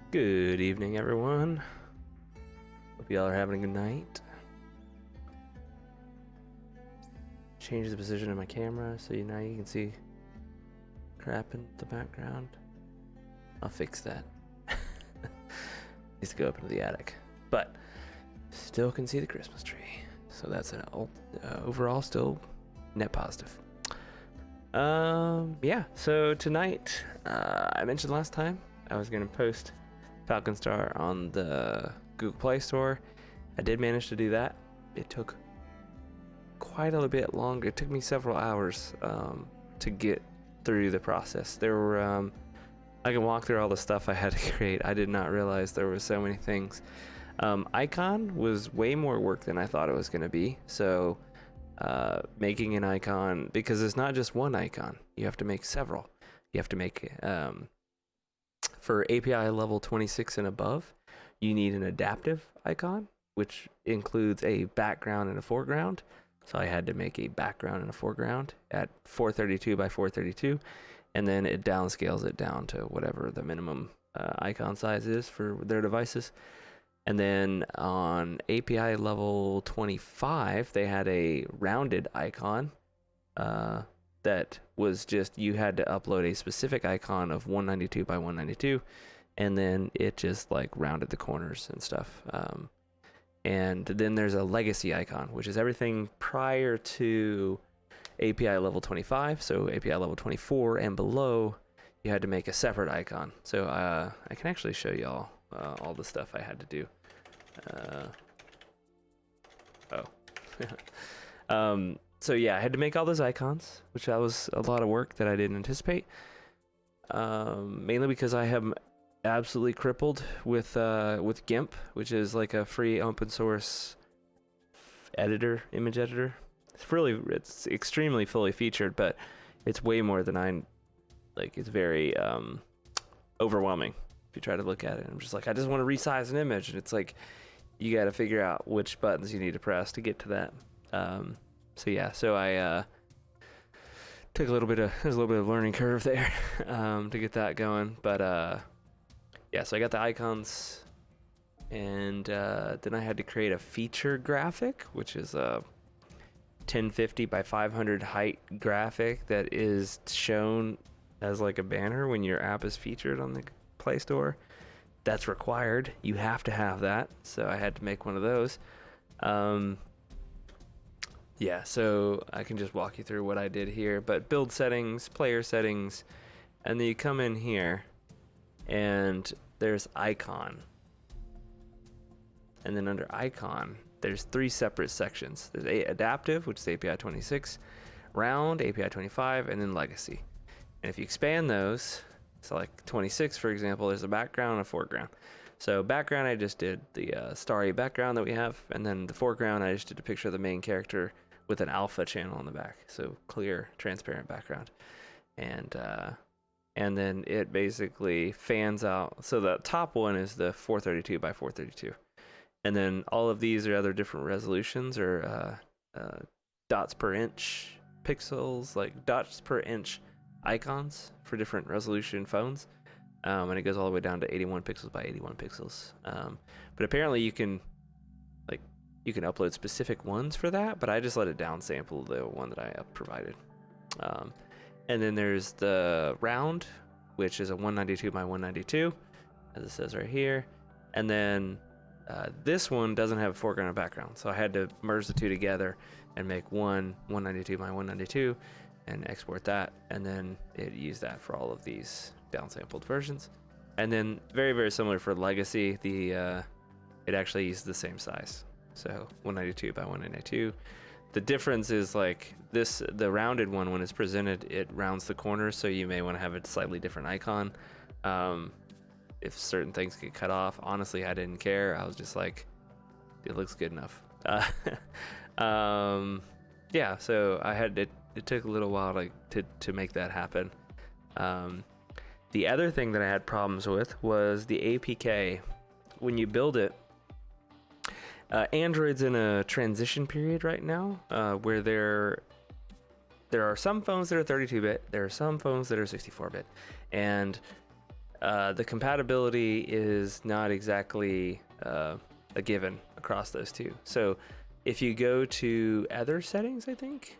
Good evening, everyone. Hope y'all are having a good night. Change the position of my camera so now you can see crap in the background. I'll fix that. Needs to go up into the attic, but still can see the Christmas tree. So that's an overall still net positive. Yeah. So tonight, I mentioned last time I was gonna post Falconstar on the Google Play Store. I did manage to do that. It took quite a little bit longer. It took me several hours to get through the process. There were I can walk through all the stuff I had to create. I did not realize there were so many things. Icon was way more work than I thought it was going to be. So making an icon, because it's not just one icon, you have to make several. You have to make for API level 26 and above, you need an adaptive icon, which includes a background and a foreground. So I had to make a background and a foreground at 432 by 432, and then it downscales it down to whatever the minimum icon size is for their devices. And then on API level 25, they had a rounded icon that was just, you had to upload a specific icon of 192 by 192, and then it just like rounded the corners and stuff. And then there's a legacy icon, which is everything prior to API level 25. So API level 24 and below, you had to make a separate icon. So I can actually show y'all all the stuff I had to do. So yeah, I had to make all those icons, which that was a lot of work that I didn't anticipate. Mainly because I am absolutely crippled with GIMP, which is like a free open source editor, image editor. It's extremely fully featured, but it's way more than it's very overwhelming if you try to look at it. I'm just like, I just want to resize an image, and it's like you got to figure out which buttons you need to press to get to that. So I took there's a little bit of learning curve there to get that going, but yeah, so I got the icons, and then I had to create a feature graphic, which is a 1050 by 500 height graphic that is shown as like a banner when your app is featured on the Play Store. That's required. You have to have that. So I had to make one of those. Yeah, so I can just walk you through what I did here. But build settings, player settings, and then you come in here, and there's icon. And then under icon, there's three separate sections. There's adaptive, which is API 26, round, API 25, and then legacy. And if you expand those, so like 26, for example, there's a background and a foreground. So background, I just did the starry background that we have, and then the foreground, I just did a picture of the main character with an alpha channel on the back, so clear, transparent background. And then it basically fans out. So the top one is the 432 by 432. And then all of these are other different resolutions, or dots per inch pixels, like dots per inch icons for different resolution phones. And it goes all the way down to 81 pixels by 81 pixels. But apparently you can upload specific ones for that, but I just let it downsample the one that I provided. And then there's the round, which is a 192 by 192, as it says right here. And then this one doesn't have a foreground and background, so I had to merge the two together and make one 192 by 192 and export that, and then it used that for all of these downsampled versions. And then very, very similar for legacy, it actually uses the same size, so 192 by 192. The difference is like this, the rounded one, when it's presented, it rounds the corners, so you may want to have a slightly different icon. If certain things get cut off, honestly, I didn't care. I was just like, it looks good enough. Yeah, so I had it took a little while to make that happen. The other thing that I had problems with was the APK. When you build it, Android's in a transition period right now, where there are some phones that are 32-bit, there are some phones that are 64-bit, and the compatibility is not exactly a given across those two. So if you go to other settings, I think.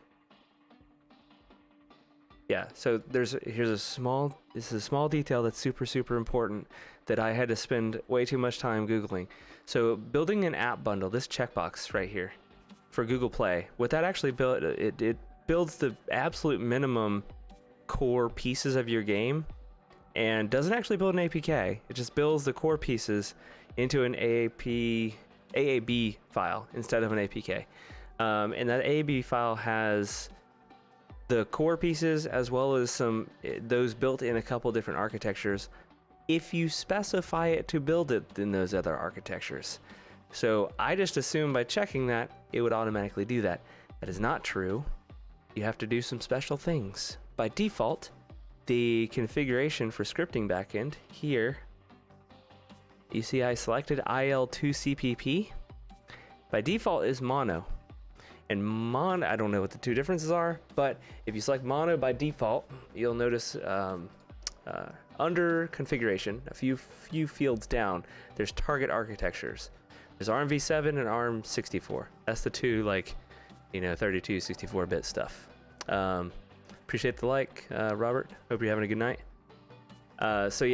Yeah, so this is a small detail that's super important that I had to spend way too much time Googling. So building an app bundle, this checkbox right here for Google Play, what that actually built, it builds the absolute minimum core pieces of your game and doesn't actually build an APK. It just builds the core pieces into an AAB file instead of an APK. And that AAB file has the core pieces as well as those built in a couple different architectures if you specify it to build it in those other architectures. So I just assumed by checking that it would automatically do that. That is not true. You have to do some special things. By default, the configuration for scripting backend here, you see I selected IL2CPP. By default is mono. And mono, I don't know what the two differences are, but if you select mono by default, you'll notice under configuration, a few fields down, there's target architectures. There's ARMv7 and ARM64. That's the two, 32, 64-bit stuff. Appreciate the like, Robert. Hope you're having a good night. So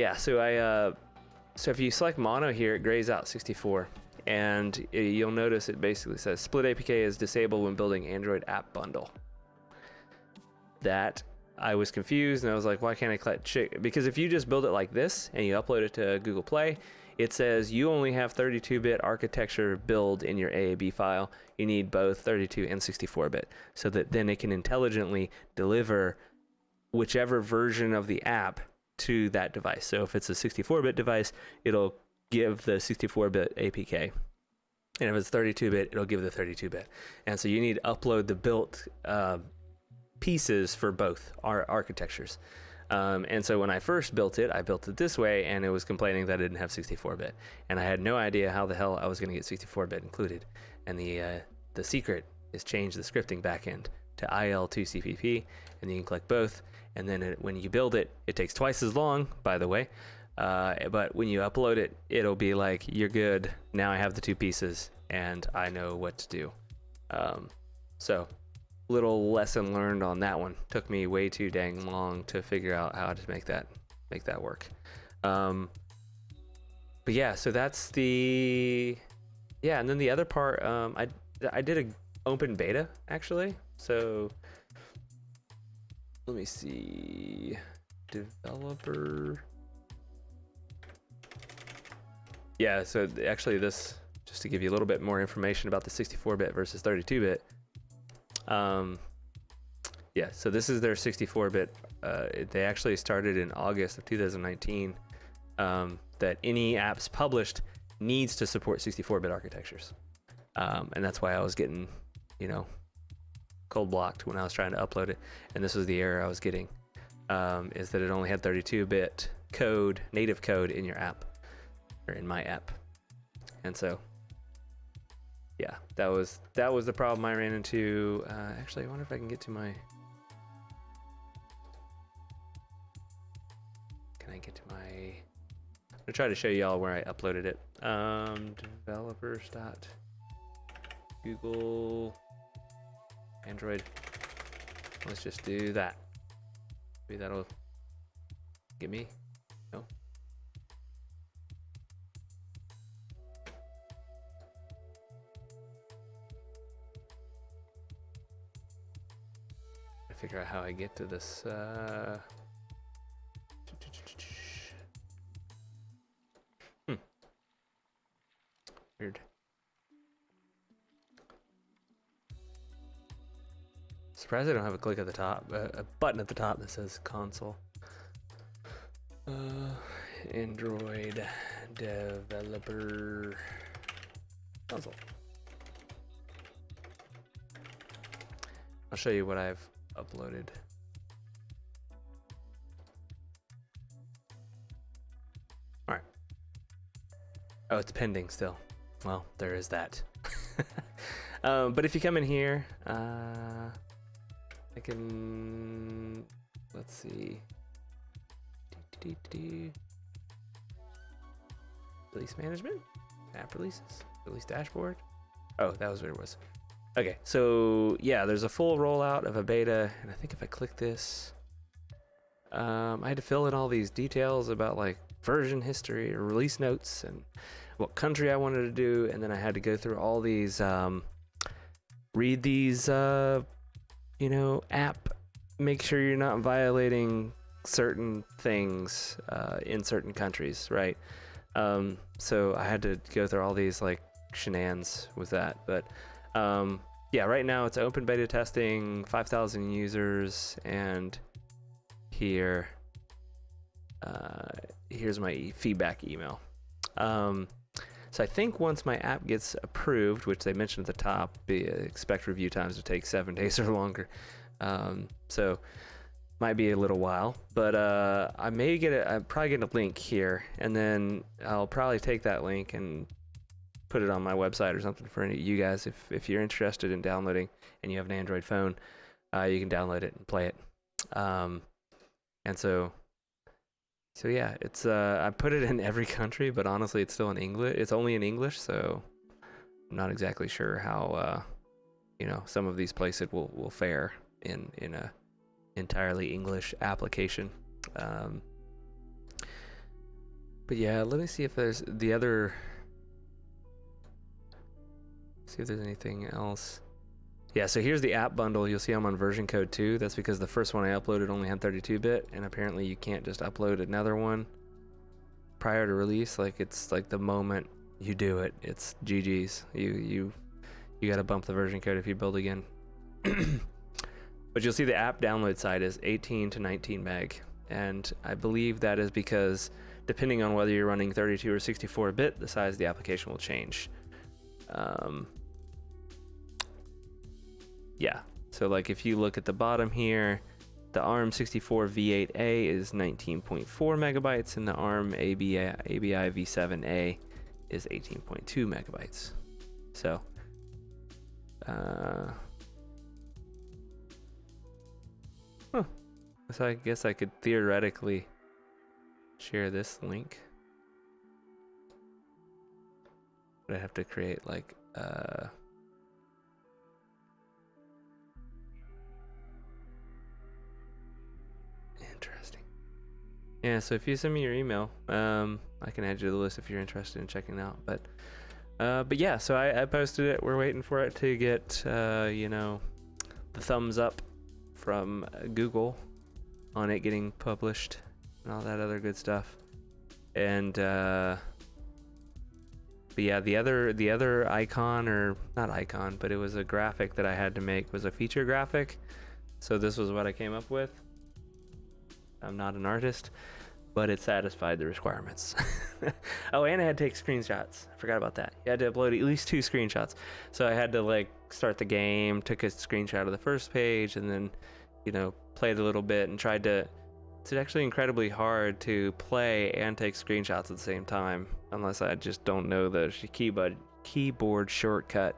if you select mono here, it grays out 64. And you'll notice it basically says split APK is disabled when building Android app bundle. That I was confused and I was like, why can't I click? Because if you just build it like this and you upload it to Google Play, it says you only have 32-bit architecture build in your AAB file. You need both 32 and 64-bit so that then it can intelligently deliver whichever version of the app to that device. So if it's a 64-bit device, it'll give the 64-bit APK, and if it's 32-bit, it'll give the 32-bit. And so you need to upload the built pieces for both our architectures. And so when I first built it, I built it this way, and it was complaining that I didn't have 64-bit, and I had no idea how the hell I was going to get 64-bit included. And the secret is change the scripting backend to IL2CPP, and you can click both. And then when you build it, it takes twice as long, by the way. But when you upload it, it'll be like, you're good. Now I have the two pieces and I know what to do. So little lesson learned on that one. Took me way too dang long to figure out how to make that work. But yeah, so that's and then the other part, I did an open beta actually. So let me see, developer. Yeah, so actually this, just to give you a little bit more information about the 64-bit versus 32-bit. Yeah, so this is their 64-bit. They actually started in August of 2019. That any apps published needs to support 64-bit architectures. And that's why I was getting, cold blocked when I was trying to upload it. And this was the error I was getting, is that it only had 32-bit code, native code in your app. Or in my app. And so yeah, that was the problem I ran into. Actually, I wonder if I can get to my, I'm gonna try to show y'all where I uploaded it. Developers.google Android. Let's just do that. Maybe that'll get me. No. Figure out how I get to this. Weird. Surprised I don't have a click at the top, a button at the top that says console. Android developer console. I'll show you what I've uploaded. All right. Oh, it's pending still. Well, there is that. But if you come in here, I can, let's see. Release management, app releases, release dashboard. Oh, that was what it was. Okay, so yeah, there's a full rollout of a beta, and I think if I click this, I had to fill in all these details about like version history or release notes and what country I wanted to do, and then I had to go through all these, read these, app, make sure you're not violating certain things in certain countries, right? So I had to go through all these like shenanigans with that, but yeah, right now it's open beta testing, 5,000 users, and here's my feedback email. So I think once my app gets approved, which they mentioned at the top, expect review times to take 7 days or longer. So might be a little while, but I may I'll probably get a link here, and then I'll probably take that link and put it on my website or something for any of you guys. If you're interested in downloading and you have an Android phone, you can download it and play it. And so yeah, it's I put it in every country, but honestly, it's still in English. It's only in English, so I'm not exactly sure how some of these places will fare in a entirely English application. But yeah, let me see if there's see if there's anything else. Yeah, so here's the app bundle. You'll see I'm on version code 2. That's because the first one I uploaded only had 32-bit, and apparently you can't just upload another one prior to release. Like, it's like the moment you do it, it's GG's. You got to bump the version code if you build again. But you'll see the app download side is 18 to 19 meg, and I believe that is because depending on whether you're running 32 or 64-bit, the size of the application will change. Yeah, so like if you look at the bottom here, the ARM64 V8A is 19.4 megabytes, and the ARM ABI V7A is 18.2 megabytes. So, so I guess I could theoretically share this link, but I have to create like interesting. Yeah, so if you send me your email, I can add you to the list if you're interested in checking it out. But yeah, so I posted it. We're waiting for it to get the thumbs up from Google on it getting published and all that other good stuff. And but yeah, the other icon, or not icon, but it was a graphic that I had to make, was a feature graphic. So this was what I came up with. I'm not an artist, but it satisfied the requirements. Oh, and I had to take screenshots. I forgot about that. You had to upload at least 2 screenshots. So I had to like start the game, took a screenshot of the first page, and then played a little bit and tried to. It's actually incredibly hard to play and take screenshots at the same time, unless I just don't know the keyboard shortcut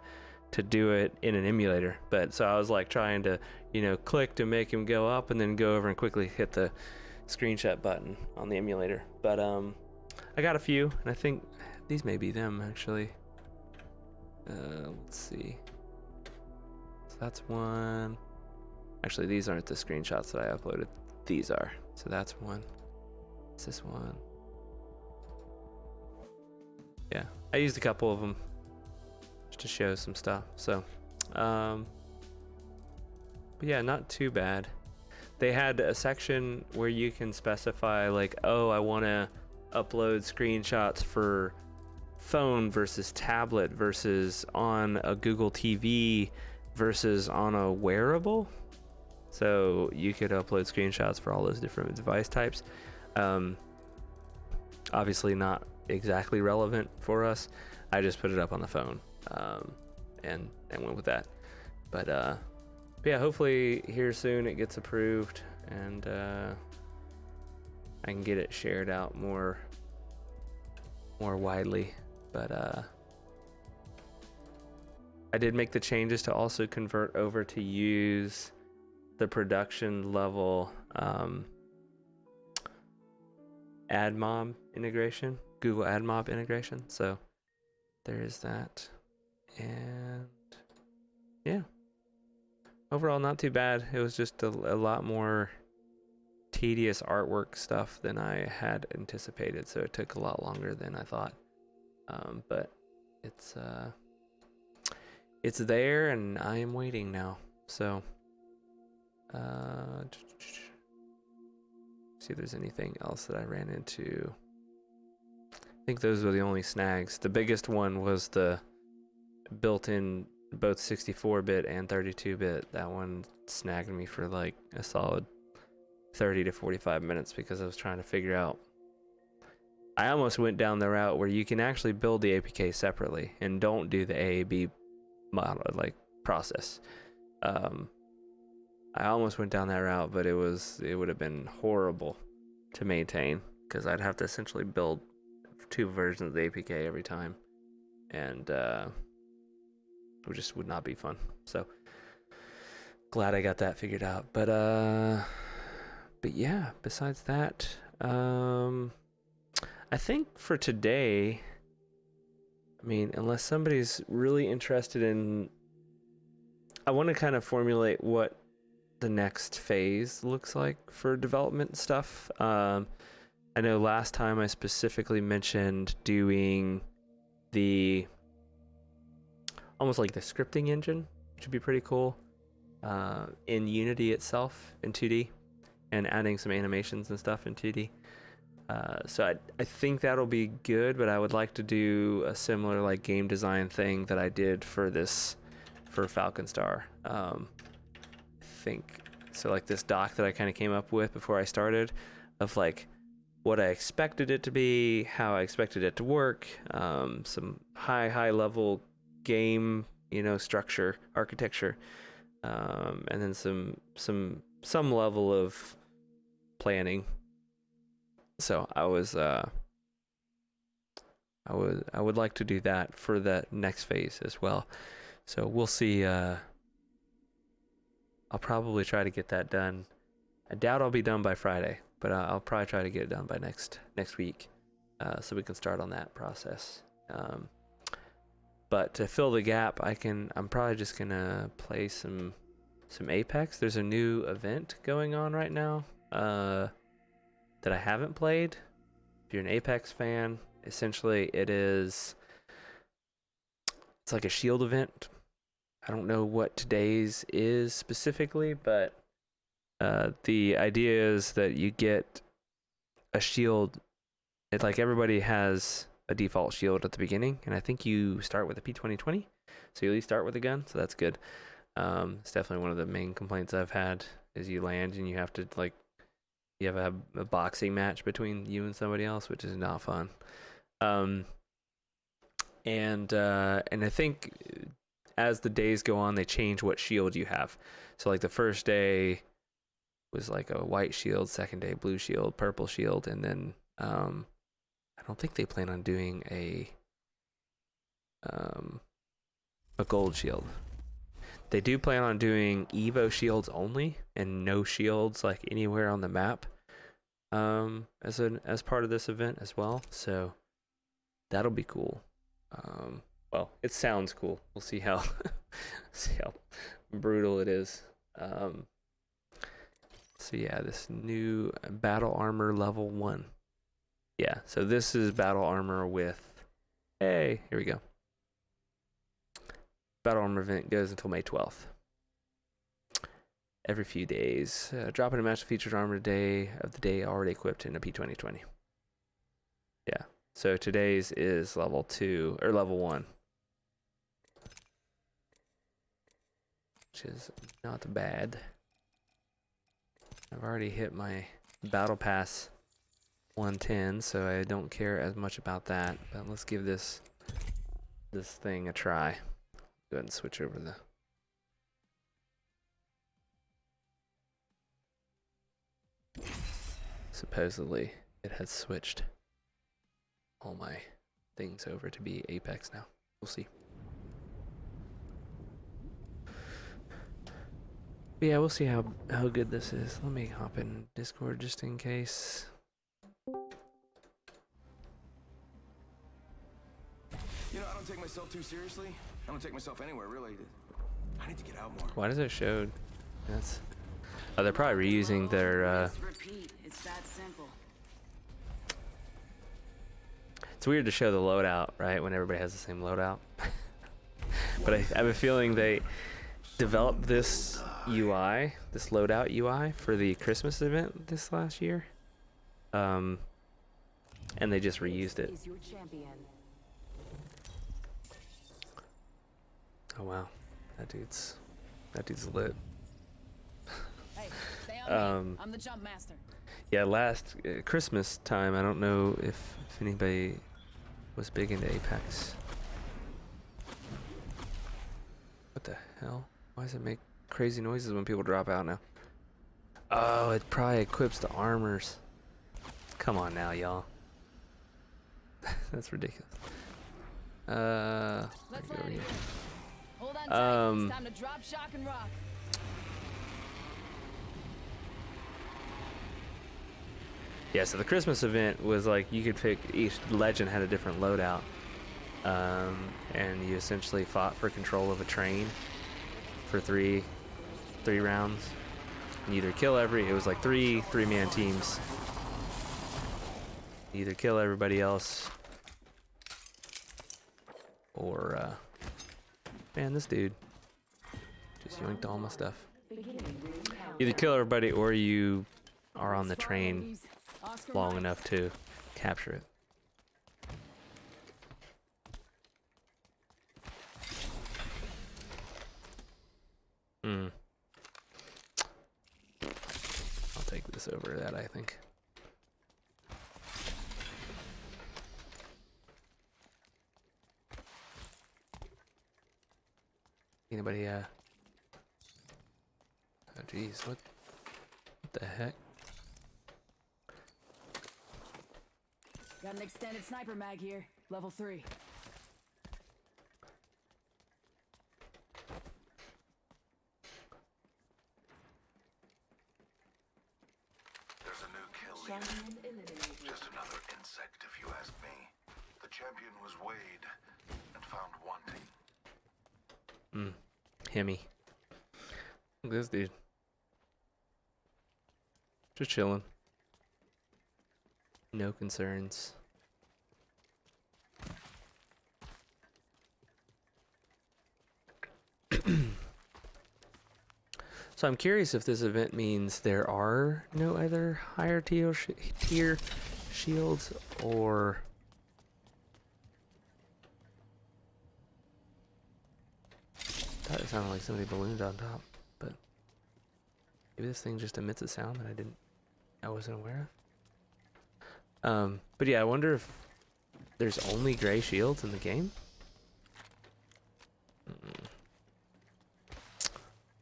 to do it in an emulator. But so I was like trying to click to make him go up and then go over and quickly hit the screenshot button on the emulator. But I got a few, and I think these may be them actually. Let's see. So that's one. Actually, these aren't the screenshots that I uploaded. These are. So that's one. Is this one? Yeah, I used a couple of them just to show some stuff. So, but yeah, not too bad. They had a section where you can specify like, oh, I want to upload screenshots for phone versus tablet versus on a Google TV versus on a wearable. So you could upload screenshots for all those different device types. Obviously not exactly relevant for us. I just put it up on the phone and went with that. But yeah, hopefully here soon it gets approved, and I can get it shared out more widely. But I did make the changes to also convert over to use the production level AdMob integration. Google AdMob integration. So there is that. And yeah, overall not too bad. It was just a lot more tedious artwork stuff than I had anticipated, so it took a lot longer than I thought. But it's there, and I am waiting now. So see if there's anything else that I ran into. I think those were the only snags. The biggest one was the built-in both 64-bit and 32-bit. That one snagged me for like a solid 30 to 45 minutes because I was trying to figure out. I almost went down the route where you can actually build the APK separately and don't do the AAB model like process. I almost went down that route, but it would have been horrible to maintain because I'd have to essentially build 2 versions of the APK every time, and it just would not be fun. So glad I got that figured out. But yeah, besides that, I think for today, I mean, unless somebody's really interested in, I want to kind of formulate what the next phase looks like for development stuff. I know last time I specifically mentioned doing the almost like the scripting engine, which would be pretty cool, in Unity itself in 2D, and adding some animations and stuff in 2D. So I think that'll be good, but I would like to do a similar like game design thing that I did for Falconstar. I think so, like this doc that I kind of came up with before I started, of like what I expected it to be, how I expected it to work, some high level game, structure, architecture, and then some level of planning. So I would like to do that for that next phase as well. So we'll see. I'll probably try to get that done. I doubt I'll be done by Friday, but I'll probably try to get it done by next week, so we can start on that process. But to fill the gap, I'm probably just gonna play some Apex. There's a new event going on right now that I haven't played. If you're an Apex fan, essentially it's like a shield event. I don't know what today's is specifically, but the idea is that you get a shield. It's like everybody has a default shield at the beginning, and I think you start with a P2020, so you at least start with a gun, so that's good. It's definitely one of the main complaints I've had is you land and you have to you have a boxing match between you and somebody else, which is not fun. And I think as the days go on, they change what shield you have. So like the first day was like a white shield, second day blue shield, purple shield, and then I don't think they plan on doing a gold shield. They do plan on doing Evo shields only and no shields like anywhere on the map as part of this event as well. So that'll be cool. Well, it sounds cool. We'll see how brutal it is. So yeah, this new battle armor level 1. Yeah, so this is battle armor with, hey, here we go. Battle armor event goes until May 12th. Every few days. Drop in a match featured armor day of the day already equipped in a P2020. Yeah, so today's is level 2, or level 1. Which is not bad. I've already hit my battle pass 110, so I don't care as much about that. But let's give this thing a try. Go ahead and switch over the. Supposedly, it has switched all my things over to be Apex now. We'll see. But yeah, we'll see how good this is. Let me hop in Discord just in case. You know, I don't take myself too seriously. I don't take myself anywhere, really. I need to get out more. Why does it show? That's. Oh, they're probably reusing their. Repeat. It's that simple. It's weird to show the loadout, right, when everybody has the same loadout. But I have a feeling they developed this UI, this loadout UI, for the Christmas event this last year. And they just reused it. Oh wow, that dude's lit. Hey, stay on me. I'm the jump master. Yeah, last Christmas time, I don't know if anybody was big into Apex. What the hell? Why does it make crazy noises when people drop out now? Oh, it probably equips the armors. Come on now, y'all. That's ridiculous. Let's go land here. here. Hold on tight. It's time to drop, shock, and rock. Yeah, so the Christmas event was like you could pick, each legend had a different loadout. And you essentially fought for control of a train for three rounds. And either kill it was like three-man teams. Either kill everybody else or man, this dude just yoinked all my stuff. Either kill everybody or you are on the train long enough to capture it. I'll take this over that, I think. Anybody, oh geez, what the heck? Got an extended sniper mag here, level 3. There's a new kill leader. Just another insect, if you ask me. The champion was weighed and found wanting. Hemi. Look at this dude. Just chilling. No concerns. So I'm curious if this event means there are no other higher tier shields, or that sounded like somebody ballooned on top, but maybe this thing just emits a sound that I wasn't aware of. But yeah, I wonder if there's only gray shields in the game,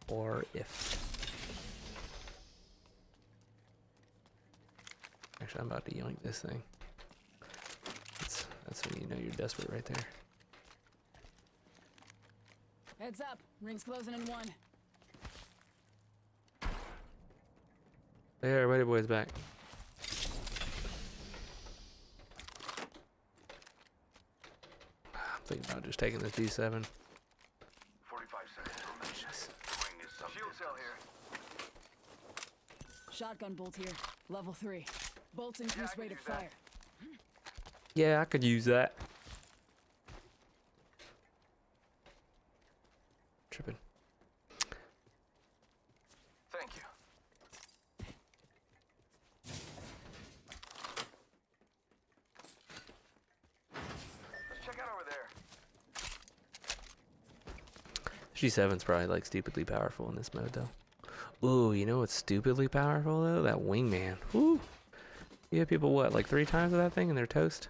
or if actually I'm about to yoink this thing. That's when you know you're desperate right there. Heads up, ring's closing in 1. Hey, everybody, boys, back. I'm thinking about just taking this G7. 45 seconds remaining. The ring is some Shield cell here. Shotgun bolt here, level 3. Bolts increase I can rate do of that. fire. Yeah, I could use that. Tripping. Thank you. Let's check out over there. G7's probably like stupidly powerful in this mode though. Ooh, you know what's stupidly powerful though? That wingman. Woo! You hit people what, like 3 times with that thing and they're toast?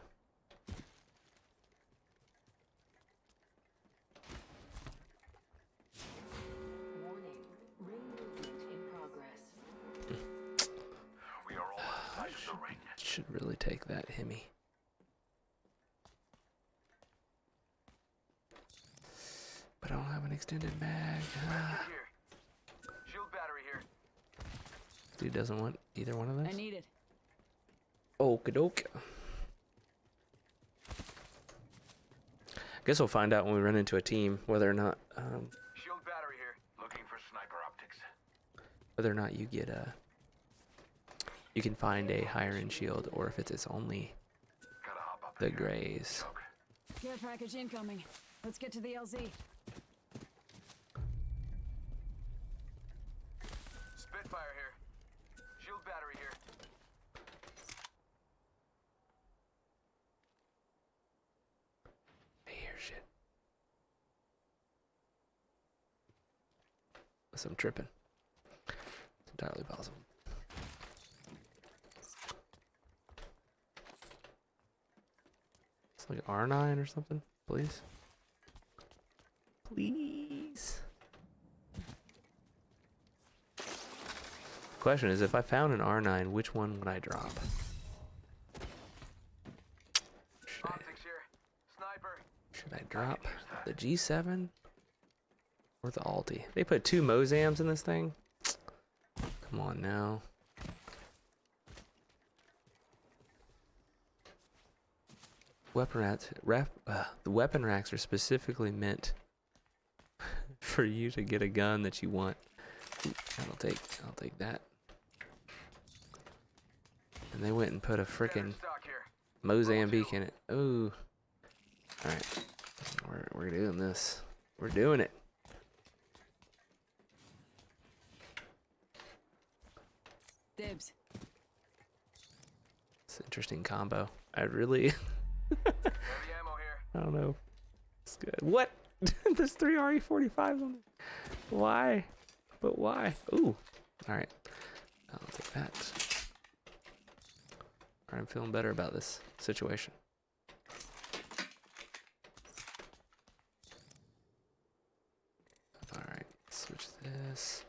We are all outside of the ring. Should really take that Hemi. But I don't have an extended mag. Ah. Here. Shield battery here. Dude doesn't want either one of I those? need it. Okie doke. Guess we'll find out when we run into a team whether or not Shield battery here. Looking for sniper optics. whether or not you get you can find a higher end shield, or if it's only Gotta hop up the in here. grays. Choke. Care package incoming. Let's get to the LZ. Spitfire here. Shield battery here. I hear shit. Unless I'm tripping. It's entirely possible. It's like R9 or something, please. Please. Question is, if I found an R9, which one would I drop? Optics here. Sniper. Should I drop the G7 or the Alti? They put 2 Mozams in this thing. Come on now. The weapon racks are specifically meant for you to get a gun that you want. I'll take that. And they went and put a frickin' Stock here. Mozambique in it. Ooh. Alright. We're doing this. We're doing it. Dibs. It's an interesting combo. I really Heavy ammo here. I don't know. It's good. What? There's 3 RE45s on there. Why? But why? Ooh. Alright. I'll take that. Alright, I'm feeling better about this situation. Alright, switch this.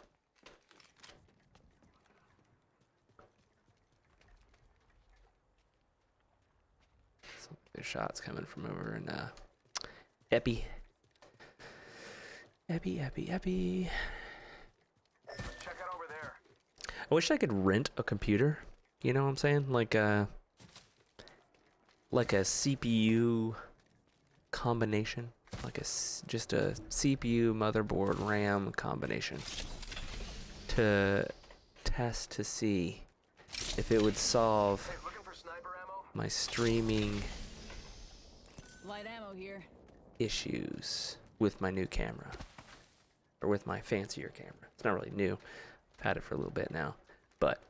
There's shots coming from over in Epi. Epi. Check out over there. I wish I could rent a computer. You know what I'm saying? Like a CPU combination, like just a CPU, motherboard, RAM combination to test to see if it would solve Hey, looking for sniper ammo? my streaming Light ammo here. issues with my new camera, or with my fancier camera. It's not really new. I've had it for a little bit now, but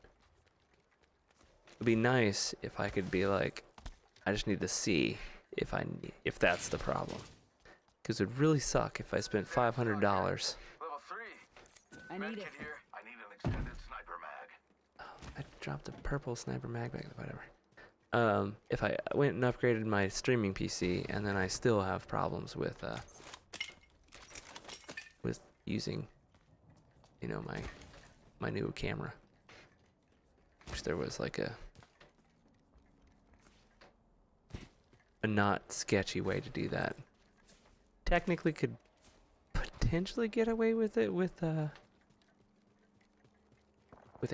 it'd be nice if I could be like, I just need to see if that's the problem, because it'd really suck if I spent $500. Level 3. I Med need kit it. here. I need an extended sniper mag. I dropped a purple sniper mag bag, whatever. If I went and upgraded my streaming PC, and then I still have problems with using, you know, my new camera. Wish there was like a not sketchy way to do that. Technically could potentially get away with it with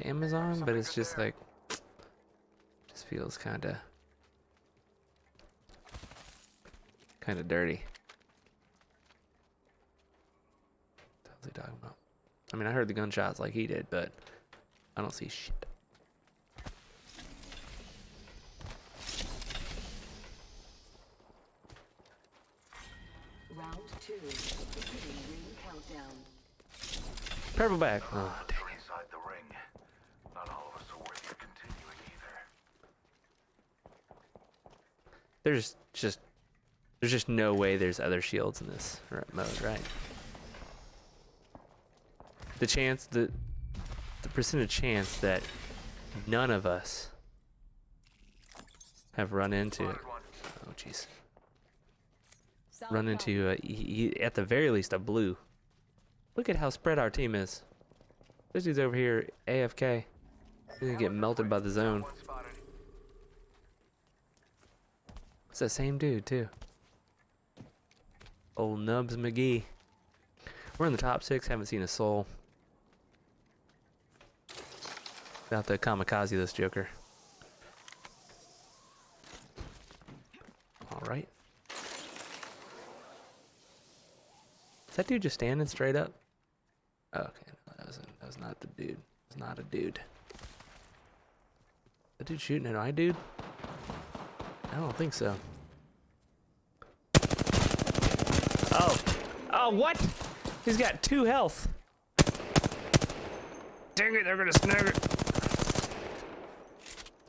Amazon, but it's just like, just feels kind of dirty. What the hell's he talking about? I mean, I heard the gunshots like he did, but I don't see shit. Round 2, beginning ring countdown. Purple bag. Oh, dang We're it. inside the ring. Not all of us are worthy of continuing either. There's just no way there's other shields in this mode, right? The percentage chance that none of us have run into it. Spotted one. Oh, jeez. Solid Run copy. into at the very least a blue. Look at how spread our team is. This dude's over here AFK. He's gonna get melted by the zone. One spotted. It's the same dude too. Old Nubs McGee. We're in the top 6. Haven't seen a soul. About to kamikaze this joker. All right. Is that dude just standing straight up? Oh, okay, no, that was not the dude. It was not a dude. That dude shooting at my dude? I don't think so. Oh. Oh, what? He's got 2 health. Dang it, they're gonna snag it.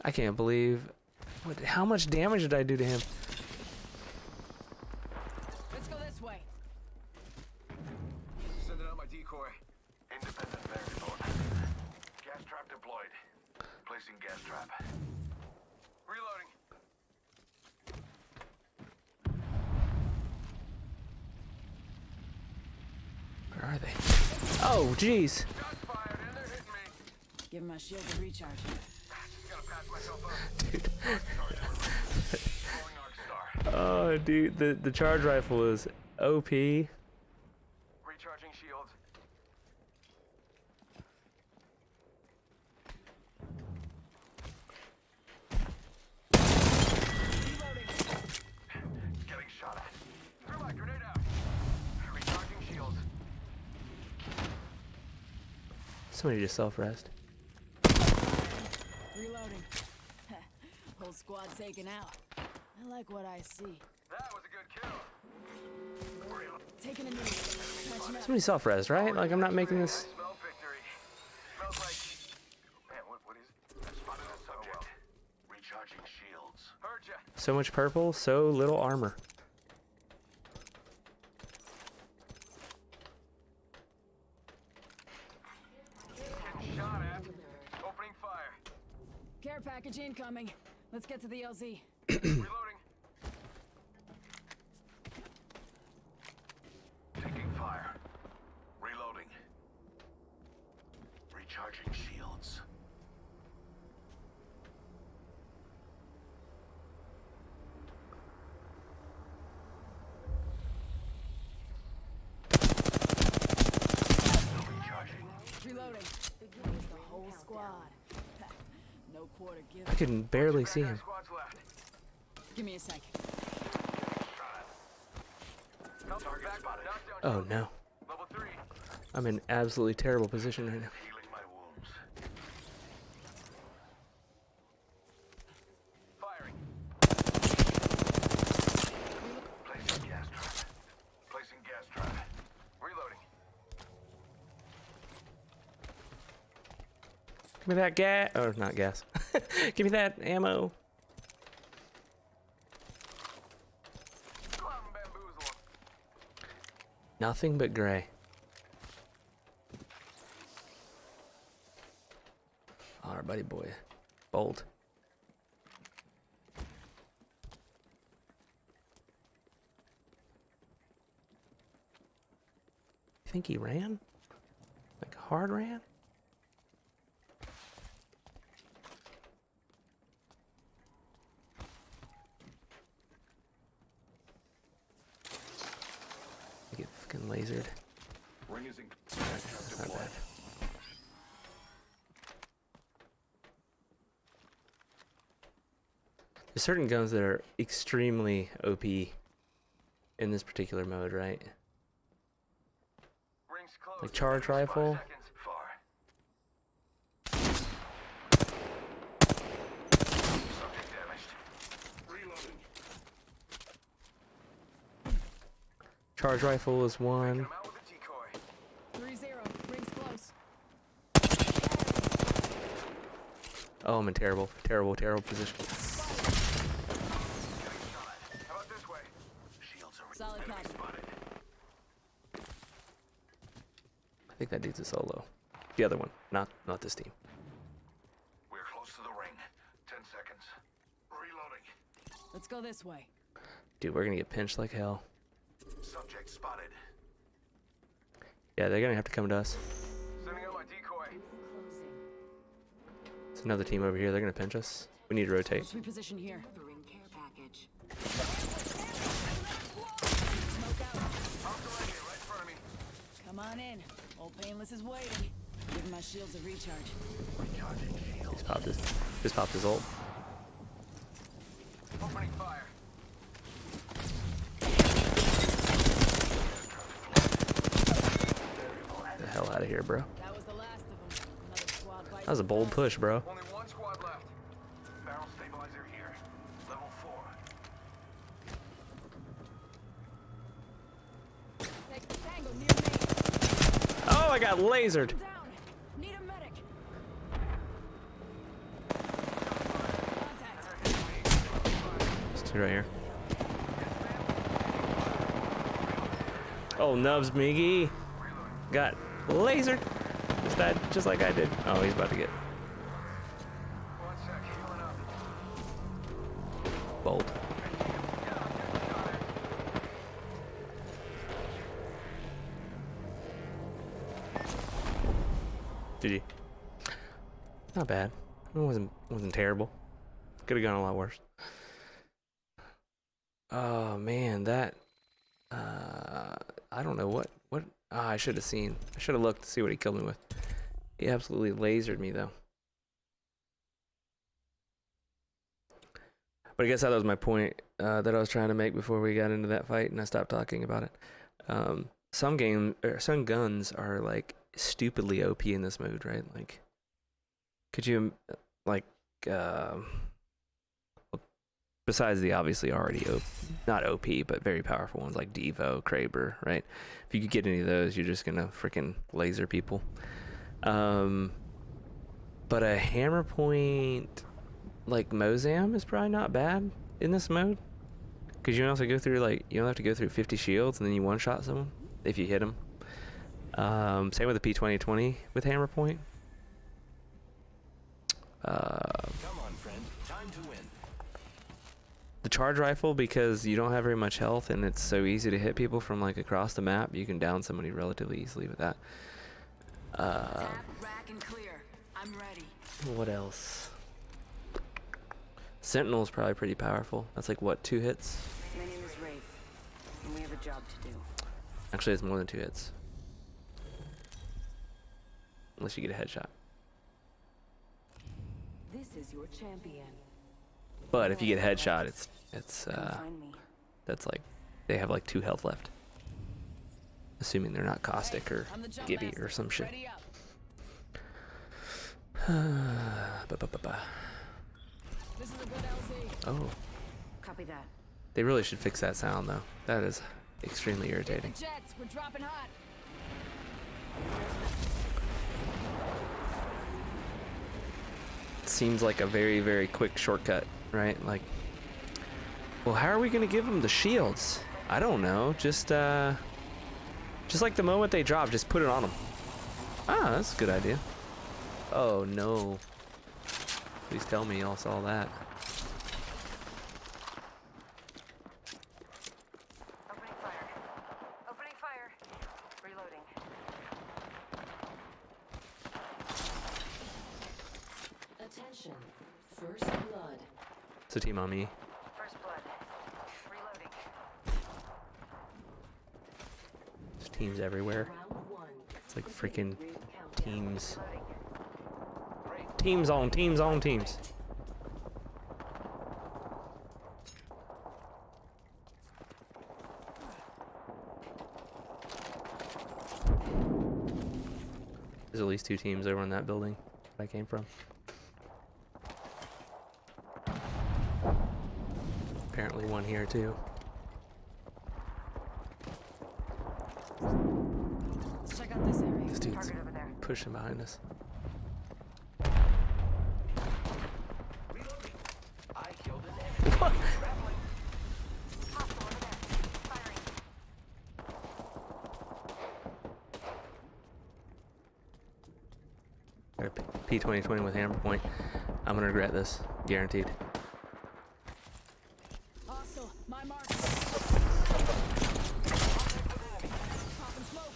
I can't believe. How much damage did I do to him? Let's go this way. Sending out my decoy. Independent variable. Gas trap deployed. Placing gas trap. Reloading. Where are they? Oh, jeez. Shots fired and they're hitting me. Give my shield a recharge. Just gotta patch myself up. Dude. Rolling arc star. Oh, dude, the charge rifle is OP. Recharging shields. Getting shot at. Threw my grenade out. Recharging shields. Somebody just self-rest. Reloading. Whole squad taken out. I like what I see. That was a good kill. Taking a knee. Catching up. Somebody self-rest, right? Like, I'm not making this. Smell victory. Smells like. Man, what is it? I spotted a subject. Recharging shields. Heard ya. So much purple, so little armor. Getting shot at. Opening fire. Care package incoming. Let's get to the LZ. Reloading. Taking fire. Reloading. Recharging shields. Recharging. Reloading. There's the whole squad. No quarter given. I can barely see him. Squads left. Give me a sec. Target spotted. Oh no. Level 3. I'm in absolutely terrible position right now. Healing my wounds. Firing. Placing gas trap. Placing gas trap. Reloading. Give me that gas. Oh, not gas. Give me that ammo. Go out and bamboozle 'em. Nothing but gray. Alright, buddy boy. Bold. You think he ran? Like hard ran? I get fucking lasered. Ring is in. Gas trap Not deployed. bad. There's certain guns that are extremely OP in this particular mode, right? Rings close. Like charge rifle. 5 seconds. Far. Subject damaged. Reloading. Charge rifle is one. I'm out with a decoy. 3-0. Rings close. Oh, I'm in terrible position. How about this way? Shields are Solid enemy copy. spotted. I think that dude's a solo. The other one, not this team. We're close to the ring. 10 seconds. Reloading. Let's go this way. Dude, we're gonna get pinched like hell. Subject spotted. Yeah, they're gonna have to come to us. Sending out my decoy. It's another team over here. They're gonna pinch us. We need to rotate. Let's reposition here. Offering care package. Smoke out. Off the leg here, right in front of me. Come on in. Old Painless is waiting. Give my shields a recharge. Recharging shields. Just popped his ult. Opening fire. bro. That was the last of them. Another squad That was a bold push, bro. Only one squad left. Barrel stabilizer here. Level 4. Take the tango near me. Oh, I got lasered. Down. Need a medic. Contact. There's two right here. Oh, Nubs Miggy got lasered. Just died just like I did. Oh, he's about to get 1 sec, healing up. bold. GG. Not bad. It wasn't terrible. Could have gone a lot worse. Oh man, that I don't know what I should have seen. I should have looked to see what he killed me with. He absolutely lasered me though. But I guess that was my point that I was trying to make before we got into that fight, and I stopped talking about it. Some guns are like stupidly OP in this mode, right? Like, could you like besides the obviously already not OP but very powerful ones like Devo, Kraber, right? If you could get any of those, you're just gonna freaking laser people. But a hammer point like Mozam is probably not bad in this mode, because you don't have to go through you don't have to go through 50 shields and then you one-shot someone if you hit them. Same with the P2020 with hammer point. Come on, friend. Time to win. The charge rifle, because you don't have very much health and it's so easy to hit people from like across the map, you can down somebody relatively easily with that. Tap, rack, and clear. I'm ready. What else? Sentinel's probably pretty powerful. That's like what, 2 hits? My name is Rafe, and we have a job to do. Actually, it's more than 2 hits. Unless you get a headshot. This is your champion. But if you get a headshot, it's Come find me. that's like they have like 2 health left. Assuming they're not caustic or I'm the jump Gibby master. or some shit. Ready up. This is a good LZ. Oh, Copy that. they really should fix that sound though. That is extremely irritating. Jets, we're dropping hot. Seems like a very, very quick shortcut, right? Like, well, how are we gonna give them the shields? I don't know. Just like the moment they drop, just put it on them. Ah, that's a good idea. Oh no! Please tell me y'all saw that. Opening fire. Opening fire. Reloading. Attention. First blood. It's a team on me. First blood. Reloading. There's teams everywhere. Round 1. It's like freaking Ring countdown. teams. Reloading. Teams on teams on teams. There's at least 2 teams over in that building that I came from. Apparently one here too. Let's check out this area. This dude's Target over there. pushing behind us. I killed an enemy. What? Traveling. Hostile over there. Firing. Got a P2020 with hammer point. I'm gonna regret this, guaranteed. Hostile, my mark. Popping smoke.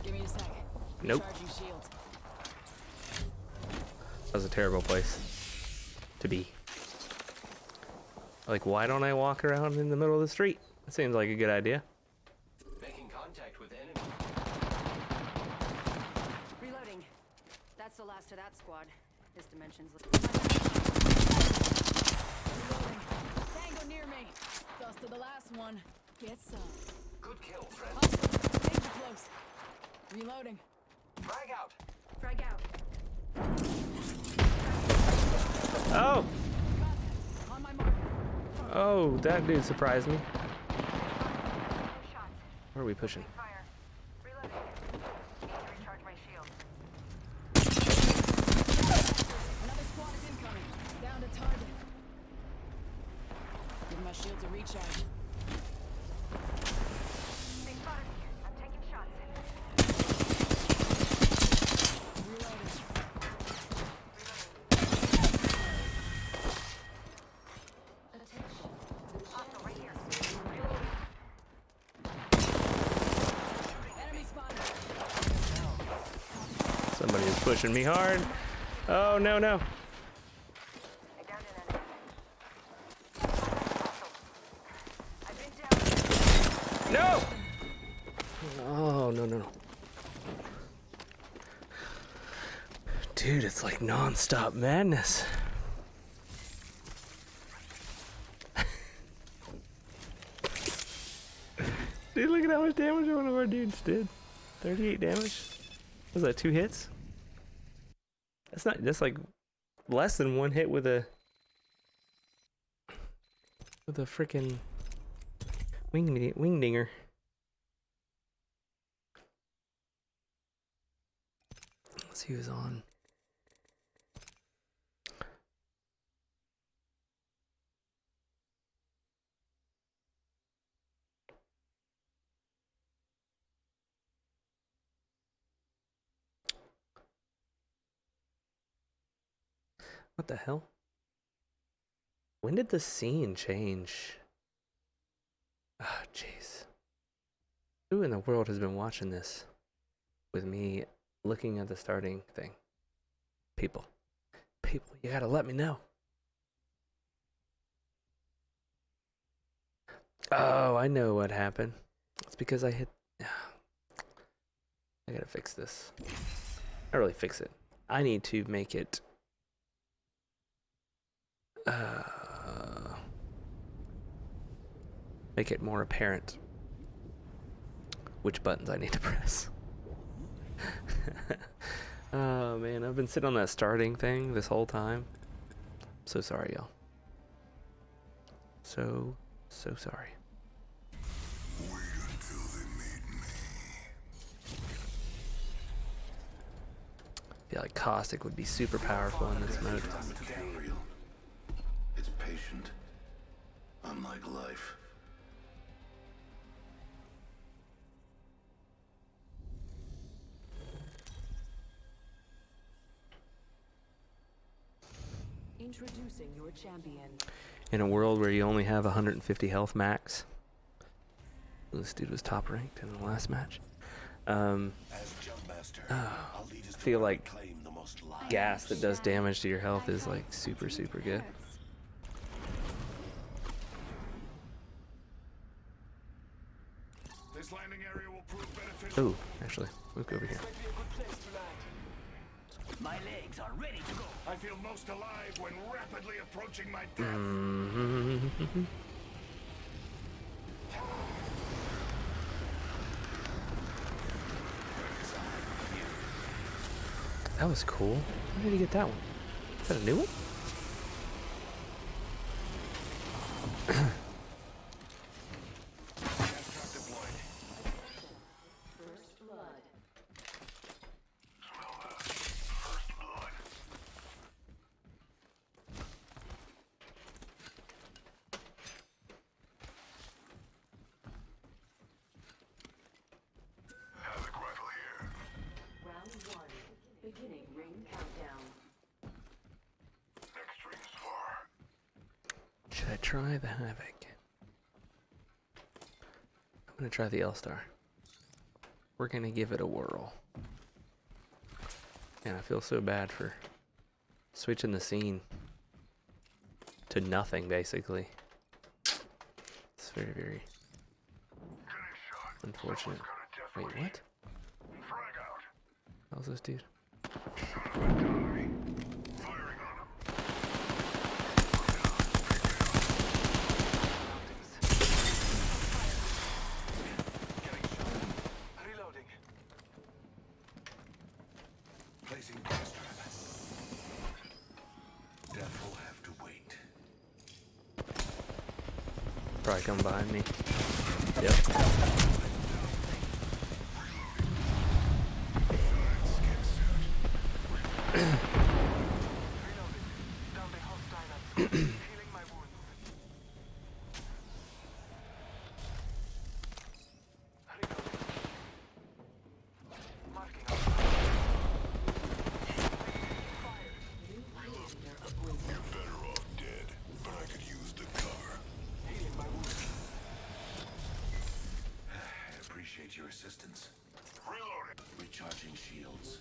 Give me a sec. Nope. Recharging shields. That was a terrible place to be. Like, why don't I walk around in the middle of the street? That seems like a good idea. Making contact with enemy. Reloading. That's the last of that squad. This dimension's Reloading. Tango near me. Dust to the last one. Get some. Good kill, friend. Hostile, danger close. Reloading. Frag out. Frag out. Oh! On my mark. Oh, that dude surprised me. Shots. Where are we pushing? Fire. Reloading. Need to recharge my shield. Another squad is incoming. Down to target. Give my shields a recharge. They spotted me. I'm taking shots. Reloading. Hostile right here. Enemy spotted. Somebody is pushing me hard. Oh, no, no. I downed an enemy. Hostile. I've been down. No! Oh, no, no, no. Dude, it's like non-stop madness. Dude, look at how much damage one of our dudes did. 38 damage. Was that 2 hits? That's like less than 1 hit with a freaking wingdinger. Let's see who's on. What the hell? When did the scene change? Ah, jeez. Who in the world has been watching this with me looking at the starting thing? People. People, you gotta let me know. Oh, I know what happened. It's because I hit... I gotta fix this. Not really fix it. I need to make it... make it more apparent which buttons I need to press. Oh man, I've been sitting on that starting thing this whole time. So sorry, y'all. So sorry. Wait until they meet me. I feel like Caustic would be super powerful in this mode. Real. It's patient. Unlike life. Introducing your champion. In a world where you only have 150 health max. This dude was top ranked in the last match. I feel like gas that does damage to your health is like super good. This landing area will prove beneficial. Oh, actually, let's go over here. My legs are ready to go. I feel most alive when rapidly approaching my death. That was cool. Where did he get that one? Is that a new one? Beginning ring countdown. Next ring's far. Should I try the Havoc? I'm gonna try the L-Star. We're gonna give it a whirl. And I feel so bad for switching the scene to nothing, basically. It's very unfortunate. Wait, what? Frag out. How's this dude? Firing on him. Reloading. Probably come behind me. Yep. Appreciate your assistance. Reloading. Recharging shields.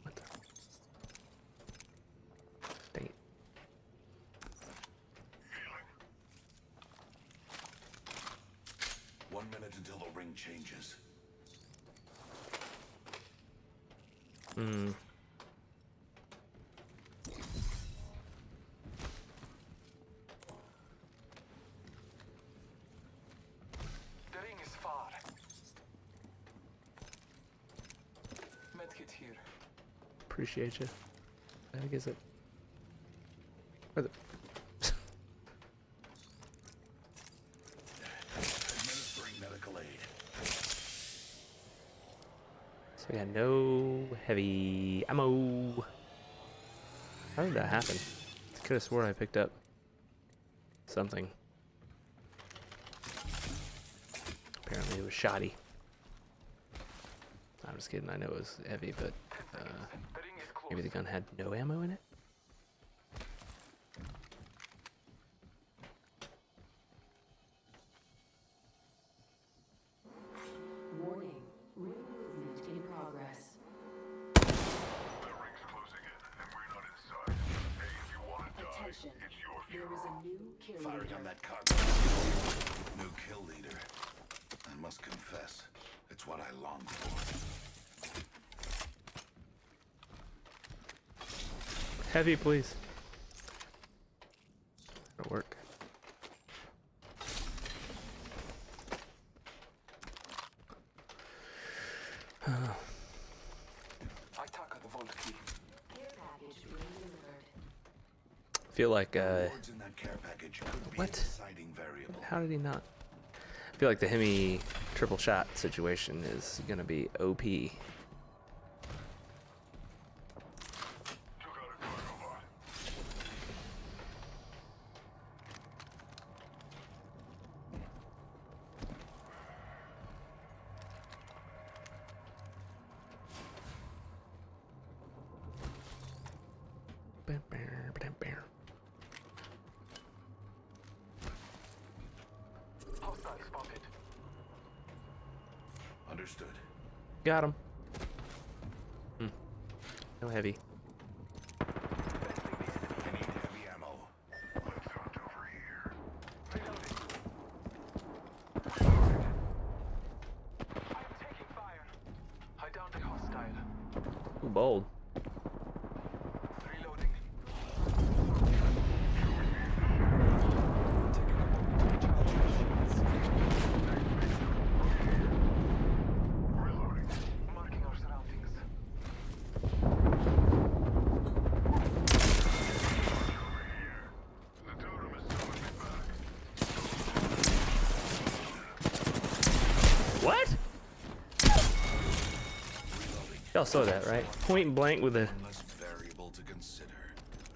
What the? Dang it. 1 minute until the ring changes. Hmm. The ring is far. Medkit here. Appreciate you. I guess it. Where the? Administering medical aid. So we got no heavy ammo. How did that happen? I could have sworn I picked up something. Apparently it was shoddy. I'm just kidding. I know it was heavy, but The ring is close. maybe the gun had no ammo in it. Warning. Ring movement in progress. The ring's closing in, and we're not inside. Hey, if you want to die, Attention. it's your There is a new kill Firing leader. on that card. New kill leader. I must confess, it's what I longed for. Heavy, please. It'll work. I took the vault key. Care package being delivered. I feel like Rewards in that care package could be What? a deciding variable. how did he not? I feel like the Hemi triple shot situation is gonna be OP. Took out a cargo bot. Hostile spotted. Understood. Got him. No heavy. I need heavy ammo. Let's hunt over here. Reloading. I am taking fire. I downed a hostile. Ooh, bold. Reloading. Taking a moment to recharge my shields. Reloading. Marking our surroundings. Over here. The totem is summoned me back. What? Y'all saw that, right? Point blank with a. One less variable to consider.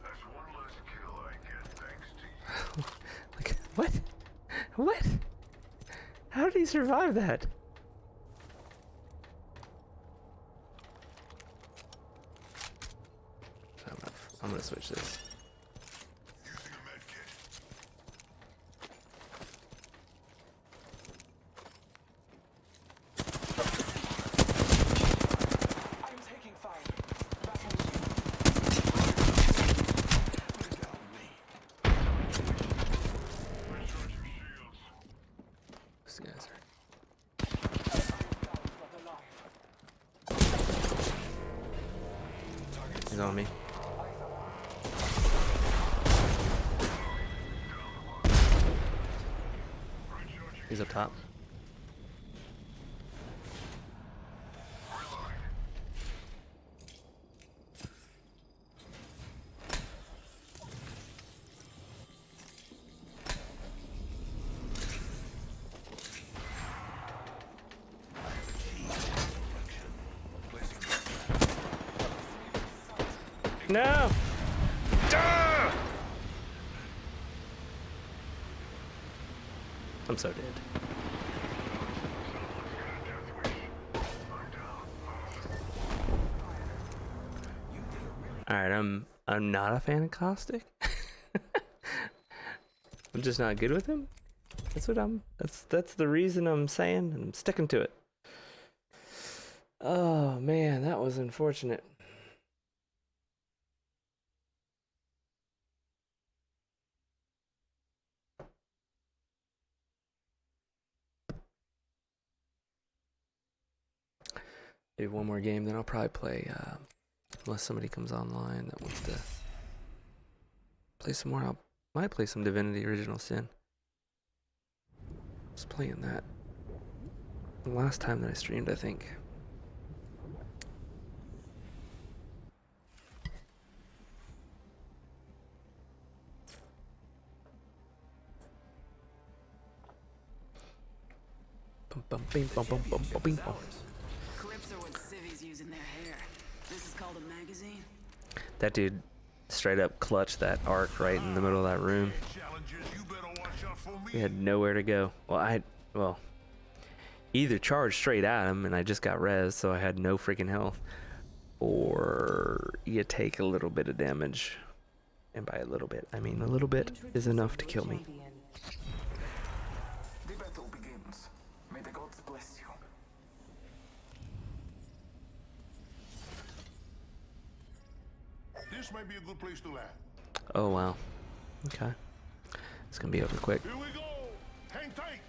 That's one less kill I get thanks to you. Like, what? What? How did he survive that? I'm gonna switch this. Using a med kit. I am taking fire. Put it down me. Recharging shields. These guys are. He's on me. He's up top. No! Ah! I'm so dead. Alright, I'm not a fan of Caustic. I'm just not good with him. That's the reason I'm saying, and I'm sticking to it. Oh man, that was unfortunate. Do one more game, then I'll probably play, unless somebody comes online that wants to play some more. I might play some Divinity Original Sin. I was playing that the last time that I streamed, I think. Bum, bum, bing, bum, bum, bum, bum, bing, bum. Clips are what civvies use in their hair. This is called a magazine. That dude straight up clutched that arc right in the middle of that room. We had nowhere to go. Well, either charged straight at him and I just got res, so I had no freaking health, or you take a little bit of damage, and by a little bit, I mean a little bit is enough to kill me. The battle begins. May the gods bless you. This might be a good place to land. Oh wow. Okay. It's gonna be over quick. Here we go. Hang tight.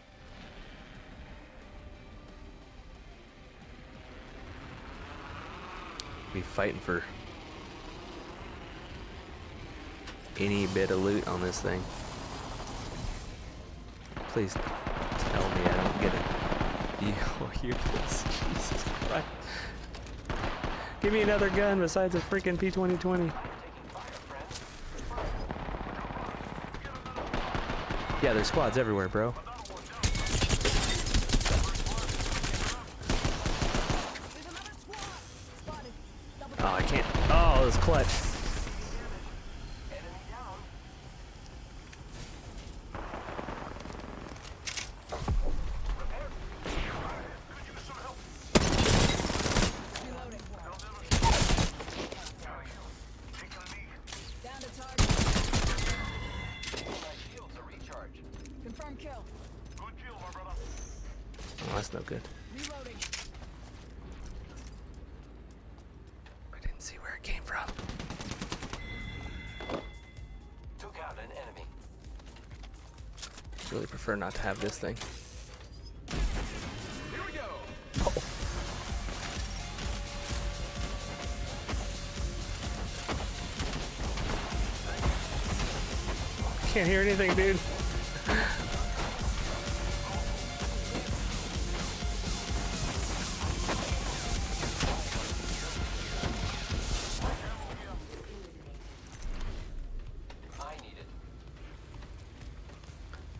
Be fighting for any bit of loot on this thing. Please tell me I don't get it. You Jesus Christ. Give me another gun besides a freaking P2020. Yeah, there's squads everywhere, bro. Oh, I can't. Oh, it was clutch. Down to target. Confirm kill. Oh, that's no good. Reloading. I didn't see where it came from. Took out an enemy. Really prefer not to have this thing. Here we go. Can't hear anything, dude.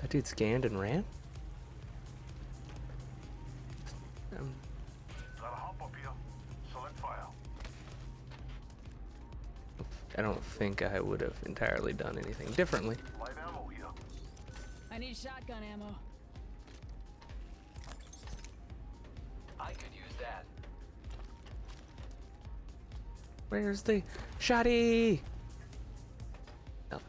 That dude scanned and ran? Gotta hop up here. Select file. I don't think I would have entirely done anything differently. Light ammo here. I need shotgun ammo. I could use that. Where's the shotty? Oh.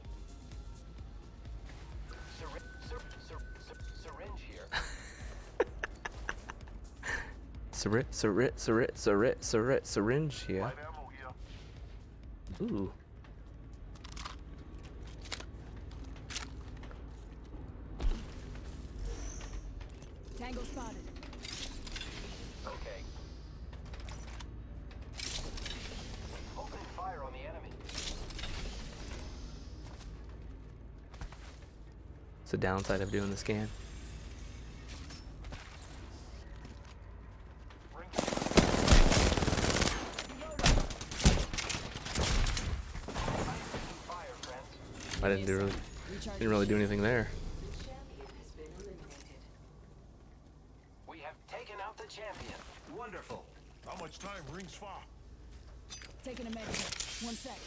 Syringe here. Syringe, yeah. Light ammo here. Ooh. Tango spotted. Okay. Opening fire on the enemy. It's the downside of doing the scan. I didn't really do anything there. We have taken out the champion. Wonderful. How much time rings far? Taking a med kit. 1 sec.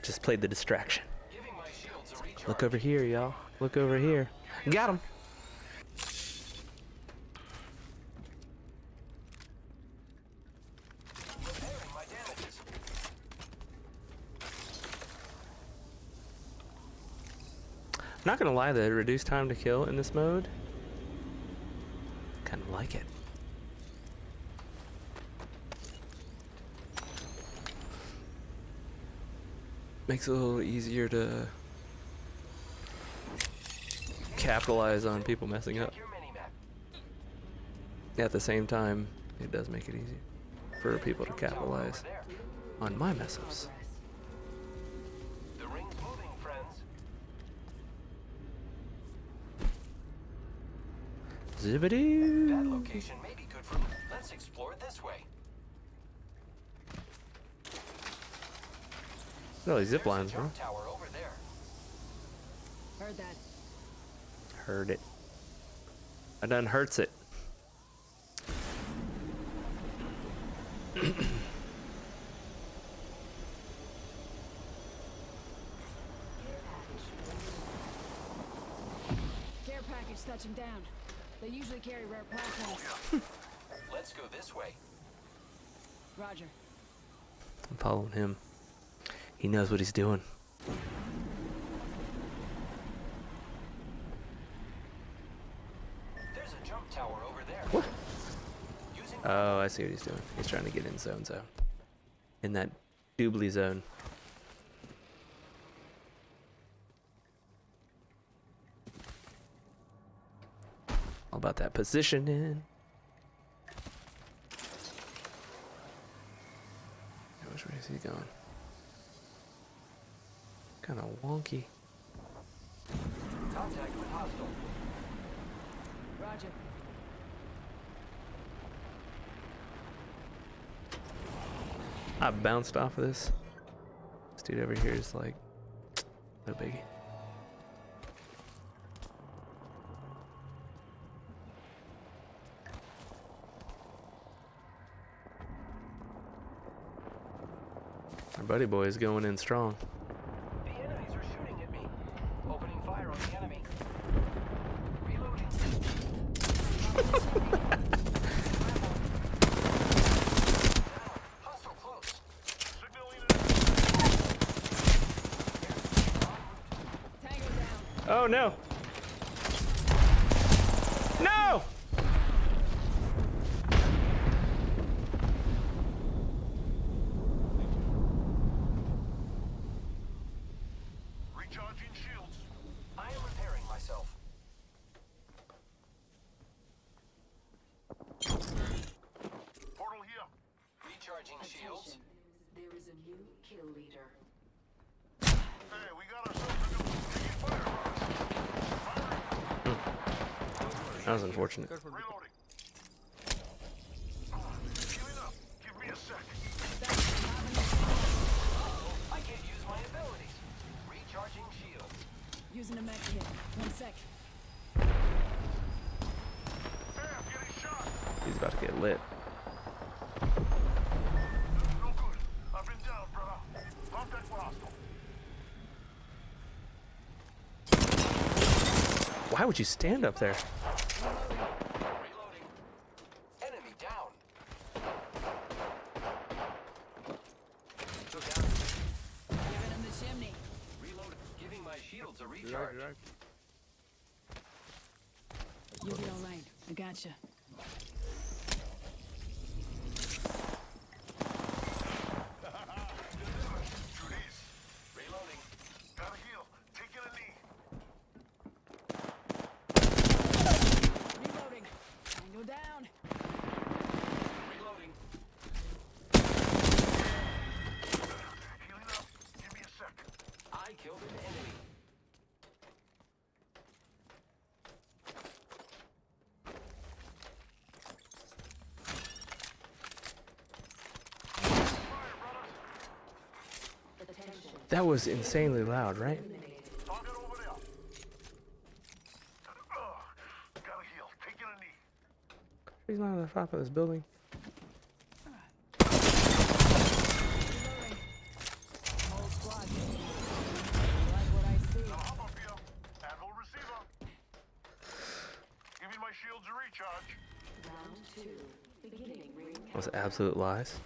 Just played the distraction. Giving my shields a recharge. Look over here, y'all. Look over here. Got him. Repairing my damages. Not gonna lie, the reduced time to kill in this mode, kind of like it. Makes it a little easier to capitalize on people messing up. Your mini-map. At the same time, it does make it easy for people to capitalize There. on my mess ups. The ring's moving, friends. That Zibbity. location may be good for. Let's explore it this way. Look at all these zip There's a lines, bro. jump tower over there. Heard that. Heard it. I done hurts it. Care package touching down. They usually carry rare platforms. Let's go this way. Roger. I'm following him. He knows what he's doing. There's a jump tower over there. What? Using Oh, I see what he's doing. He's trying to get in zone. In that doobly zone. All about that positioning. Which way is he going? Kind of wonky. contact with hostile. Roger. I bounced off of this. This dude over here is like, no biggie. Our buddy boy is going in strong. The enemies are shooting at me. Opening fire on the enemy. Reloading. Hostile close. Tango down. Oh no! No! Recharging shields. I am repairing myself. Portal here. Recharging shields. There is a new kill leader. Hey, we got ourselves a new fire box. That was unfortunate. Reloading. Healing up. Give me a sec. I can't use my abilities. Recharging shields. Using a med kit. 1 sec. Hey, I'm getting shot. He's about to get lit. No good. I've been down, brother. Contact with hostile. Why would you stand up there? Reloading. Enemy down. Took out. Giving him the chimney. Reload. Giving my shields a recharge. You'll be all right. I gotcha. Reloading. Gotta heal. Taking a knee. Reloading. Tango down. Reloading. Healing up. Give me a sec. I killed an enemy. Attention. That was insanely loud, right? Target he's not on the top of this building. Whole squad. Like what I see. Hop up here. Anvil receiver. Give me my shields to recharge. Round 2. Beginning ring Was absolute lies.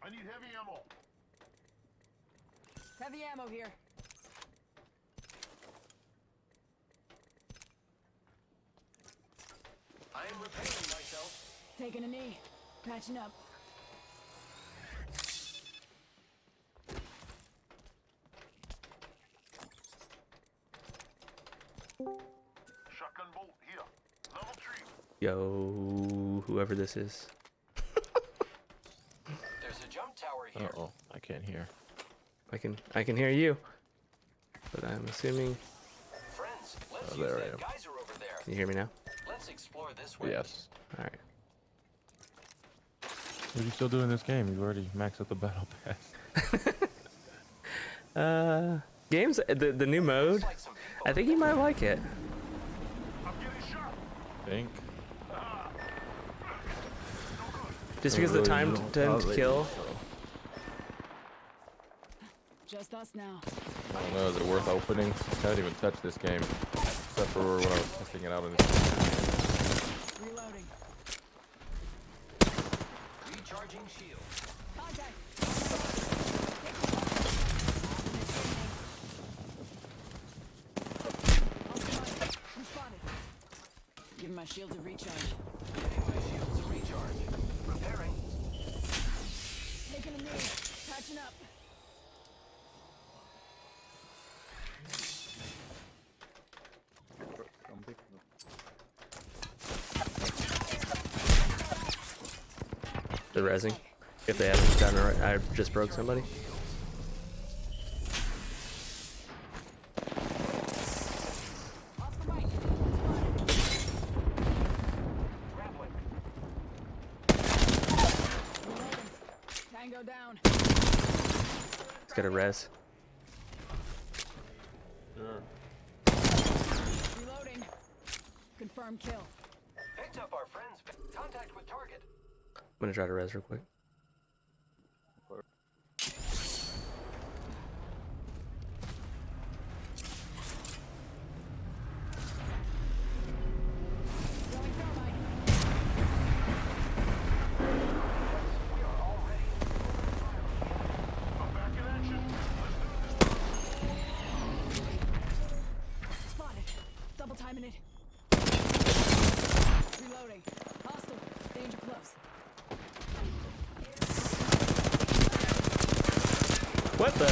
I need heavy ammo. Heavy ammo here. I am repairing myself. Taking a knee. Patching up. Shotgun bolt here. Level 3. Yo, whoever this is. There's a jump tower here. Uh-oh, I can't hear. I can hear you, but I'm assuming. Friends, let's Oh, use there I that am. geyser over there. Can you hear me now? Let's explore this way. Yes. All right. What are you still doing in this game? You've already maxed out the battle pass. Games, the new mode. Looks like some people I think you might like it. I'm getting shot. Think. Just because the time to kill. Just us now. I don't know, is it worth opening? I haven't even touched this game. Except for when I was testing it out in this. Reloading. recharging shield. Contact. I'm spotted. Giving my shield a recharge. Getting my shields to recharge. Repairing. Taking a knee. Patching up. The resing. If they haven't done it right, I just broke somebody. Oscar Mike. Grappling. Reloading. Tango down. It's got a res. Reloading. Confirm kill. Picked up our friends. Contact with target. I'm gonna try to res real quick. Throwing thermite. We are all ready. I'm back in action. Spotted. Double timing it. Reloading. Hostile. Danger close. What the?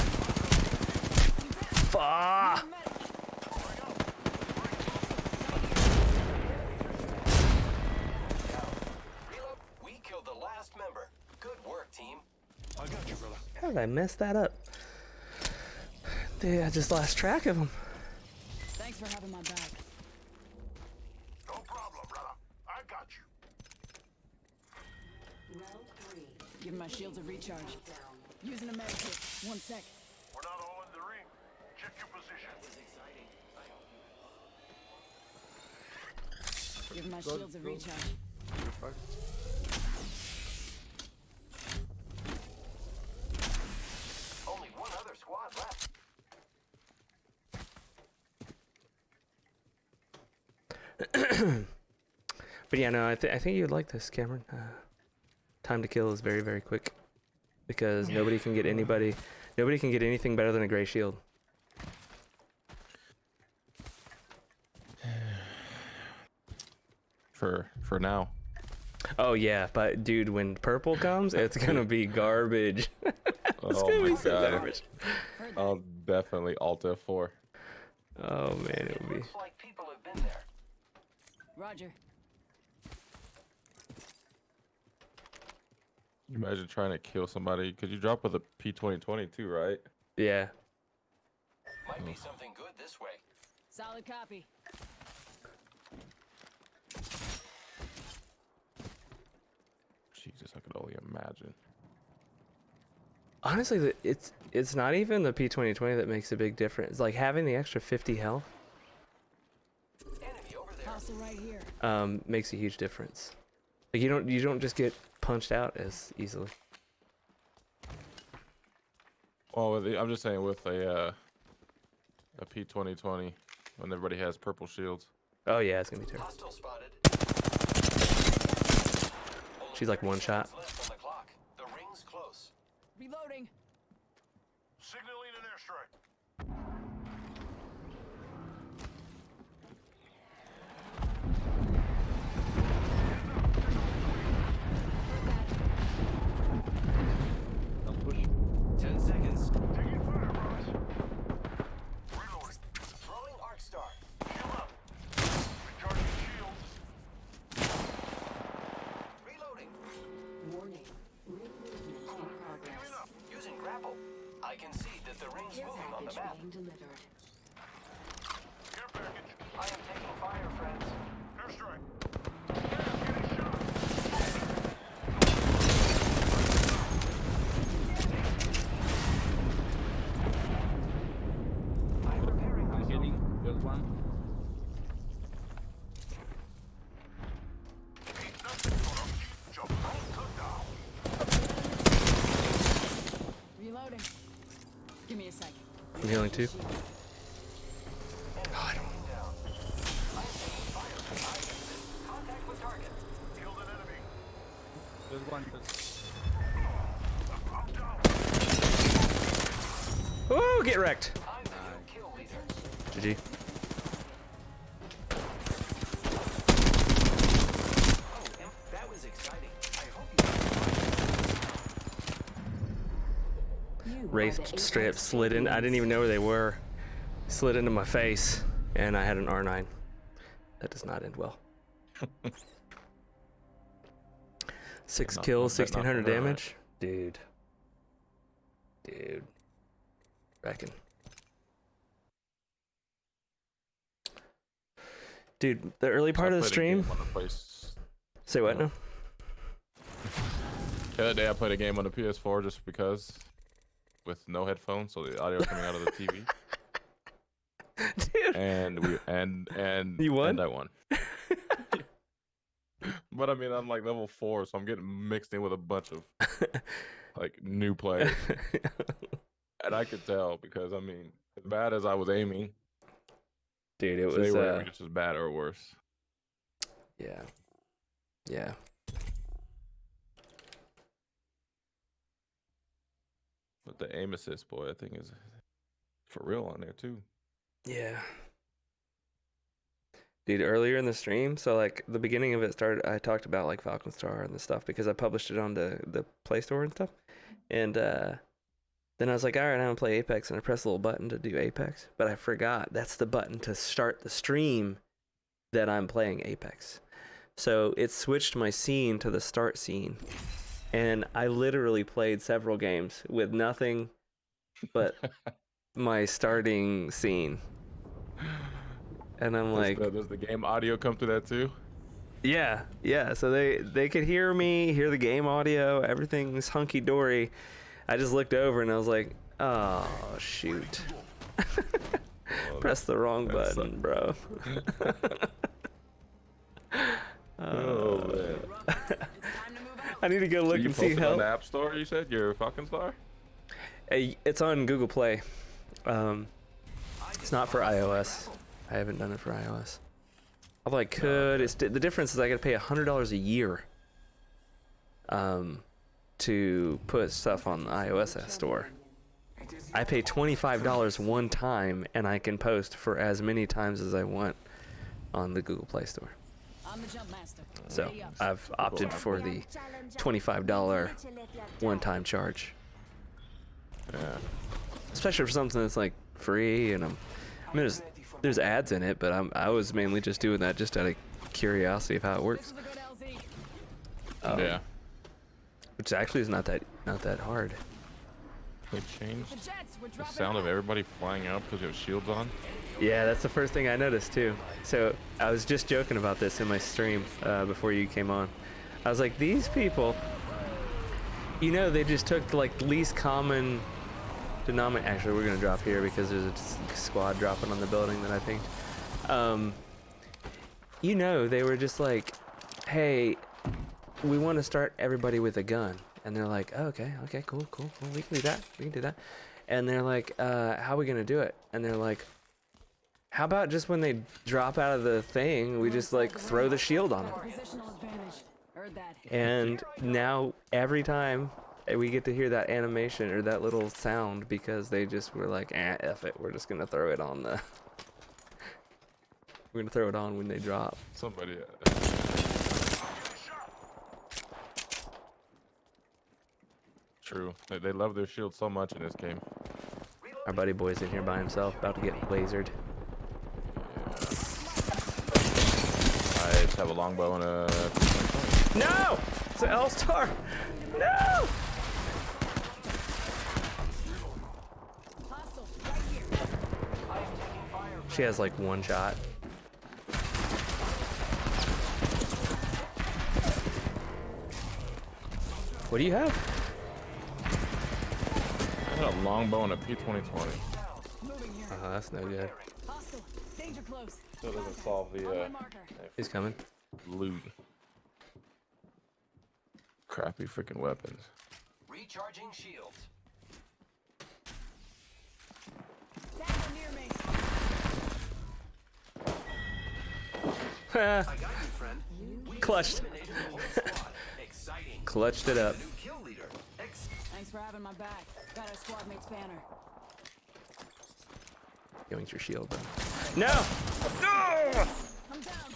Fuck! Medic. Reload. We killed the last member. Good work, team. I got you, brother. How did I mess that up? Dude, I just lost track of them. Thanks for having my back. No problem, brother. I got you. Round 3. Giving my shields a recharge. Down. Using a medic kit. 1 sec. We're not all in the ring. Check your position. Giving my shields a recharge. Only one other squad left. But yeah, no, I think you'd like this, Cameron. Time to kill is very, very quick because nobody can get anything better than a gray shield. For now. Oh yeah, but dude, when purple comes, it's gonna be garbage. It's Oh gonna my be so god. garbage. I'll definitely Alt F4. Oh man, it It would be. looks like people have been there. Roger. Imagine trying to kill somebody. Could you drop with a P2020 too, right? Yeah. Might be something good this way. Solid copy. Jesus, I could only imagine. Honestly, it's not even the P2020 that makes a big difference. Like having the extra 50 health. Enemy over there. Hostile Hostile right here. makes a huge difference. Like you don't just get punched out as easily. Well, I'm just saying with a P2020, when everybody has purple shields. Oh yeah, it's gonna be terrible. Hostile spotted. She's like one shot. Left on the clock. The ring's close. Reloading. Signaling an airstrike. Don't push. 10 seconds. Taking fire, Ross. Reloading. Throwing arc star. Shield up. Recharging shields. Reloading. Warning. Ring movement in progress. Using grapple. I can see that the ring's Care moving on the package map. being delivered. Care package. I am taking fire, friends. Airstrike. Getting shot. I'm repairing I'm myself. getting build one. Ain't nothing gonna keep your bunker down. Reloading. Give me a second. I'm healing too. Down. I'm taking fire. Contact with target. Killed an enemy. Build one. Oh, get wrecked. I'm the new kill leader. GG. Oh, that was exciting. I hope you. You are Wraith the straight up Apex slid in. I didn't even know where they were. Slid into my face, and I had an R9. That does not end well. 6 Not- kills, not bad, not 1600 bad. damage. Dude. Reckon. Dude, the early part I of the played a game stream. on the place. Say what now? The other day I played a game on the PS4 just because, with no headphones, so the audio coming out of the TV. Dude. And You won? And I won. But I mean, I'm like level 4, so I'm getting mixed in with a bunch of like new players, and I could tell because I mean, as bad as I was aiming, Dude, it they was were aiming just as bad or worse. yeah. Yeah. But the aim assist, boy, I think is for real on there too. Yeah. Dude, earlier in the stream, so like the beginning of it started, I talked about like Falconstar and the stuff because I published it on the Play Store and stuff. And then I was like, all right, I'm going to play Apex. And I pressed the little button to do Apex. But I forgot that's the button to start the stream that I'm playing Apex. So it switched my scene to the start scene. And I literally played several games with nothing but my starting scene. And I'm like, does the game audio come through that too? yeah. So they could hear me, hear the game audio, everything's hunky dory. I just looked over and I was like, oh shoot. Press the wrong that button, bro. Oh man. It's time to move out. I need to go So look you and see posted on help. the App Store? You said your Falconstar? It's on Google Play. It's not for iOS. I haven't done it for iOS. Although I could. It's the difference is I got to pay $100 a year. To put stuff on the iOS store. I pay $25 one time, and I can post for as many times as I want on the Google Play Store. I'm the jump master. So Ready up. I've opted for the $25 one-time charge, Yeah. especially for something that's like free. And I mean, there's ads in it, but I was mainly just doing that just out of curiosity of how it This works. is a good LZ. Yeah. Which actually is not that hard. They changed The jets, we're the dropping sound of out. everybody flying out because you have shields on. Yeah, that's the first thing I noticed too. So I was just joking about this in my stream before you came on. I was like, these people, you know, they just took like the least common denominator. Actually, we're gonna drop here because there's a squad dropping on the building that I think. you know, they were just like, hey, we want to start everybody with a gun. And they're like, oh, okay, cool. We can do that. And they're like, how are we going to do it? And they're like, how about just when they drop out of the thing, we just like throw the shield on them? Positional advantage. Heard that. And now every time we get to hear that animation or that little sound because they just were like, F it, we're just going to throw it on the... We're going to throw it on when they drop. Somebody. True. They love their shield so much in this game. Our buddy boy's in here by himself, about to get lasered. I just have a longbow and a. No! It's an L-Star! No! Hostile, right here. I am taking fire. She has like one shot. What do you have? I had a longbow and a P2020. Moving here. That's no good. Hostile. Danger close. Still doesn't solve On the my marker. He's coming. loot. Crappy freaking weapons. Recharging shields. Tango near me. I got you, friend. Clutched. Eliminated the whole squad. Exciting. Clutched it up. New kill leader. Thanks for having my back. Got our squad mate's banner. Going your shield, bro. No! No! I'm down.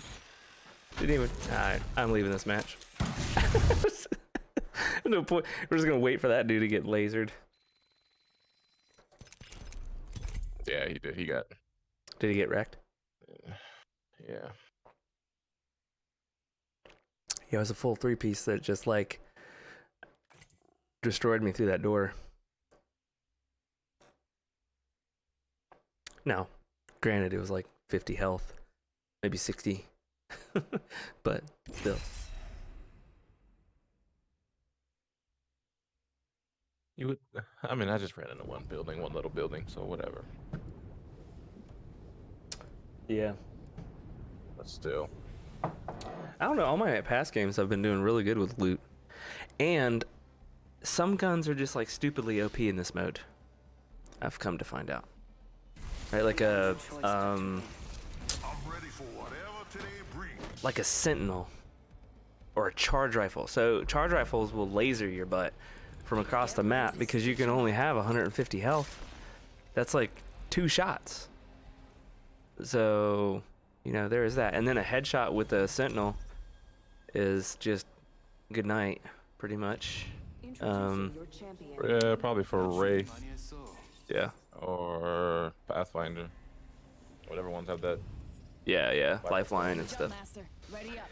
Didn't even. Alright, I'm leaving this match. No point. We're just gonna wait for that dude to get lasered. Yeah, he did. He got. Did he get wrecked? Yeah. Yeah, it was a full 3-piece that just like destroyed me through that door. Now, granted, it was like 50 health, maybe 60, but still. You would. I mean, I just ran into one little building, so whatever. Yeah. But still. I don't know. All my past games I've been doing really good with loot, and some guns are just like stupidly OP in this mode. I've come to find out. Right, like a like a sentinel or a charge rifle. So charge rifles will laser your butt from across the map because you can only have 150 health. That's like 2 shots. So, you know, there is that. And then a headshot with a sentinel is just good night, pretty much. Introducing your champion. Yeah, probably for Wraith Yeah. or Pathfinder. Whatever ones have that. Yeah, lifeline and Jump stuff. master. Ready up.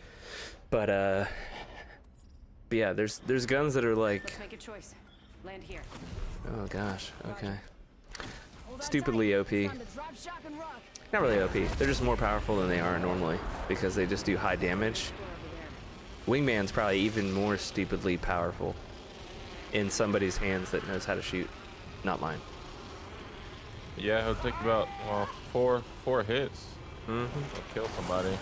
But yeah, there's guns that are like, Let's make a choice. Land here. oh gosh, okay. Hold on Stupidly tight. OP. It's time to drop, shock, and rock. Not really OP. They're just more powerful than they are normally because they just do high damage. Wingman's probably even more stupidly powerful in somebody's hands that knows how to shoot. Not mine. Yeah, it'll take about four hits. Mm-hmm. It'll kill somebody.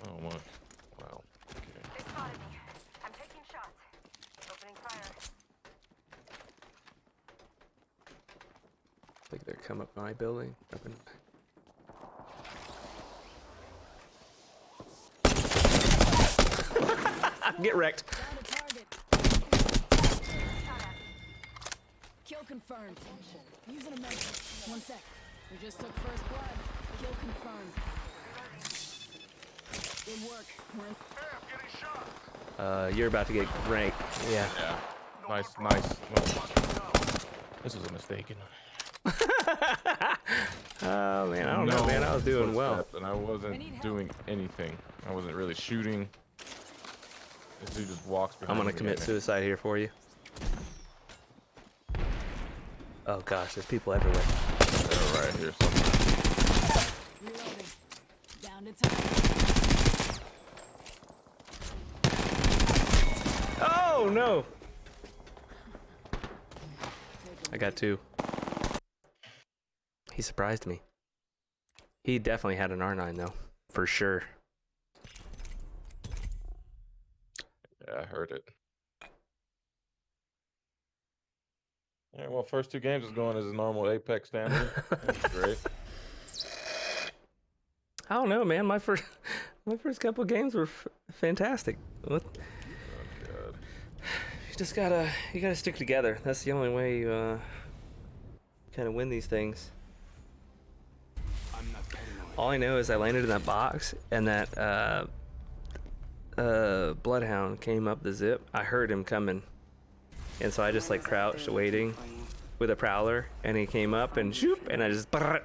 Oh my! Wow. Okay. They spotted me. I'm taking shots. Opening fire. I think they're come up my building. Up in... Get wrecked. Found a target. Kill confirmed. Using a med. 1 sec. We just took first blood. Kill confirmed. Good work. We're in You're about to get ranked. Yeah. Yeah. Nice. This was a mistake. Oh man, I don't know, man. I was doing well. And I wasn't doing anything. I wasn't really shooting. This dude just walks behind I'm gonna me commit and- suicide here for you. Oh gosh, there's people everywhere. They're right here somewhere. reloading. Down to time. Oh no! I got 2. He surprised me. He definitely had an R9 though, for sure. Yeah, I heard it. Yeah, well, first 2 games is going as a normal Apex standard. That's great. I don't know, man. My first couple games were fantastic. What? Oh god. You gotta stick together. That's the only way you kind of win these things. All I know is I landed in that box and that bloodhound came up the zip. I heard him coming, and so I just like crouched waiting with a prowler, and he came up and shoop, and I just dead.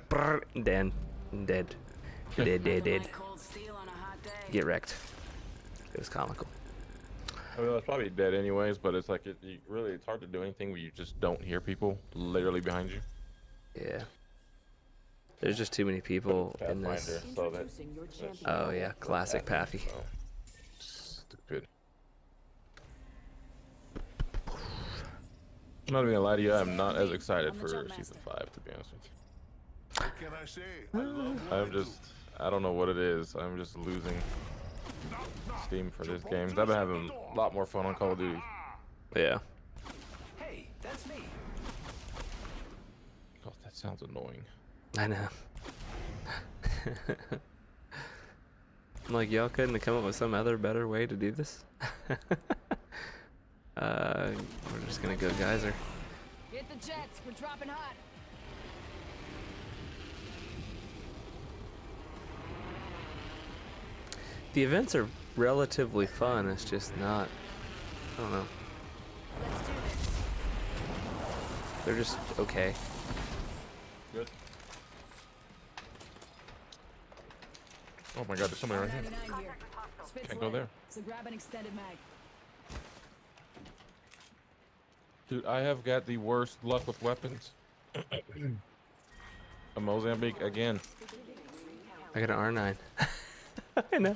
Dead. Cold steel on a hot day. Get wrecked. It was comical. I mean, it's probably dead anyways, but it's like it's hard to do anything when you just don't hear people literally behind you. Yeah. There's just too many people in this. Pathfinder, so that, Introducing your champion. Oh yeah, classic Pathy. so, stupid. I'm not even gonna lie to you, I'm not as excited for season 5, to be honest with you. What can I say? I'm just, I don't know what it is. I'm just losing steam for this game. I've been having a lot more fun on Call of Duty. Yeah. Hey, that's me. Oh, that sounds annoying. I know. I'm like, y'all couldn't have come up with some other better way to do this? We're just gonna go geyser. Hit the jets. We're dropping hot. The events are relatively fun. It's just not. I don't know. Let's do this. They're just okay. Good. Oh my god, there's somebody right here. 99 here. Spit's Can't go low, there. So grab an extended mag. Dude, I have got the worst luck with weapons. A Mozambique again. I got an R9. I know.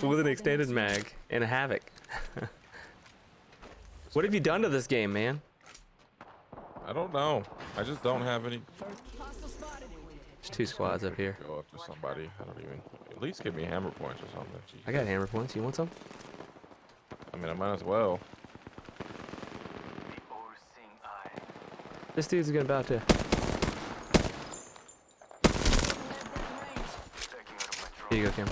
With an extended mag and a Havoc. What have you done to this game, man? I don't know. I just don't have any. Hostile spotted. There's 2 squads up here. Go after somebody. I don't even. At least give me hammer points or something. Jeez. I got hammer points. You want some? I mean, I might as well. This dude's about to. Here you go, Cam.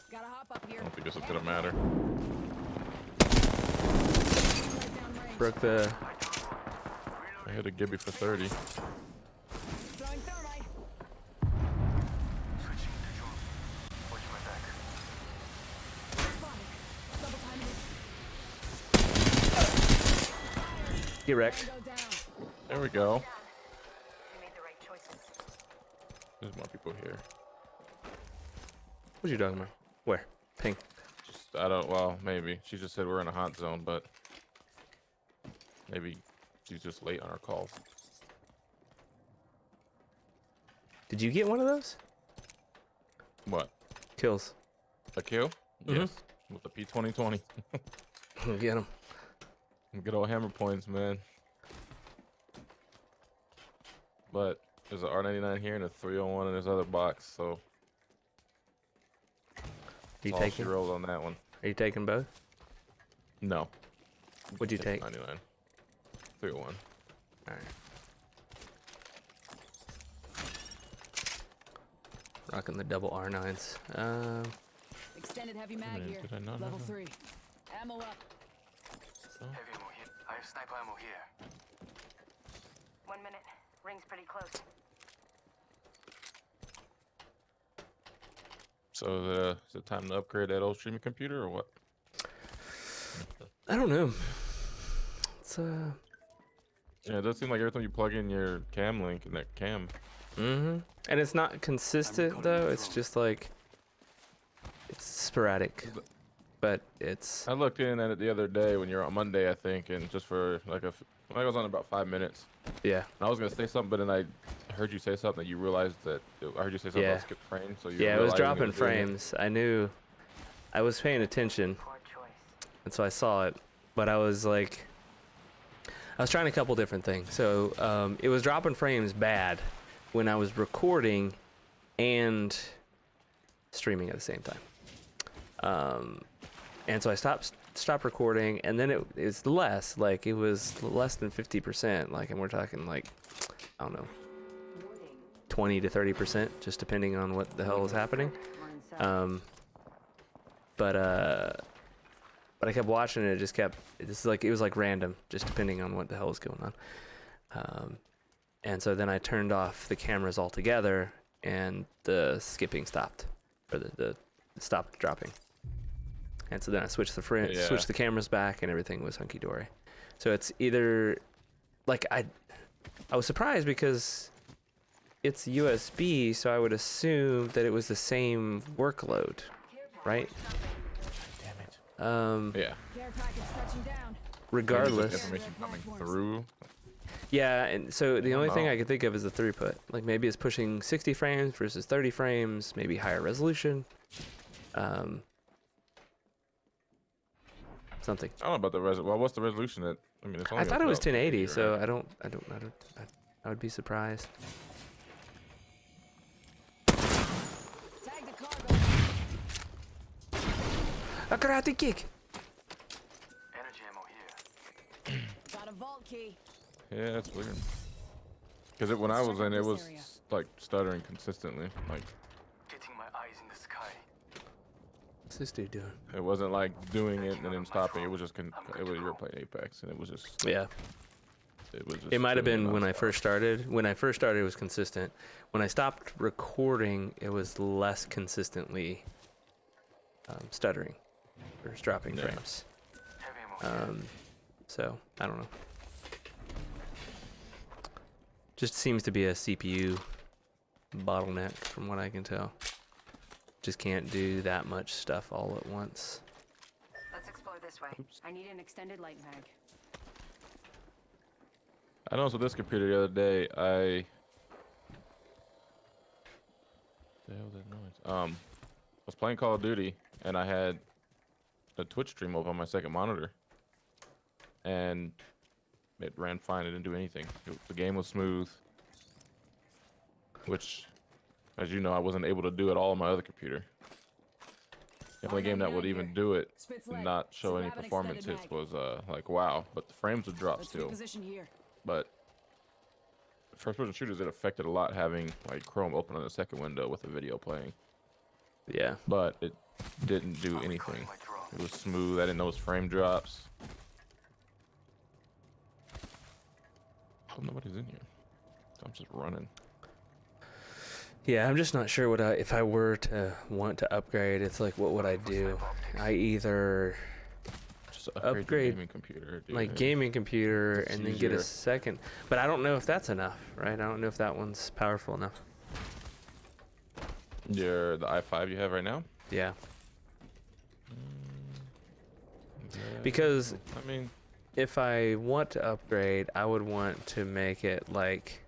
Gotta hop up I here. don't think this is gonna matter. Right down range. Broke the. I hit a Gibby for 30. Throwing thermite. Spotted. Double timing it. Get wrecked. Go down. There we go. You made the right choices. There's more people here. What you talking about? Where? Ping. Just, I don't. Well, maybe she just said we're in a hot zone, but maybe she's just late on her calls. Did you get one of those? What? Kills. A kill? Mhm. Yes. With the P2020. Get him. Good old hammer points, man. But there's an R99 here and a 301 in this other box, so You all she taking? rolled on that one. Are you taking both? No. What'd you It's take? 99. 301. All right. Rocking the double R9s. Extended heavy mag Man, here. did I not Level have that? 3. Ammo up. Heavy ammo here. I have sniper ammo here. 1 minute. Ring's pretty close. So is it time to upgrade that old streaming computer or what? I don't know. It's Yeah, it does seem like every time you plug in your cam link in that cam. And it's not consistent though. It's just like it's sporadic, but it's I looked in at it the other day when you're on Monday, I think, and just for like I was on about 5 minutes. yeah. And I was gonna say something, but then I heard you say something that you realized that I heard you say something Yeah. about skip frames. So you Yeah, it was realizing dropping was doing it. frames. I knew. I was paying attention, Poor choice. and so I saw it. But I was like, I was trying a couple different things. So it was dropping frames bad, when I was recording and streaming at the same time. And so I stopped recording, and then it's less, like it was less than 50%, like, and we're talking like, I don't know, 20 to 30%, just depending on what the hell is happening. But I kept watching it. It was like random, just depending on what the hell was going on. And so then I turned off the cameras altogether, and the skipping stopped, or the stopped dropping. And so then I switched the cameras back, and everything was hunky dory. So it's either like I was surprised because it's USB, so I would assume that it was the same workload, right? Yeah. Care package touching down. Regardless. Information coming through. Yeah, and so the only thing I could think of is the throughput. Like maybe it's pushing 60 frames versus 30 frames, maybe higher resolution. Something. I don't know about the resolution. Well, what's the resolution that? I mean, it's only. I thought it was 1080, right? so I would be surprised. Tag the cargo. A karate kick. Energy ammo here. Got a vault key. Yeah, that's weird. Because when I was in, it was like stuttering consistently. Like Getting my eyes in the sky. What's this dude doing? it wasn't like doing it and then stopping. It was just you were playing Apex, and it was just. Yeah. It was. Just It might have doing been when I nonstop. first started. When I first started, it was consistent. When I stopped recording, it was less consistently stuttering or dropping Yeah. frames. Heavy ammo here. So I don't know. Just seems to be a CPU bottleneck, from what I can tell. Just can't do that much stuff all at once. Let's explore this way. I need an extended light mag. I noticed with this computer the other day, the hell was that noise? I was playing Call of Duty, and I had a Twitch stream up on my second monitor, and it ran fine. It didn't do anything. The game was smooth, which, as you know, I wasn't able to do at all on my other computer. The only game that would even do it and not show any performance hits was like WoW, but the frames would drop Let's still. reposition here. But first-person shooters, it affected a lot having like Chrome open on the second window with the video playing. Yeah. But it didn't do anything. It was smooth. I didn't notice frame drops. Oh, nobody's in here. I'm just running. Yeah, I'm just not sure if I were to want to upgrade, it's like, what would I do? I either Just upgrade your gaming computer, dude. my gaming computer It's and then get a easier. second, but I don't know if that's enough, right? I don't know if that one's powerful enough. The i5 you have right now? Yeah, Yeah, because I mean, if I want to upgrade, I would want to make it like,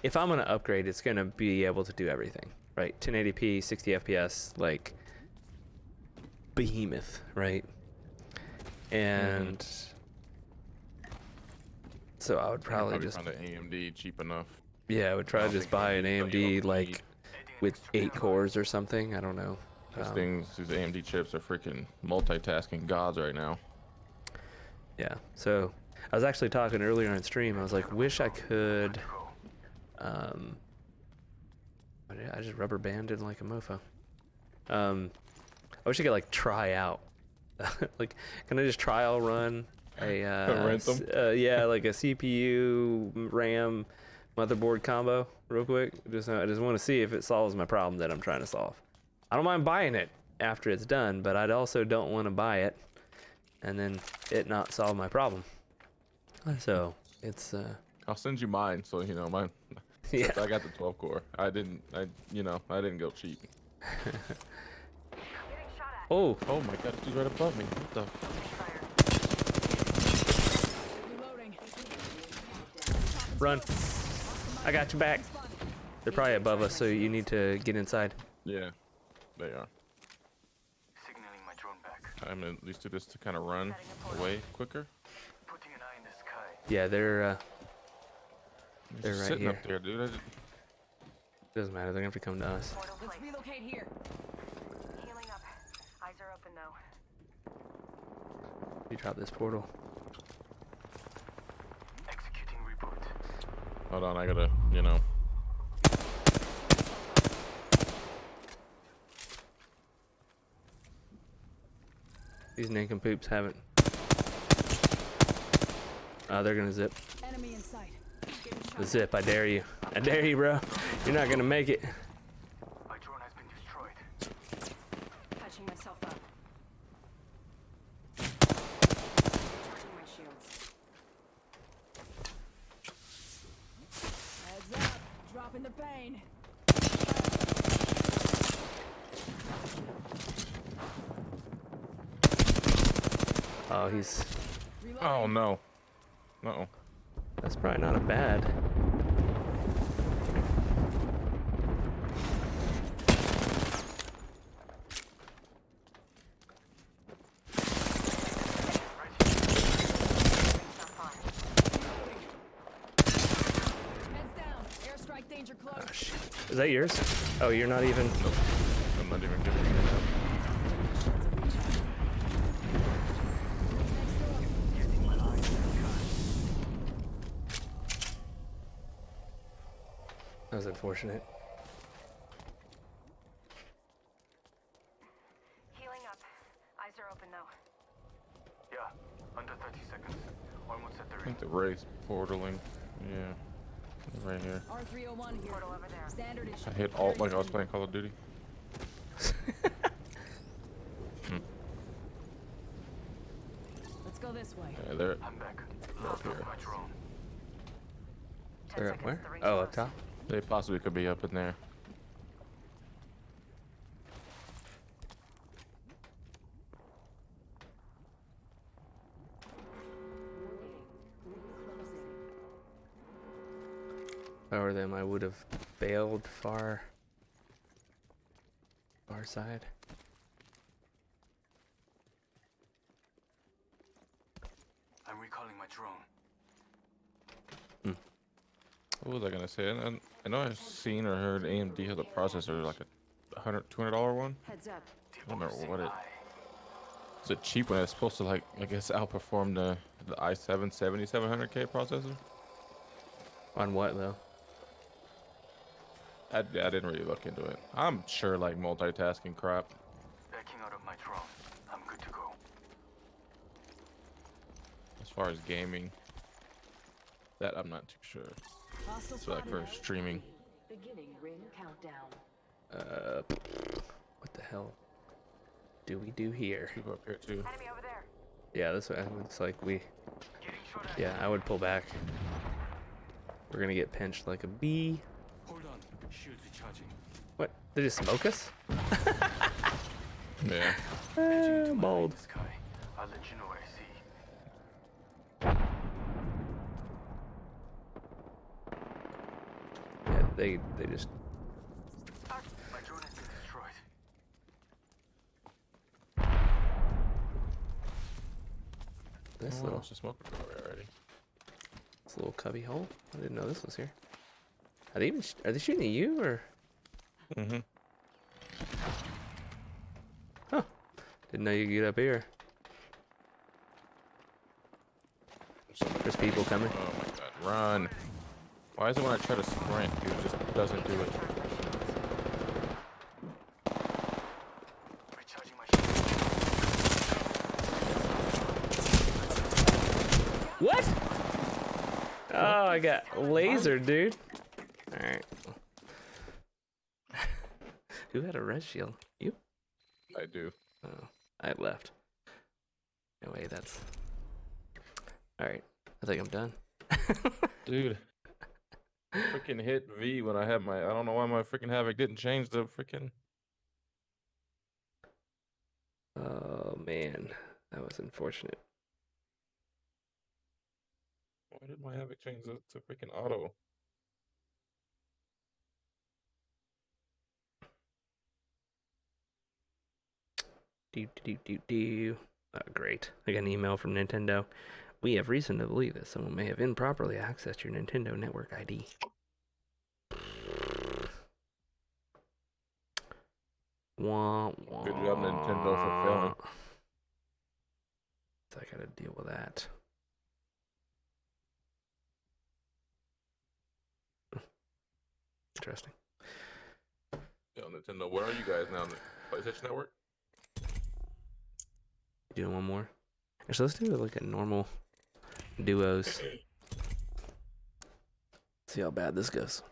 if I'm going to upgrade, it's going to be able to do everything, right? 1080p, 60 FPS, like behemoth, right? And so I would probably just, find an AMD cheap enough. yeah, I would try to don't just think buy an you don't AMD like need- with 8 cores or something. I don't know. These AMD chips are freaking multitasking gods right now. Yeah. So I was actually talking earlier on stream. I was like, wish I could. I just rubber banded like a mofo. I wish I could like try out. Like, can I just trial run a Rent them? yeah, like a CPU RAM motherboard combo real quick? I just want to see if it solves my problem that I'm trying to solve. I don't mind buying it after it's done, but I also don't want to buy it and then it not solve my problem. So it's I'll send you mine, so you know mine. yeah. I got the 12 core. I didn't go cheap. Oh, Oh my god, he's right above me. What the? Reloading. run! I got you back. They're probably above us, so you need to get inside. Yeah, they are. Signaling my drone back. I'm gonna at least do this to kind of run away quicker. Putting an eye in the sky. Yeah, they're He's They're just right sitting here. up there, dude. Doesn't matter. They're gonna have to come to us. Let's relocate here. Healing up. Eyes are open though. You drop this portal. Executing reboot. Hold on, I gotta, you know. These nincompoops haven't. Oh, they're gonna zip. Enemy in sight. Zip, I dare you. I dare you, bro. You're not gonna make it. My drone has been destroyed. Patching myself up. Charging my shields. Heads up. Dropping the pain. Oh, he's. Reloading. Oh no. Uh-oh. That's probably not a bad. Heads down. Airstrike danger close. Oh shit. Is that yours? Oh, you're not even. Nope. I'm not even giving it up. That was unfortunate. Healing up. Eyes are open though. Yeah, under 30 seconds. Almost at the I ring. think the Wraith's portaling. Yeah. Right here. R301 here. Portal over there. Standard issue. I hit alt like I was playing Call of Duty. Let's go this way. Yeah, they're I'm back. up here. My drone. 10 They're up seconds, where? the ring's Oh, up close. top. They possibly could be up in there. If I were them, I would have bailed far side. I'm recalling my drone. What was I gonna say? I know I've seen or heard AMD has a processor like a $200 one. Heads up. I don't remember what it. It's a cheap one. It's supposed to like I guess outperform the i7 7700K processor. On what though? I didn't really look into it. I'm sure like multitasking crap. Backing out of my drone. I'm good to go. As far as gaming, that I'm not too sure. Hostile So like spotted. for streaming. Beginning ring countdown. What the hell do we do here? People up here too. Enemy over there. Yeah, this way looks like we. Getting shot at. Yeah, I would pull back. We're gonna get pinched like a bee. Hold on. Shields recharging. What? They just smoke us? Yeah. Edging into my Bold. line in the sky. I'll let you know what I see. Yeah, they just. My drone has been destroyed. This Oh, little it's a smoke already. this little cubby hole. I didn't know this was here. Are they even? Are they shooting at you or? Mm-hmm. Huh. Didn't know you could get up here. There's people coming. Oh my god, run. Why is it when I try to sprint, it just doesn't do it? Recharging my shield. What? Oh, I got laser, dude. Alright. Who had a red shield? You? I do. Oh, I left. No way, that's... Alright, I think I'm done. Dude. Freaking hit V when I had my. I don't know why my freaking Havoc didn't change the freaking. Oh, man. That was unfortunate. Why did my Havoc change to freaking auto? Do. Oh, great. I got an email from Nintendo. We have reason to believe that someone may have improperly accessed your Nintendo Network ID. Wah, wah. Good job, Nintendo, for failing. So I gotta deal with that. Interesting. Yo, Nintendo, where are you guys now? On the PlayStation Network? Doing one more. Actually, let's do like a normal duos. See how bad this goes.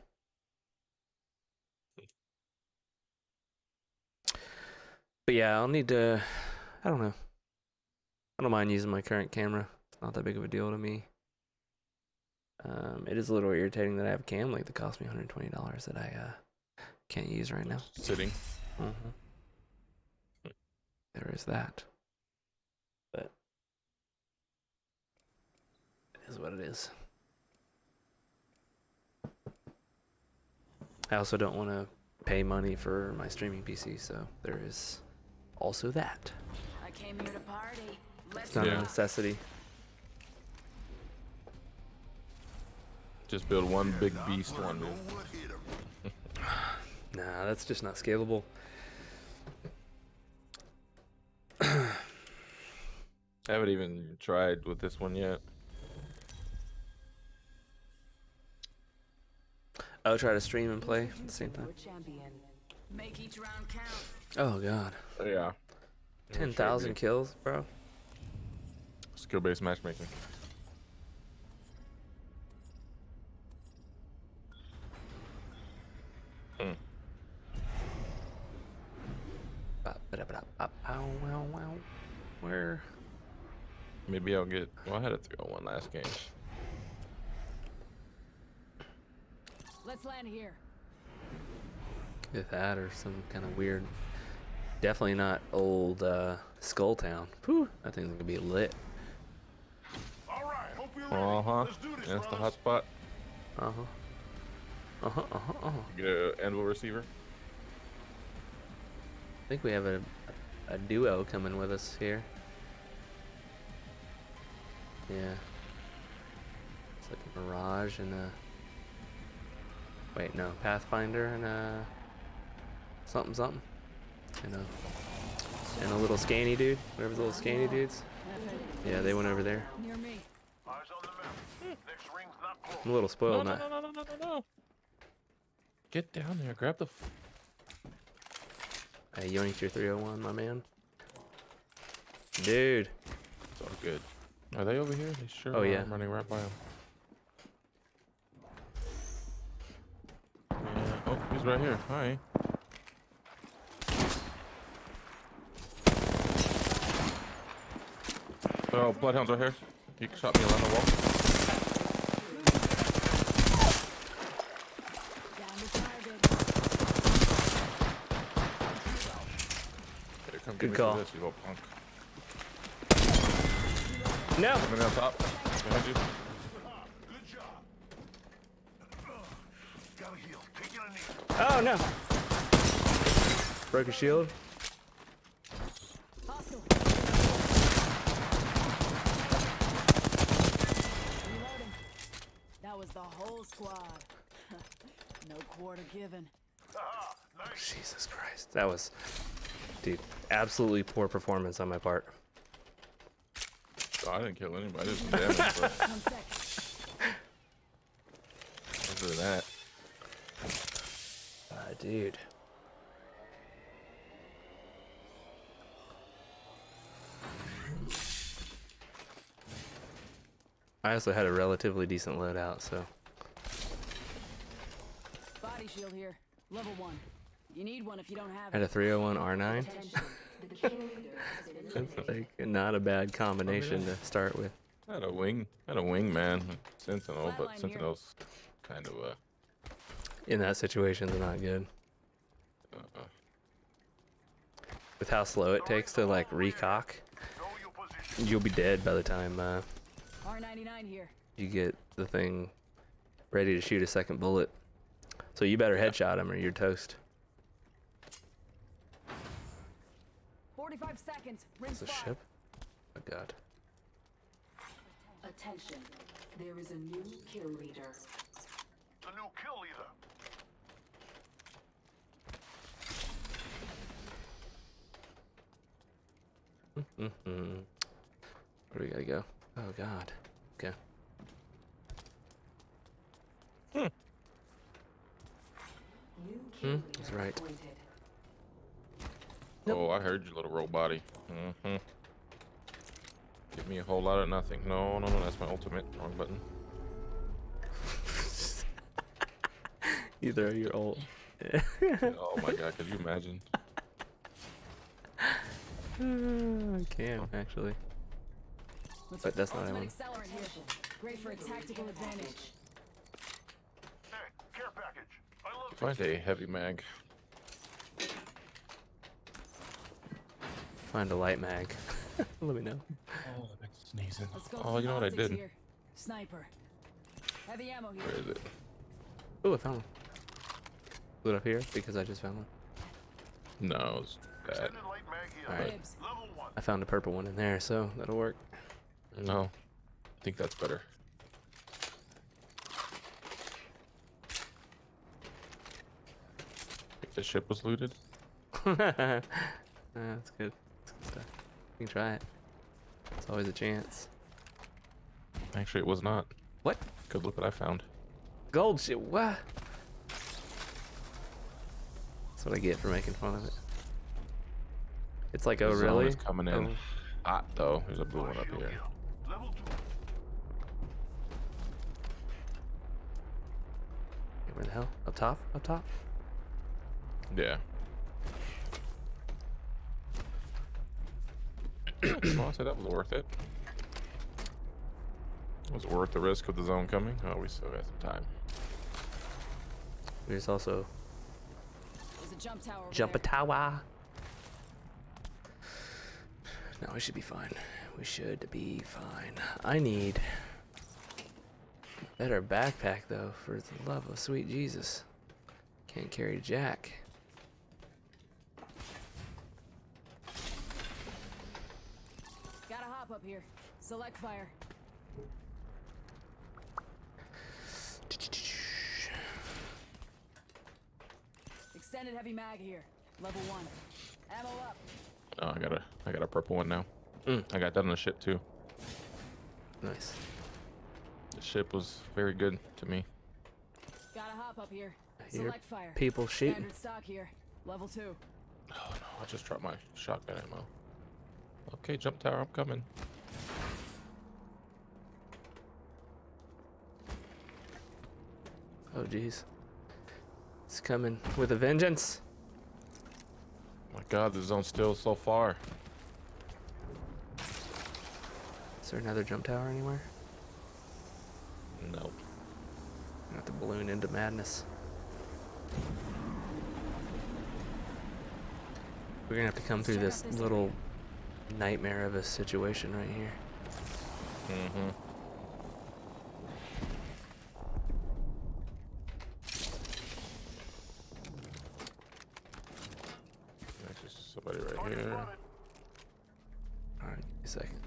But yeah, I'll need to. I don't know. I don't mind using my current camera. It's not that big of a deal to me. It is a little irritating that I have a cam link that cost me $120 that I can't use right now. Sitting. There is that. But it is what it is. I also don't want to pay money for my streaming PC, so there is also that. I came here to party. Let's It's not Yeah. a necessity. Just build one big beast one, dude. Nah, that's just not scalable. I haven't even tried with this one yet. I'll try to stream and play at the same time. Champion. make each round count. Oh god, Yeah. 10,000 kills, bro. Skill-based matchmaking. Where? Maybe I'll get. Well, I had a 301 last game. Let's land here. Get that or some kind of weird. Definitely not old Skull Town. Whew, that thing's gonna be lit. That's the hot spot. Get an anvil receiver. I think we have a duo coming with us here. Yeah. It's like a Mirage and a. Wait, no, Pathfinder and a. Something. And a little scanny dude. Whatever the little scanny dudes. Yeah, they went over there. Near me. I'm a little spoiled now. No. Get down there. Grab the. Hey, yoinked your 301, my man. Dude. It's all good. Are they over here? They sure Oh, are. yeah. I'm running right by them. Yeah. Oh, he's right here. Hi. Oh, Bloodhound's right here. He shot me around the wall. Down the target. Here, come Good give me call. some of this, you little punk. No! Coming on top. Behind you. Good job. Gotta heal. Taking a knee. Oh no! Broke a shield. Hostile. Reloading. That was the whole squad. No quarter given. Jesus Christ. That was, dude, absolutely poor performance on my part. Oh, I didn't kill anybody. I did some damage, but 1 sec. other than that. Dude. I also had a relatively decent loadout, so. Body shield here. Level 1. You need one if you don't have I had a it. 301 R9. Attention. The kill leader has been It's eliminated. like not a bad combination to start with. I had a wing man. Sentinel, but Flatline here. Sentinel's kind of In that situation, they're not good. With how slow it takes to like recock, you'll be dead by the time R99 here. you get the thing ready to shoot a second bullet. So you better headshot him or you're toast. 45 seconds. Ring It's a spot. ship? Oh god. Attention. There is a new kill leader. The new kill leader. Where do we gotta go? Oh God. Okay. New kill leader That's right. appointed. Oh, I heard you, little rogue body. Mm-hmm. Give me a whole lot of nothing. No, no, no, that's my ultimate. Wrong button. You throw your ult. Oh my god, could you imagine? I can actually. But that's not what I Ultimate want. accelerant here. Great for a tactical advantage. Hey, care package. I love Find a heavy mag. Find a light mag. Let me know. Oh, that makes sneezing. Let's go. Oh, for you know what I politics did? here. Sniper. Heavy ammo here. Where is it? Oh, I found one. Blew it up here because I just found one. No, it's that. extended light mag here. All right. Dibs. Level 1. I found a purple one in there, so that'll work. No, I think that's better. Think the ship was looted? That's good. That's good stuff. You can try it. It's always a chance. Actually, it was not. What? Good look what I found. Gold shit. What? That's what I get for making fun of it. It's like, oh The zone really? is coming in Oh. hot though. There's a blue one up here. Level 2. Where the hell? Up top? Up top? Yeah. Well, I'd say that was worth it. Was it worth the risk of the zone coming? Oh, we still got some time. There's also There's a jump tower over jump a there. tower. No, we should be fine. We should be fine. I need a better backpack though, for the love of sweet Jesus. Can't carry jack. Gotta hop up here. Select fire. Extended heavy mag here. Level 1. Ammo up. Oh, I got a purple one now. Mm. I got that on the ship too. Nice. The ship was very good to me. Gotta hop up here. I hear Select fire. people shooting. Standard stock here. Level 2. Oh no, I just dropped my shotgun ammo. Okay, jump tower, I'm coming. Oh jeez. It's coming with a vengeance. My god, the zone's still so far. Is there another jump tower anywhere? Nope. Not to balloon into madness. We're gonna have to come through check this out this little nightmare of a situation right here. Mm-hmm. There's just somebody right here. Alright, a second.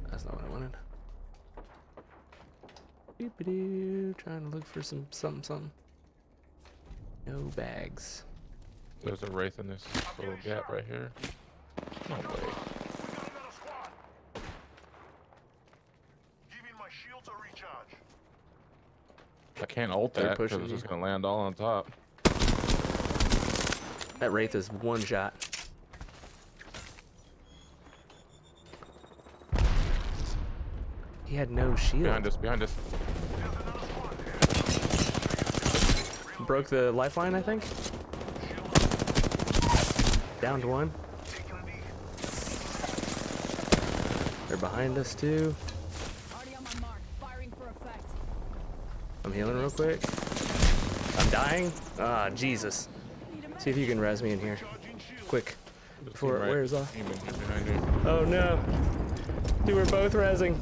That's not what I wanted. Doop-a-doo, trying to look for something. No bags. There's a wraith in this little gap right here. No way. We got another squad. Giving my shields a recharge. I can't ult They're that because pushing it's you. just gonna land all on top. That wraith is one shot. He had no shield. Behind us, behind us. Broke the lifeline, I think. Downed one. They're behind us too. Already on my mark. Firing for effect. I'm healing real quick. I'm dying. Ah, Jesus. See if you can res me in here. Quick. Before it wears off. Aiming behind you. Oh no. Dude, we're both resing.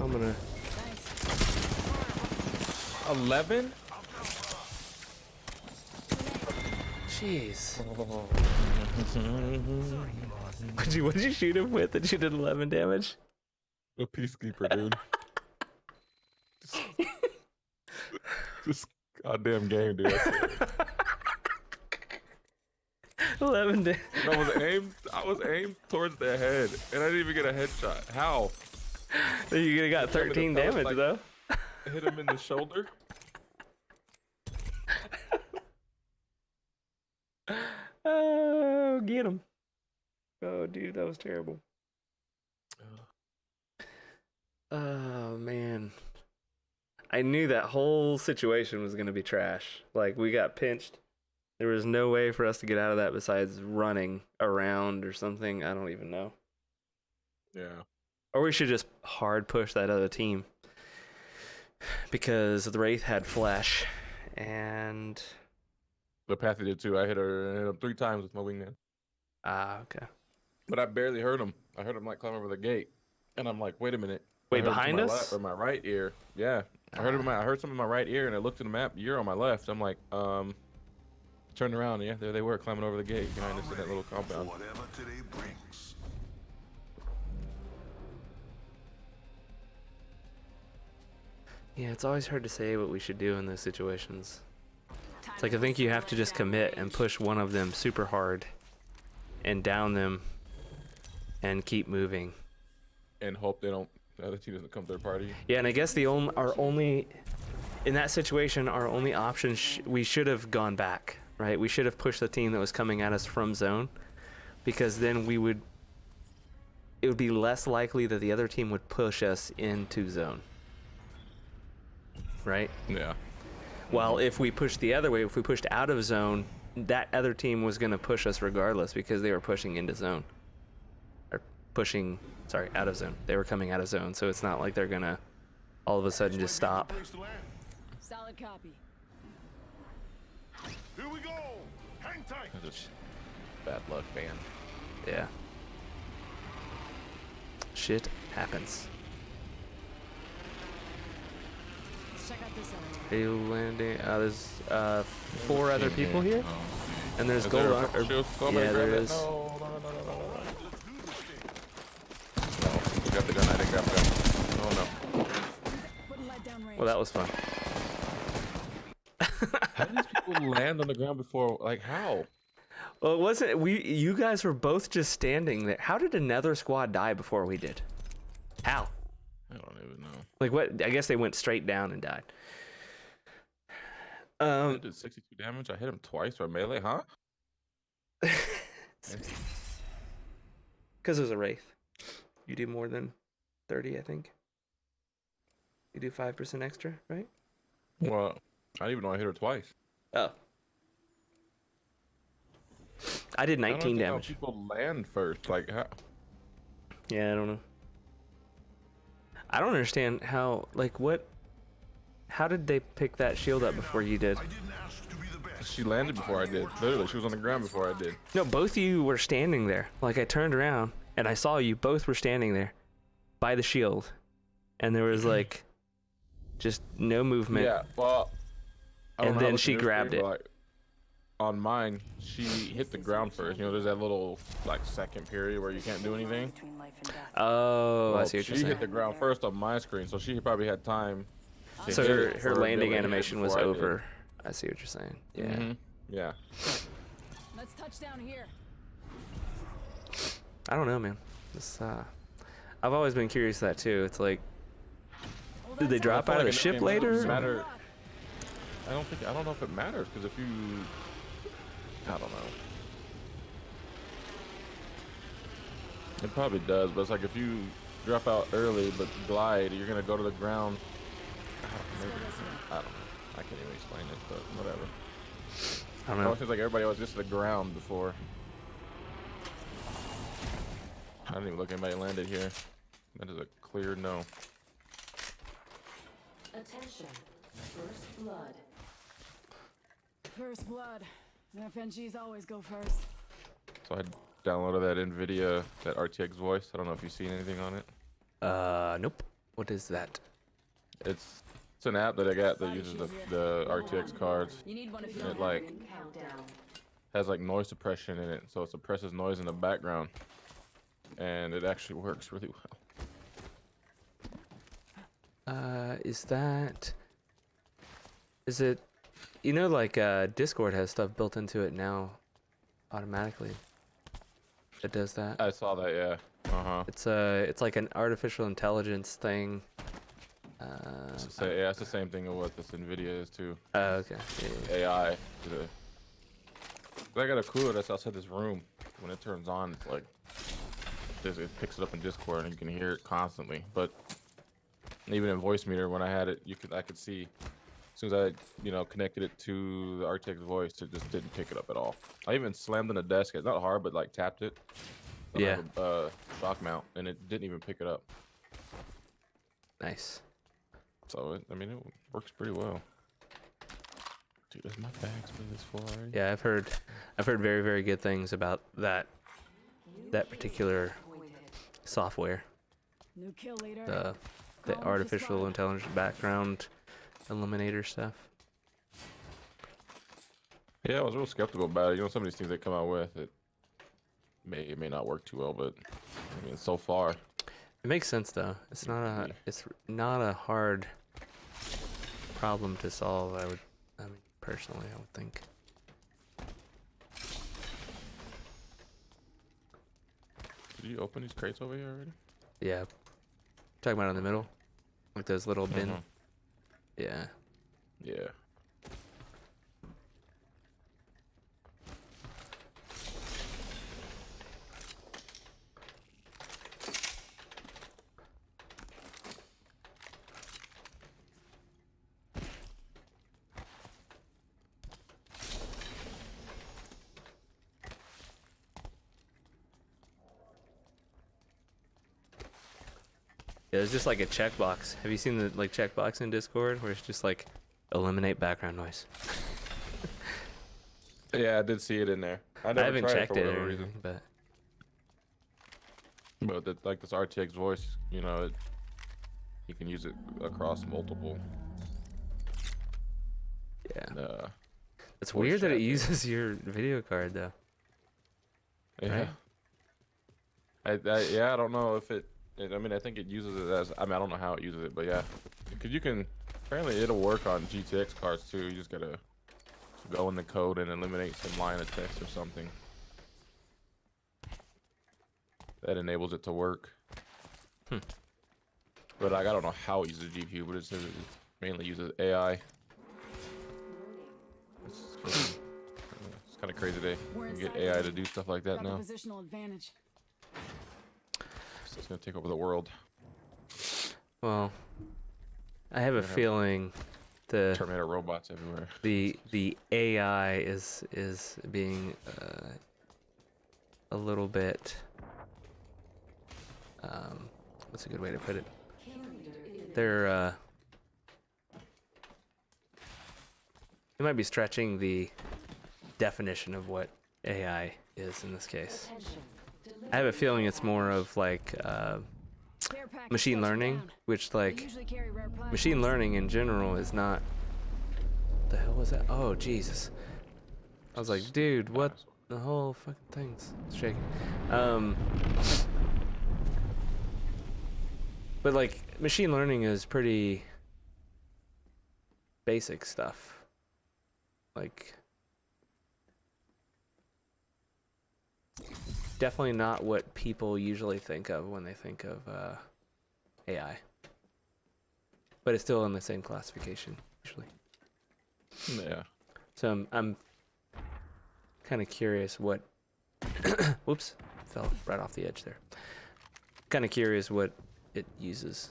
I'm gonna. Thanks. 11? Jeez. What'd you shoot him with that you did 11 damage? A peacekeeper, dude. Just goddamn game, dude. 11 damage. I was aimed towards the head, and I didn't even get a headshot. How? You got 13 damage like, though. Hit him in the shoulder. Oh, get him. Oh, dude, that was terrible. Oh, man. I knew that whole situation was going to be trash. Like, we got pinched. There was no way for us to get out of that besides running around or something. I don't even know. Yeah. Or we should just hard push that other team. Because the Wraith had flesh. And... The Pathy did too. I hit him 3 times with my wingman. Ah, okay. But I barely heard him. I heard him like climb over the gate. And I'm like, wait a minute. Wait, behind us? Or my right ear. Yeah. I heard something in my right ear, and I looked at the map. You're on my left. I'm like, turned around. Yeah, there they were climbing over the gate behind us in that little compound. Whatever today brings. Yeah, it's always hard to say what we should do in those situations. It's like I think you have to just commit and push one of them super hard and down them and keep moving. And hope the other team doesn't come third party. Yeah, and I guess our only in that situation, our only option we should have gone back, right? We should have pushed the team that was coming at us from zone, because then it would be less likely that the other team would push us into zone. Right? Yeah. Well, if we pushed the other way, if we pushed out of zone, that other team was going to push us regardless because they were pushing into zone. Or pushing, sorry, out of zone. They were coming out of zone, so it's not like they're going to all of a sudden just stop. Solid copy. Here we go. Hang tight. That's just bad luck, man. Yeah. Shit happens. Let's check out this area. Hail landing. There's 4 other people here, and there's Is gold. there a shield? Somebody Yeah, grab there it. is. No, you got the gun. I didn't grab the gun. Oh no. Putting light down range. Well, that was fun. How did these people land on the ground before? Like how? Well, it wasn't. You guys were both just standing there. How did another squad die before we did? How? I don't even know. Like what? I guess they went straight down and died. I did 62 damage. I hit him twice for melee, huh? Because it was a Wraith. You do more than 30, I think. You do 5% extra, right? Well, I didn't even know I hit her twice. Oh. I did 19 I don't understand damage. How people land first, like how? Yeah, I don't know. I don't understand how, like, what? How did they pick that shield up before you did? I didn't ask to be the best. She landed before I did. Literally, she was on the ground before I did. No, both of you were standing there. Like, I turned around and I saw you both were standing there by the shield, and there was like just no movement. Yeah, well, I don't And know how then it she looks in grabbed your it. screen, but, like, on mine, she hit the ground first. You know, there's that little like second period where you can't do anything. Between life and death. Oh, I Well, see what she you're saying. hit the ground first on my screen, so she probably had time. to So hit her, it her for landing ability animation was before I did. over. I see what you're saying. Yeah. Mhm. Yeah. Let's touch down here. I don't know, man. This, I've always been curious that too. It's like, did they drop out of the ship It later? matter. I don't know if it matters because if you, I don't know. It probably does, but it's like if you drop out early but glide, you're gonna go to the ground. I don't know. I can't even explain it, but whatever. I don't It know. always seems like everybody was just to the ground before. I didn't even look at anybody landed here. That is a clear no. Attention. First blood. First blood. FNGs always go first. So I downloaded that NVIDIA, that RTX voice. I don't know if you've seen anything on it. Nope. What is that? It's an app that I got that uses the RTX cards. You need one if you And don't it have like Countdown. has like noise suppression in it, so it suppresses noise in the background. and it actually works really well. Is it, like Discord has stuff built into it now automatically that does that. I saw that, yeah. It's like an artificial intelligence thing. Yeah, it's the same thing with what this NVIDIA is too. Oh, okay. Yeah. AI. I got a cooler that's outside this room. When it turns on, it's like it picks it up in Discord and you can hear it constantly. But even in voice meter, when I had it, I could see as soon as I connected it to the RTX voice, it just didn't pick it up at all. I even slammed on the desk. It's not hard, but like tapped it. I Yeah. have a shock mount, and it didn't even pick it up. Nice. So it works pretty well. Dude, is my bags for this full already? Yeah, I've heard very, very good things about that particular software. New kill leader. The Call up the artificial squad. intelligence background eliminator stuff. Yeah, I was real skeptical about it. Some of these things they come out with, it may not work too well, but so far. It makes sense though. It's not a hard problem to solve. Personally, I would think. Did you open these crates over here already? Yeah. Talking about in the middle, like those little bin. Mhm. Yeah. Yeah. Yeah, there's just like a checkbox. Have you seen the checkbox in Discord where it's just like eliminate background noise? Yeah, I did see it in there. I never haven't tried checked for it whatever or reason. anything, but But this RTX voice, you can use it across multiple. yeah. It's voice weird that chat it there. uses your video card though. Yeah. Right? I don't know if I think it uses it as, I don't know how it uses it, but yeah. Because apparently it'll work on GTX cards too. You just gotta go in the code and eliminate some line of text or something. That enables it to work. But I don't know how it uses GPU, but it says it mainly uses AI. It's kind of crazy they We're can get inside AI the to do stuff like that Grab a now. positional advantage. So it's gonna take over the world. Well, I have a Yeah. feeling the Terminator robots everywhere. the AI is being a little bit what's a good way to put it? They're they might be stretching the definition of what AI is in this case. I have a feeling it's more of like Care package machine touching learning, down. which They like usually carry rare machine platforms. learning in general is not. The hell was that? Oh Jesus! I was like, dude, what? The whole fucking thing's shaking. But like machine learning is pretty basic stuff. Like definitely not what people usually think of when they think of AI. But it's still in the same classification usually. Yeah. So I'm kind of curious what. Whoops, fell right off the edge there. Kind of curious what it uses.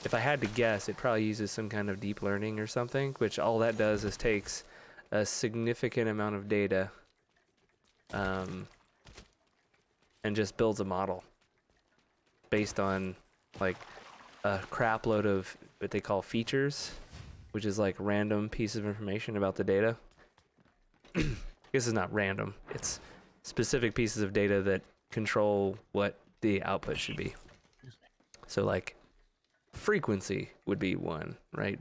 If I had to guess, it probably uses some kind of deep learning or something, which all that does is takes a significant amount of data, and just builds a model based on like a crap load of what they call features, which is like random pieces of information about the data. This is not random. It's specific pieces of data that control what the output should be. So like frequency would be one, right?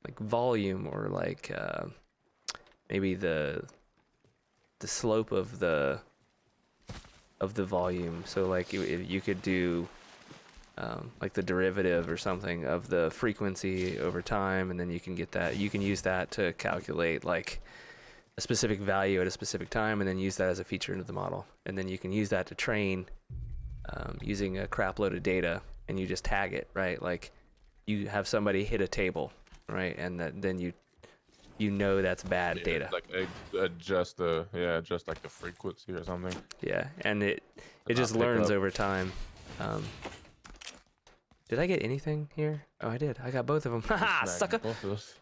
Like volume, or like maybe the slope of the of the volume. So like you could do like the derivative or something of the frequency over time, and then you can get that. You can use that to calculate like a specific value at a specific time, and then use that as a feature into the model. And then you can use that to train using a crap load of data, and you just tag it, right? Like you have somebody hit a table, right? And then you know that's bad data. Like adjust like the frequency or something. Yeah, and it not just pick learns up. over time. Did I get anything here? Oh, I did. I got both of them. Haha, Smack sucker! both of those.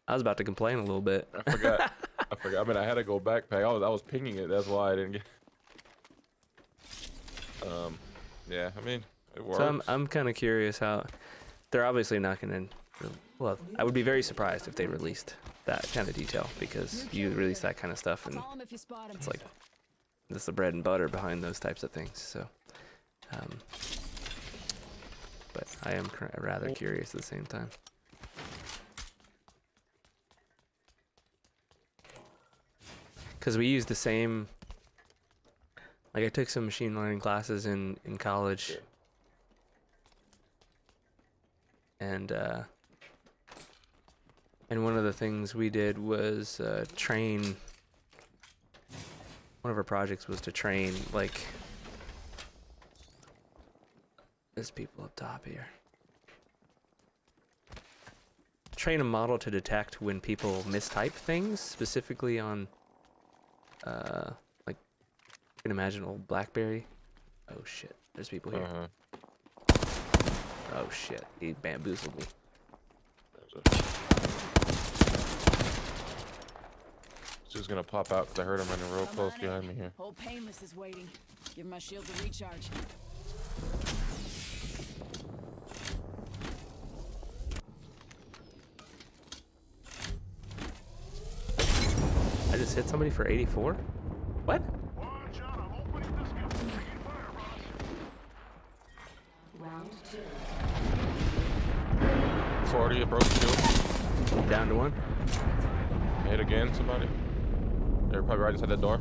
I was about to complain a little bit. I forgot. I mean, I had to go backpack. I was pinging it. That's why I didn't get. Yeah. I mean, it works. So I'm kind of curious how they're obviously not going to. Well, I would be very surprised if they released that kind of detail, because you release that kind of stuff and Call him if you spot him. it's like that's the bread and butter behind those types of things. So, but I am rather curious at the same time. Because we use the same, like I took some machine learning classes in college, and one of the things we did was train. One of our projects was to train, like, there's people up top here. Train a model to detect when people mistype things, specifically on, like, you can imagine old BlackBerry. Oh shit, there's people here. Oh shit, he bamboozled me. Just gonna pop out because I heard him running real close behind me here. Old Painless is waiting. Give my shield a recharge. I just hit somebody for 84? What? Round 2. 40, a broken shield. Down to one. Hit again, somebody. They're probably right inside that door.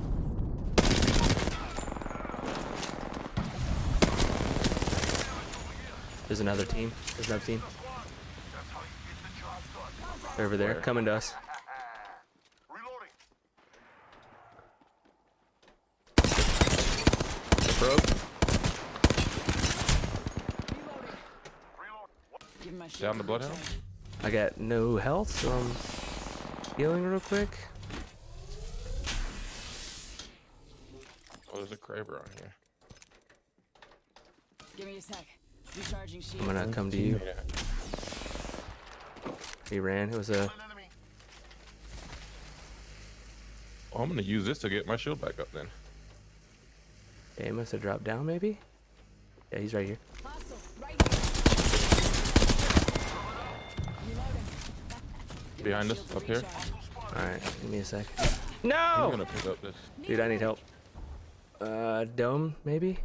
There's another team. There's another team. They're over there, Where? coming to us. Broke. Give my shield Down the a bloodhound? recharge. I got no health, so I'm healing real quick. Oh, there's a Kraber on here. Give me a sec. Recharging shield. I'm gonna come to you. Yeah. He ran. It was a. Oh, I'm gonna use this to get my shield back up then. Yeah, he must have dropped down, maybe. Yeah, he's right here. Hostile, right here. Reloading. Behind us, Shield up here. recharge. All right, give me a sec. I'm No, gonna pick up this. dude, I need help. Dome, maybe.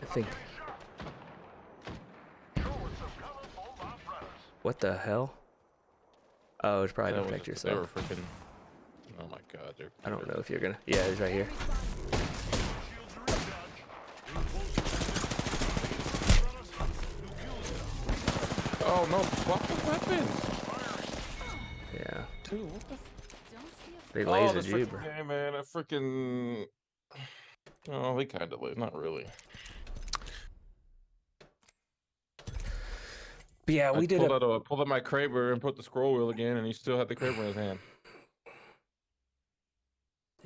I think. What the hell? Oh, it's probably That to was protect just- They yourself. were freaking. Oh my god, they're. I don't know if you're gonna. Yeah, he's right here. Oh no! Swap the weapons. Yeah, Dude, what the? they Oh, lasered this you, freaking bro. game, man! A freaking. Oh, they kind of not really. But yeah, we did a. pulled out my Kraber and put the scroll wheel again, and he still had the Kraber in his hand.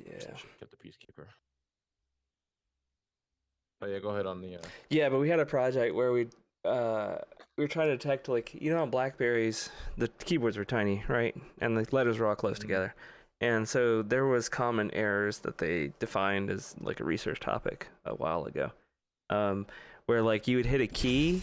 Yeah. Should get the Peacekeeper. Oh yeah, go ahead on the. Yeah, but we had a project where we were trying to detect, like, you know, on Blackberries the keyboards were tiny, right, and the letters were all close together, and so there was common errors that they defined as like a research topic a while ago, where like you would hit a key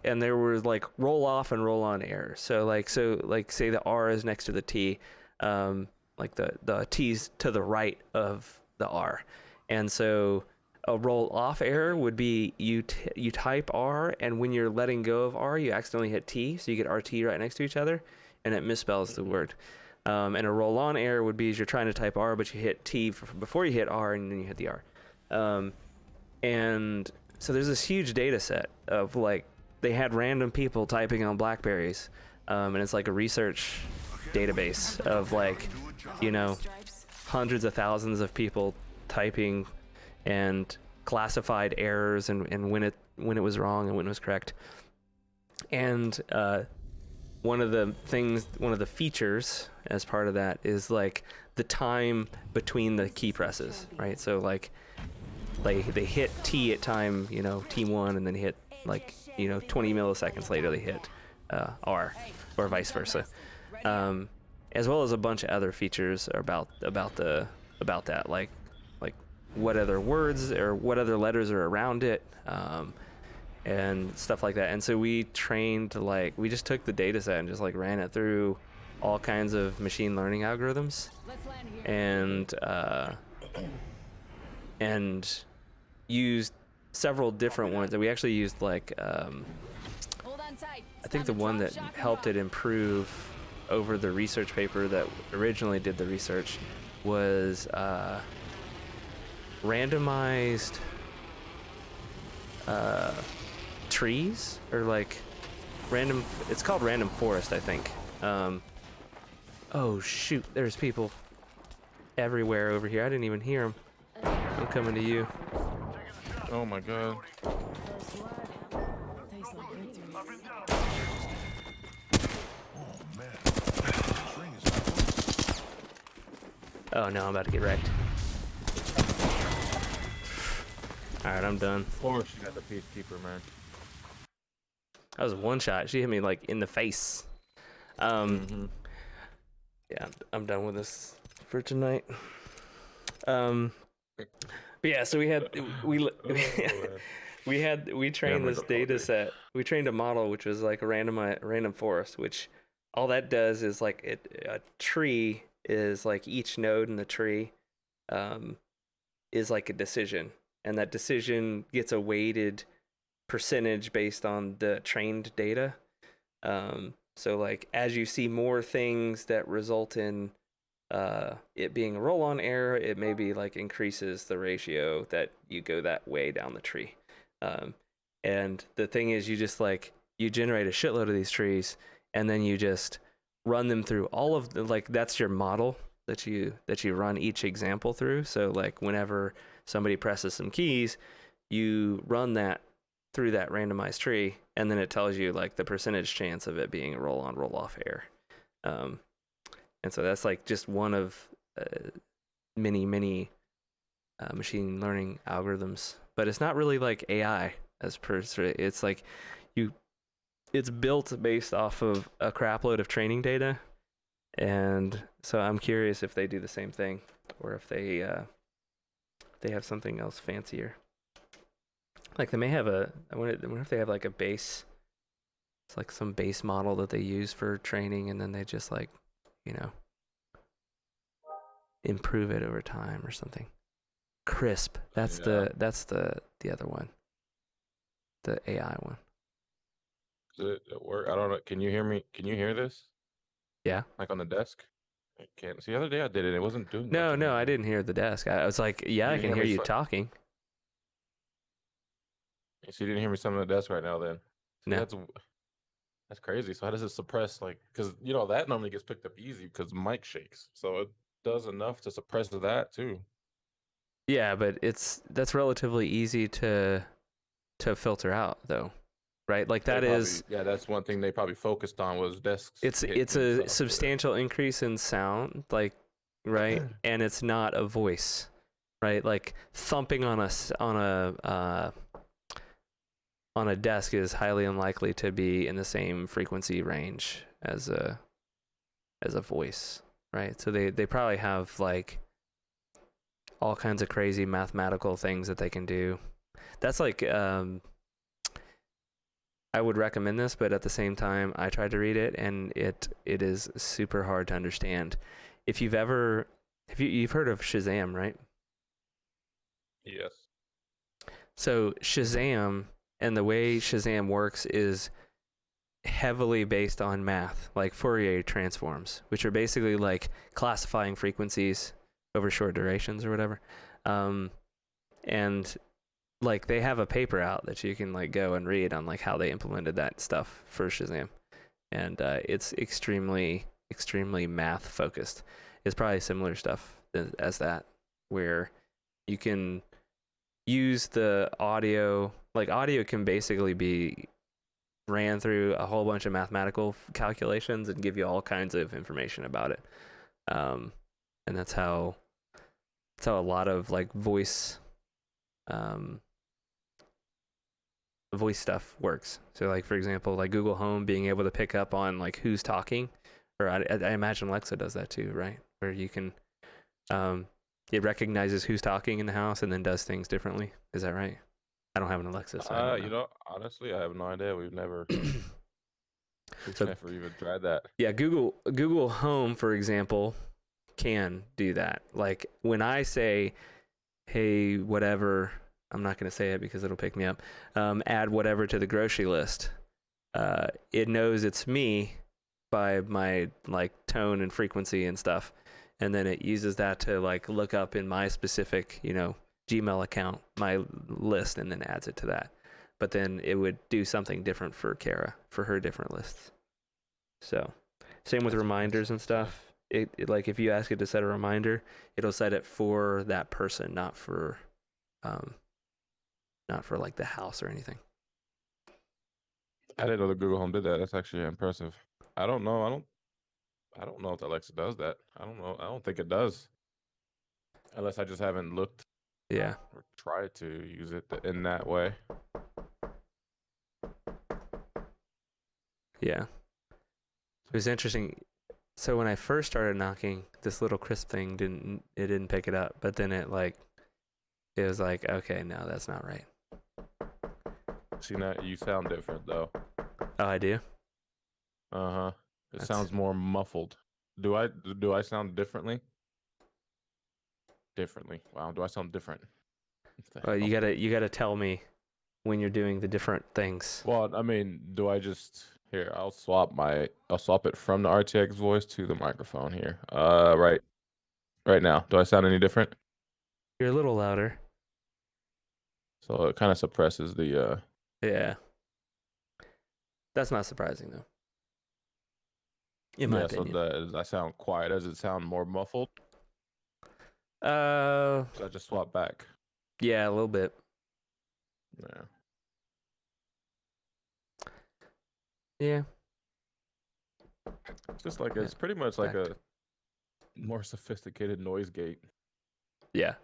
and there was like roll off and roll on errors. So like say the R is next to the T, like the T's to the right of the R, and so a roll off error would be you type R, and when you're letting go of R, you accidentally hit T, so you get RT right next to each other, and it misspells the word. And a roll-on error would be as you're trying to type R, but you hit T before you hit R, and then you hit the R. And so there's this huge data set of like, they had random people typing on Blackberries, and it's like a research database of like, you know, hundreds of thousands of people typing and classified errors and when it was wrong and when it was correct. And one of the features as part of that is like the time between the key presses, right? So like they hit T at time, you know, T1, and then hit like, you know, 20 milliseconds later they hit R, or vice versa. As well as a bunch of other features about that, like what other words or what other letters are around it, and stuff like that. And so we just took the data set and just like ran it through all kinds of machine learning algorithms, and used several different ones. And we actually used like I think the one that helped it improve over the research paper that originally did the research was randomized trees, or like random, it's called random forest, I think. Oh shoot, there's people everywhere over here. I didn't even hear them. I'm coming to you. Oh my god. Oh no, I'm about to get wrecked. Alright, I'm done. Of course you got the peacekeeper, man. That was one shot. She hit me like in the face. Yeah, I'm done with this for tonight. But yeah, so we trained this data set. We trained a model which was like a random forest, which all that does is like a tree is like each node in the tree is like a decision, and that decision gets a weighted percentage based on the trained data. So like as you see more things that result in it being a roll-on error, it maybe like increases the ratio that you go that way down the tree. And the thing is, you just like, you generate a shitload of these trees, and then you just run them through all of the, like, that's your model that you run each example through. So like whenever somebody presses some keys, you run that through that randomized tree, and then it tells you like the percentage chance of it being a roll-on roll-off error. And so that's like just one of many machine learning algorithms, but it's not really like AI as per se. It's like it's built based off of a crap load of training data. And so I'm curious if they do the same thing, or if they have something else fancier. Like they may have I wonder if they have like a base. It's like some base model that they use for training, and then they just like, you know, improve it over time or something. CRISP. That's the other one. The AI one. Does it work? I don't know. Can you hear me? Can you hear this? Yeah. Like on the desk? I can't. See, the other day I did it. It wasn't doing No, much. I didn't hear the desk. I was like, yeah, I can hear you talking. So you didn't hear me some of the desk right now then? No. That's crazy. So how does it suppress, like, because, you know, that normally gets picked up easy because mic shakes. So it does enough to suppress that too. Yeah, but that's relatively easy to filter out though. Right? Like that's one thing they probably focused on was desks. It's a substantial increase in sound, like, right? And it's not a voice, right? Like thumping on a desk is highly unlikely to be in the same frequency range as a voice, right? So they probably have like all kinds of crazy mathematical things that they can do. That's like I would recommend this, but at the same time, I tried to read it, and it is super hard to understand. If you've heard of Shazam, right? Yes. So Shazam, and the way Shazam works is heavily based on math, like Fourier transforms, which are basically like classifying frequencies over short durations or whatever. And like they have a paper out that you can like go and read on like how they implemented that stuff for Shazam. And it's extremely math focused. It's probably similar stuff as that, where you can use the audio. Like audio can basically be ran through a whole bunch of mathematical calculations and give you all kinds of information about it. And that's how a lot of like voice stuff works. So like, for example, like Google Home being able to pick up on like who's talking, or I imagine Alexa does that too, right? Where you can, it recognizes who's talking in the house and then does things differently. Is that right? I don't have an Alexa, so I don't know. You know, honestly, I have no idea. We've never even tried that. Yeah, Google Home, for example, can do that. Like when I say, hey, whatever, I'm not going to say it because it'll pick me up, add whatever to the grocery list, it knows it's me by my like tone and frequency and stuff. And then it uses that to like look up in my specific, Gmail account, my list, and then adds it to that. But then it would do something different for Kara, for her different lists. So same with reminders and stuff. It like if you ask it to set a reminder, it'll set it for that person, not for like the house or anything. I didn't know the Google Home did that. That's actually impressive. I don't know. I don't know if Alexa does that. I don't know. I don't think it does. Unless I just haven't looked. Yeah. Or tried to use it in that way. Yeah. It was interesting. So when I first started knocking, this little crisp thing didn't pick it up, but then it was like, okay, no, that's not right. See, now you sound different though. Oh, I do? Uh-huh. It sounds more muffled. Do I sound differently? Differently. Wow, do I sound different? Well, you gotta tell me when you're doing the different things. Well, I mean, do I just here? I'll swap it from the RTX voice to the microphone here. Right now. Do I sound any different? You're a little louder. So it kind of suppresses the. Yeah. That's not surprising though. In my opinion. So does I sound quiet? Does it sound more muffled? So I just swap back. Yeah, a little bit. Yeah. Yeah. It's just like it's pretty much like a more sophisticated noise gate. Yeah.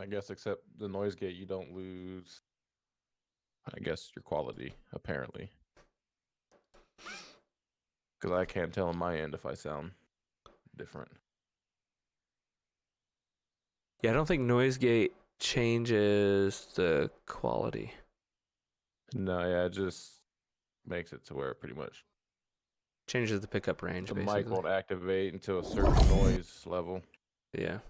I guess except the noise gate, you don't lose, I guess, your quality, apparently. Because I can't tell on my end if I sound different. Yeah, I don't think noise gate changes the quality. No, yeah, it just makes it to where it pretty much changes the pickup range, the basically. mic won't activate until a certain noise level. Yeah.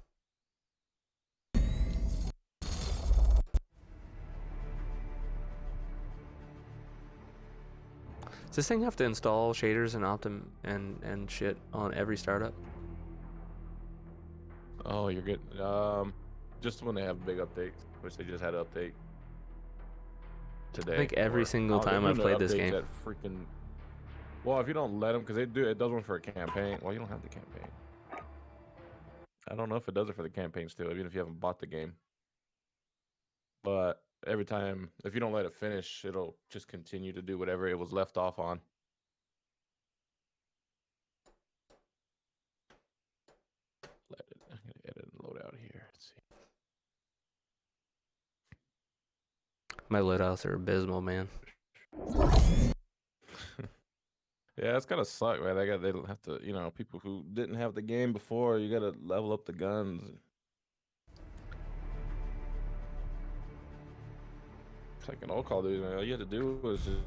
Does this thing have to install shaders and and shit on every startup? Oh, you're good. Just when they have big updates, which they just had an update today. I think every single time I've played this game. Well, if you don't let them, because it does one for a campaign. Well, you don't have the campaign. I don't know if it does it for the campaign still, even if you haven't bought the game. But every time, if you don't let it finish, it'll just continue to do whatever it was left off on. I'm gonna edit and load out here. Let's see. My loadouts are abysmal, man. Yeah, it's gotta suck, man. They have to, people who didn't have the game before, you gotta level up the guns. It's like an old Call of Duty, man. All you had to do was just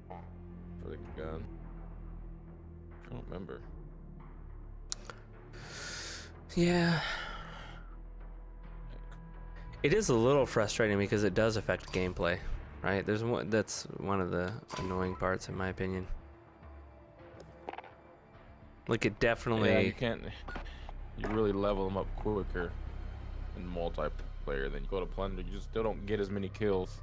for the gun. I don't remember. Yeah. It is a little frustrating because it does affect gameplay. right? There's one that's one of the annoying parts, in my opinion. Like it definitely. Yeah, you can't. You really level them up quicker in multiplayer than you go to plunder. You just still don't get as many kills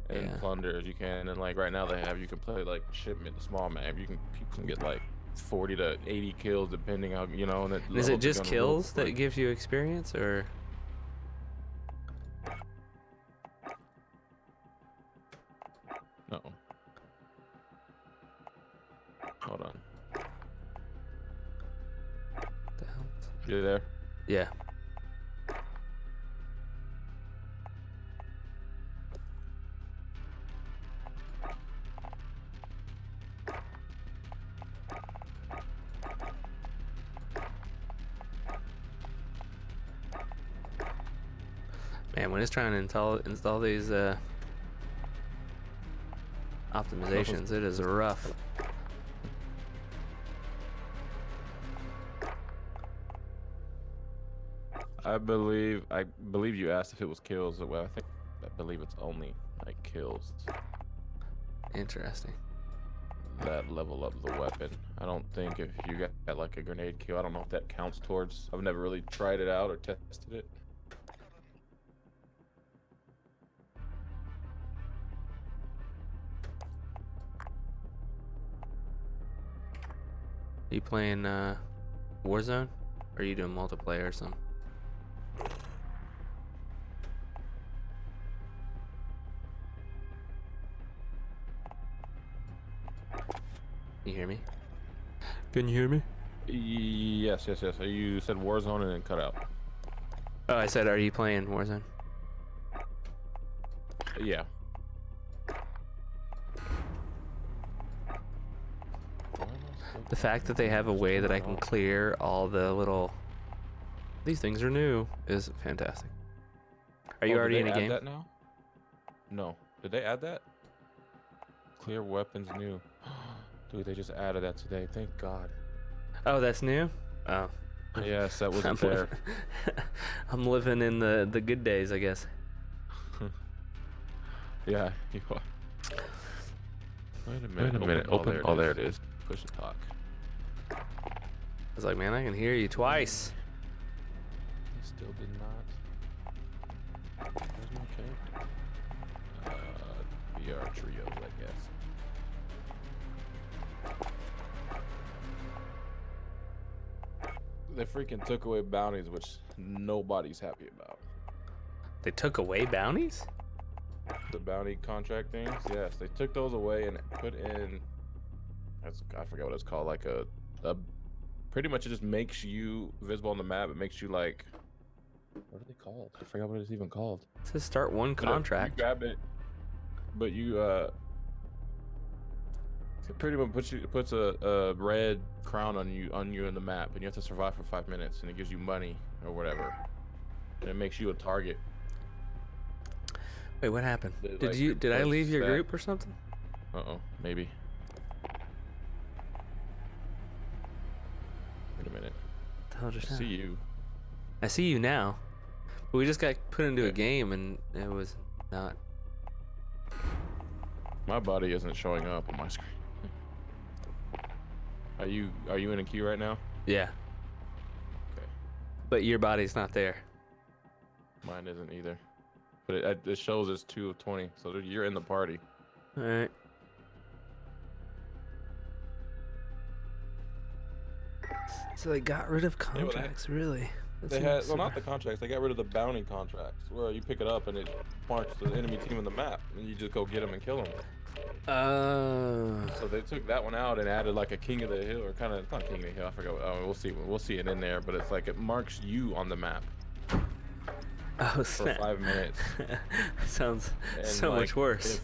in plunder as you can. And like right now they have, you can play like shipment, small map. People can get like 40 to 80 kills depending on, you know. And Is it just kills that gives you experience, or? No. Hold on. The hell? You there? Yeah. Man, when it's trying to install these optimizations, it is rough. I believe you asked if it was kills. Well, I believe it's only like kills Interesting. that level up the weapon. I don't think if you got like a grenade kill, I don't know if that counts towards. I've never really tried it out or tested it. You playing Warzone, or are you doing multiplayer or something? You hear me? Can you hear me? Yes. You said Warzone and then cut out. Oh, I said, are you playing Warzone? Yeah. The fact that they have a way that I can clear all the little... These things are new is fantastic. Are you already in a game? That now? No. Did they add that? Clear weapons new. Dude, they just added that today. Thank God. Oh, that's new? Oh. Yes, that wasn't there. I'm living in the good days, I guess. Yeah, you are. Wait a minute. Open. Oh, there it is. Push to talk. I was like, man, I can hear you twice. He still did not. Where's my character? VR trios, I guess. They freaking took away bounties, which nobody's happy about. They took away bounties? The bounty contract things, yes, they took those away and put in. I forget what it's called. Like a pretty much it just makes you visible on the map. It makes you like, what are they called? I forgot what it's even called. It says start one contract. You grab it, but you it pretty much puts a red crown on you in the map, and you have to survive for 5 minutes, and it gives you money or whatever, and it makes you a target. Wait, what happened? Like, did I leave your group or something? Maybe. Wait a minute. What the hell just happened? See you. I see you now. But we just got put into a game and it was not. My body isn't showing up on my screen. Are you in a queue right now? Yeah. Okay. But your body's not there. Mine isn't either. But it shows it's 2 of 20, so you're in the party. All right. So they got rid of contracts, really? They had not the contracts. They got rid of the bounty contracts, where you pick it up and it marks the enemy team on the map, and you just go get them and kill them. So they took that one out and added like a King of the Hill, or kind of, it's not King of the Hill. I forgot. We'll see it in there, but it's like it marks you on the map. Oh, for 5 minutes. Sounds and so like, much worse.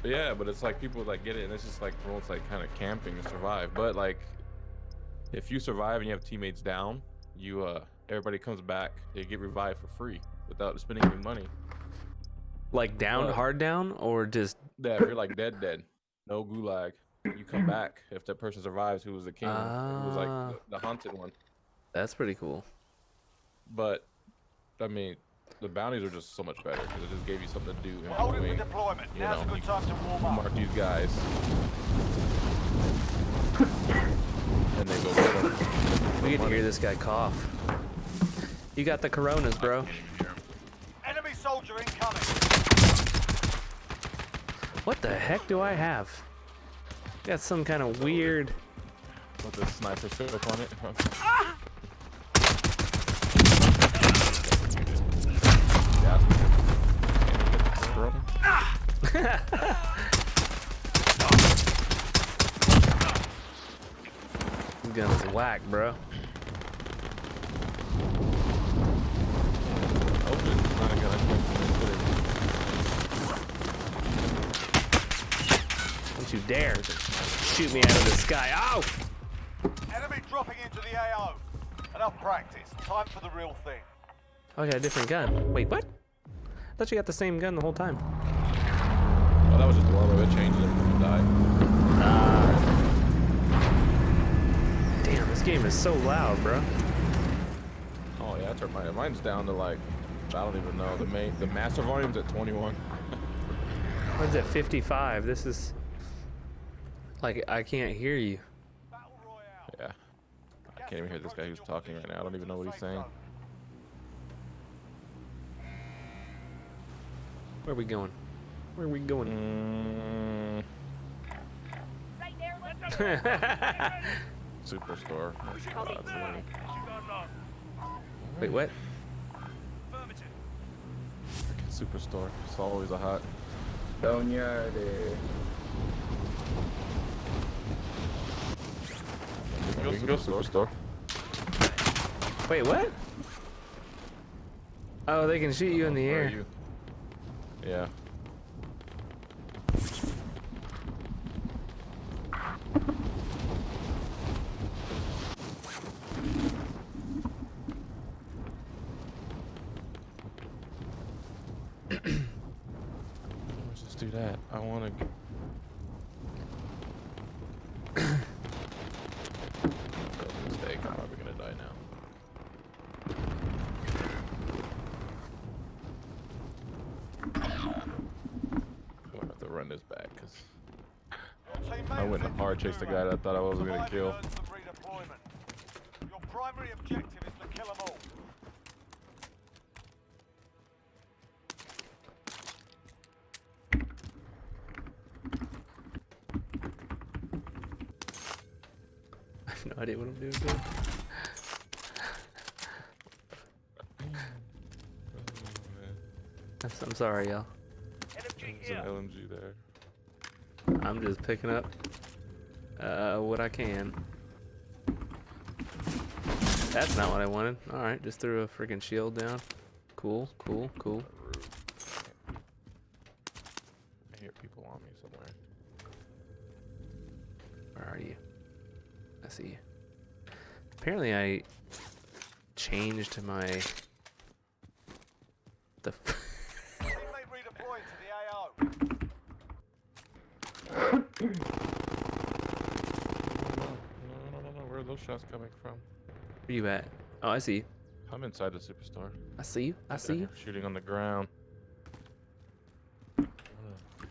But it's like people like get it, and it's just like promotes like kind of camping to survive. But like, if you survive and you have teammates down, everybody comes back. They get revived for free without spending any money. Like down, hard down, or just? Yeah, if you're like dead, no gulag. You come back if that person survives. Who was the king? Who was like the haunted one. That's pretty cool. But I mean, the bounties are just so much better because it just gave you something to do in Hold it for between. deployment. You Now's know, a good you time to warm up. mark these guys, and they go get them. We get to hear this guy cough. You got the coronas, bro. Enemy soldier incoming. What the heck do I have? Got some kind of weird. With the sniper scope on it. Gun is whack, bro. Hopefully it's not a gun I can put it. Don't you dare shoot me out of the sky. Ow! Enemy dropping into the AO. Enough practice. Time for the real thing. Oh, I got a different gun. Wait, what? I thought you got the same gun the whole time. Oh, that was just the one where it changed it when you died. Damn, this game is so loud, bro. Oh yeah, I turned mine's down to like, I don't even know. The master volume's at 21. Mine's at 55. This is like I can't hear you. Battle Royale. Yeah. I can't even hear this guy who's talking right now. I don't even know what he's saying. Where are we going? Where are we going? Superstore. Wait, what? Freaking Superstore. It's always a hot. We can go Superstore. Wait, what? Oh, they can shoot you in the Where are air. you? Yeah. Let's just do that. I want to. Mistake. I'm probably gonna die now. I'm gonna have to run this back because I went and hard chased the guy that I thought I wasn't gonna kill. Your primary objective is to kill them all. I have no idea what I'm doing. Dude. I'm sorry, y'all. There's an LMG there. I'm just picking up what I can. That's not what I wanted. All right, just threw a freaking shield down. Cool, cool, cool. I hear people on me somewhere. Where are you? I see you. Apparently, I changed my Teammate redeploying to the AO. No. Where are those shots coming from? Where you at? Oh, I see you. I'm inside the Superstore. I see you. I see you. Shooting on the ground. I'm gonna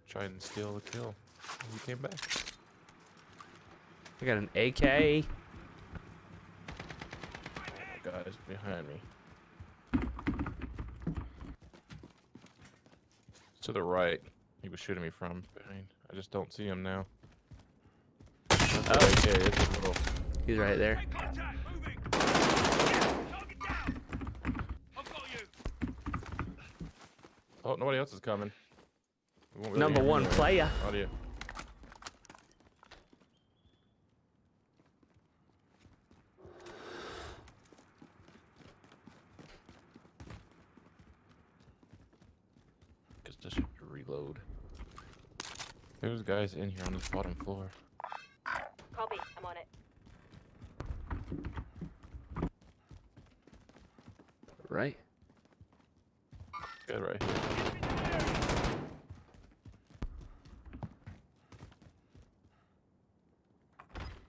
try and steal the kill. You came back. I got an AK. Guys behind me. To the right. He was shooting me from behind. I just don't see him now. That's the AK. It's a little. He's right there. Oh, nobody else is coming. We won't really Number hear one anyway. player. Audio. Guess I should reload. There's guys in here on this bottom floor. Copy. I'm on it. Right. Guy right here.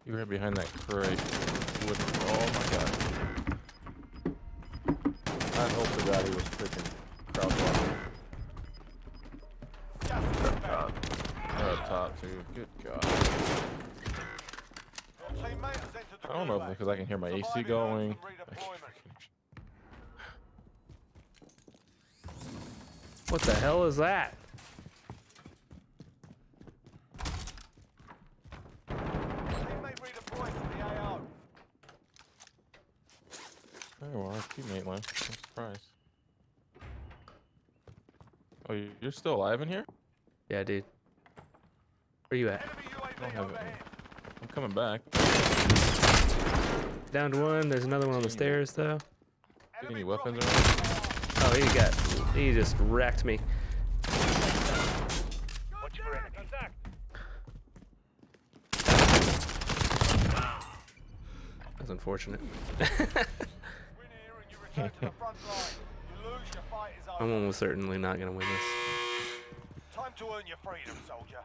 You were behind that crate. Oh my god. I hope to God he was freaking crowd walking. Top too. Good God. I don't know if because I can hear my AC going. What the hell is that? Oh, well, our teammate left. I'm surprised. Oh, you're still alive in here? Yeah, dude. Where you at? I don't have it. I'm coming back. Down to one. There's another one on the stairs, though. Any weapons around? Oh, he just wrecked me. That's unfortunate. I'm almost certainly not gonna win this. Time to earn your freedom, soldier.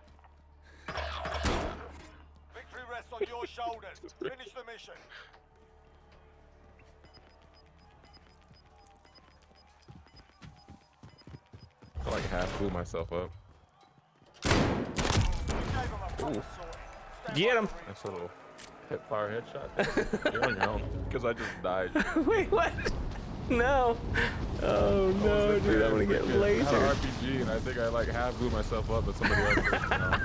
Victory rests on your shoulders. Finish the mission. I like half blew myself up. Get him! Nice little hip fire headshot. You're on your own because I just died. Wait, what? No! Oh no, dude! I'm gonna get lasered. I had an RPG and I think I like half blew myself up, but somebody else did, you know.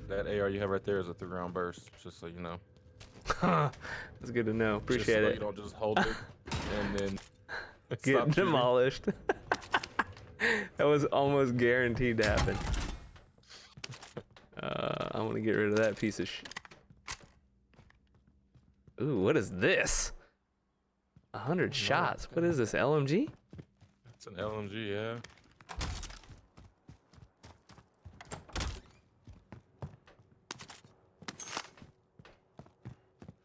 That AR you have right there is a 3-round burst, just so you know. That's good to know. Appreciate so it. You don't just hold it and then Get demolished. That was almost guaranteed to happen. I want to get rid of that piece of Ooh, what is this? 100 shots. What is this, LMG? It's an LMG, yeah.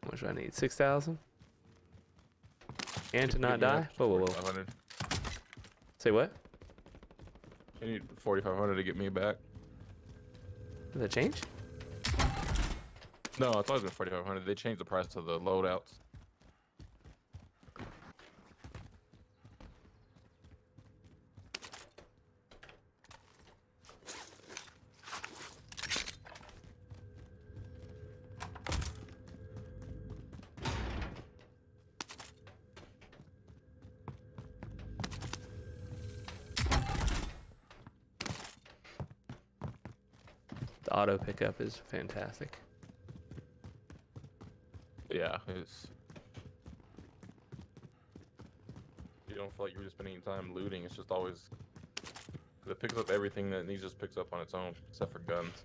How much do I need? 6,000? And to not die? Whoa, whoa, whoa. 4,500. Say what? You need 4,500 to get me back. Did that change? No, it's always been 4,500. They changed the price of the loadouts. The auto pickup is fantastic. Yeah, it's. You don't feel like you're just spending time looting. It's just always. It picks up everything that needs, just picks up on its own, except for guns.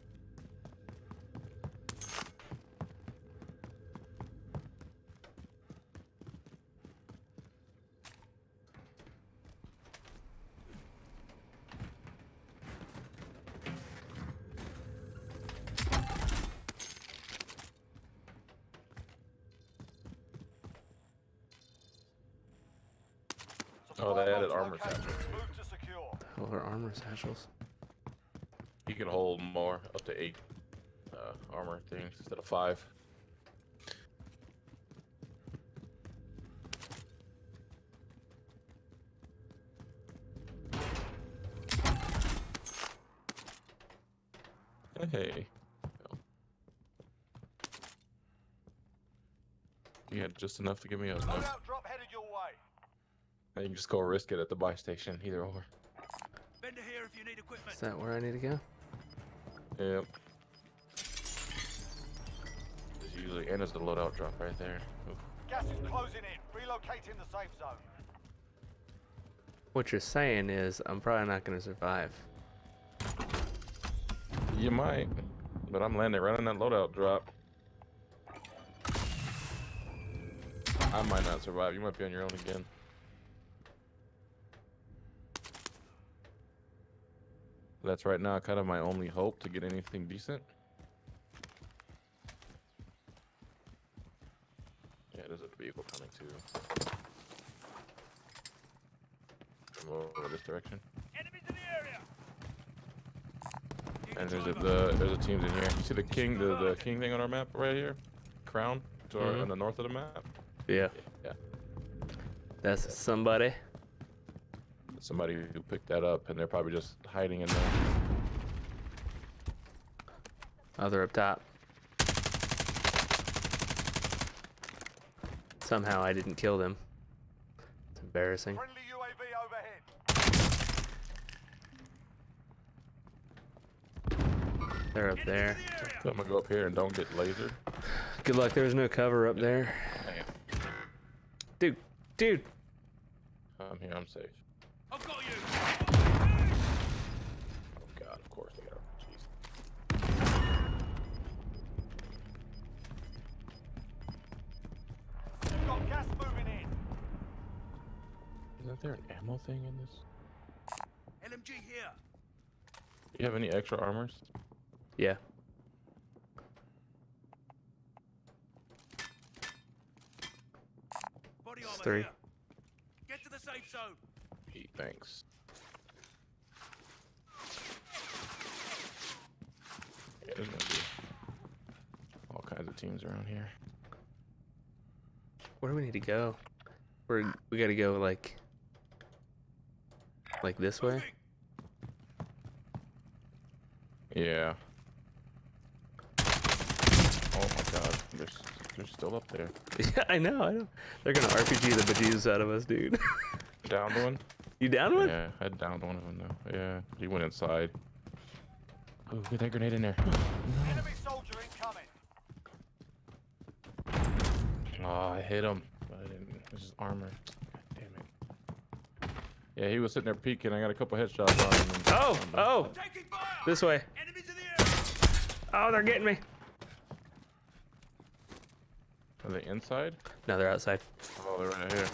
Oh, they added armor satchels. Oh, our armor satchels. You can hold more, up to 8 armor things instead of 5. Hey. You had just enough to give me up. No? Drop headed your way. You can just go risk it at the buy station, either or. Bender here if you need equipment. Is that where I need to go? Yep. There's usually, and there's the loadout drop right there. Oof. Gas is closing in. Relocating the safe zone. What you're saying is I'm probably not going to survive. You might, but I'm landing right on that loadout drop. I might not survive. You might be on your own again. That's right now kind of my only hope to get anything decent. direction. Enemies in the area. And there's a teams in here. You see the king, the king thing on our map right here, crown to our on the north of the map. Yeah. Yeah. That's somebody. Somebody who picked that up, and they're probably just hiding in there. Oh, they're up top. Somehow I didn't kill them. It's embarrassing. Friendly UAV overhead. They're up there. So I'm gonna go up here and don't get lasered. Good luck. There's no cover up there. Damn. Dude. I'm here. I'm safe. I've got you. Oh God, of course they got RPGs. We've got gas moving in. Isn't there an ammo thing in this? LMG here. Do you have any extra armors? Yeah. Body It's armor 3. here. Get to the safe zone. Hey, thanks. Yeah, there's gonna be all kinds of teams around here. Where do we need to go? We gotta go like this way? Yeah. Oh my God, they're still up there. Yeah, I know. They're gonna RPG the bejesus out of us, dude. Downed one? You down one? Yeah, I downed one of them though. Yeah, he went inside. Oh, get that grenade in there. Enemy soldier incoming. Oh, I hit him. But I didn't. It's just armor. God damn it. Yeah, he was sitting there peeking. I got a couple headshots on him. And Oh! Taking fire. This way. Enemies in the area. Oh, they're getting me. Are they inside? No, they're outside. Oh, they're right here.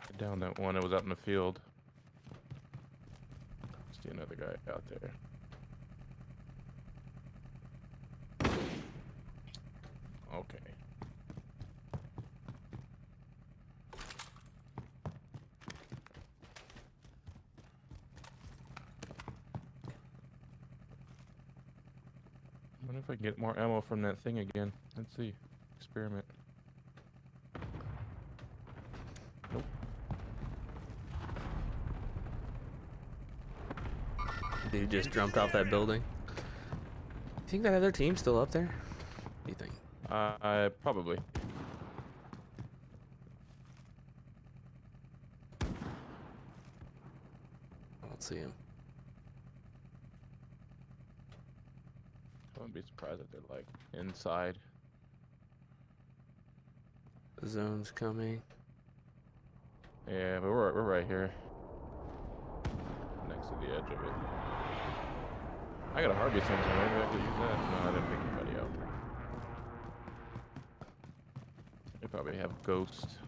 I downed that one. It was out in the field. See another guy out there. Okay. I wonder if I can get more ammo from that thing again. Let's see. Experiment. Nope. Dude just jumped off that building. You think that other team's still up there? What do you think? Probably. I don't see him. I wouldn't be surprised if they're like inside. The zone's coming. Yeah, but we're right here. Next to the edge of it. I got a heartbeat sensor, maybe I could use that. No, I didn't pick anybody up. They probably have ghost.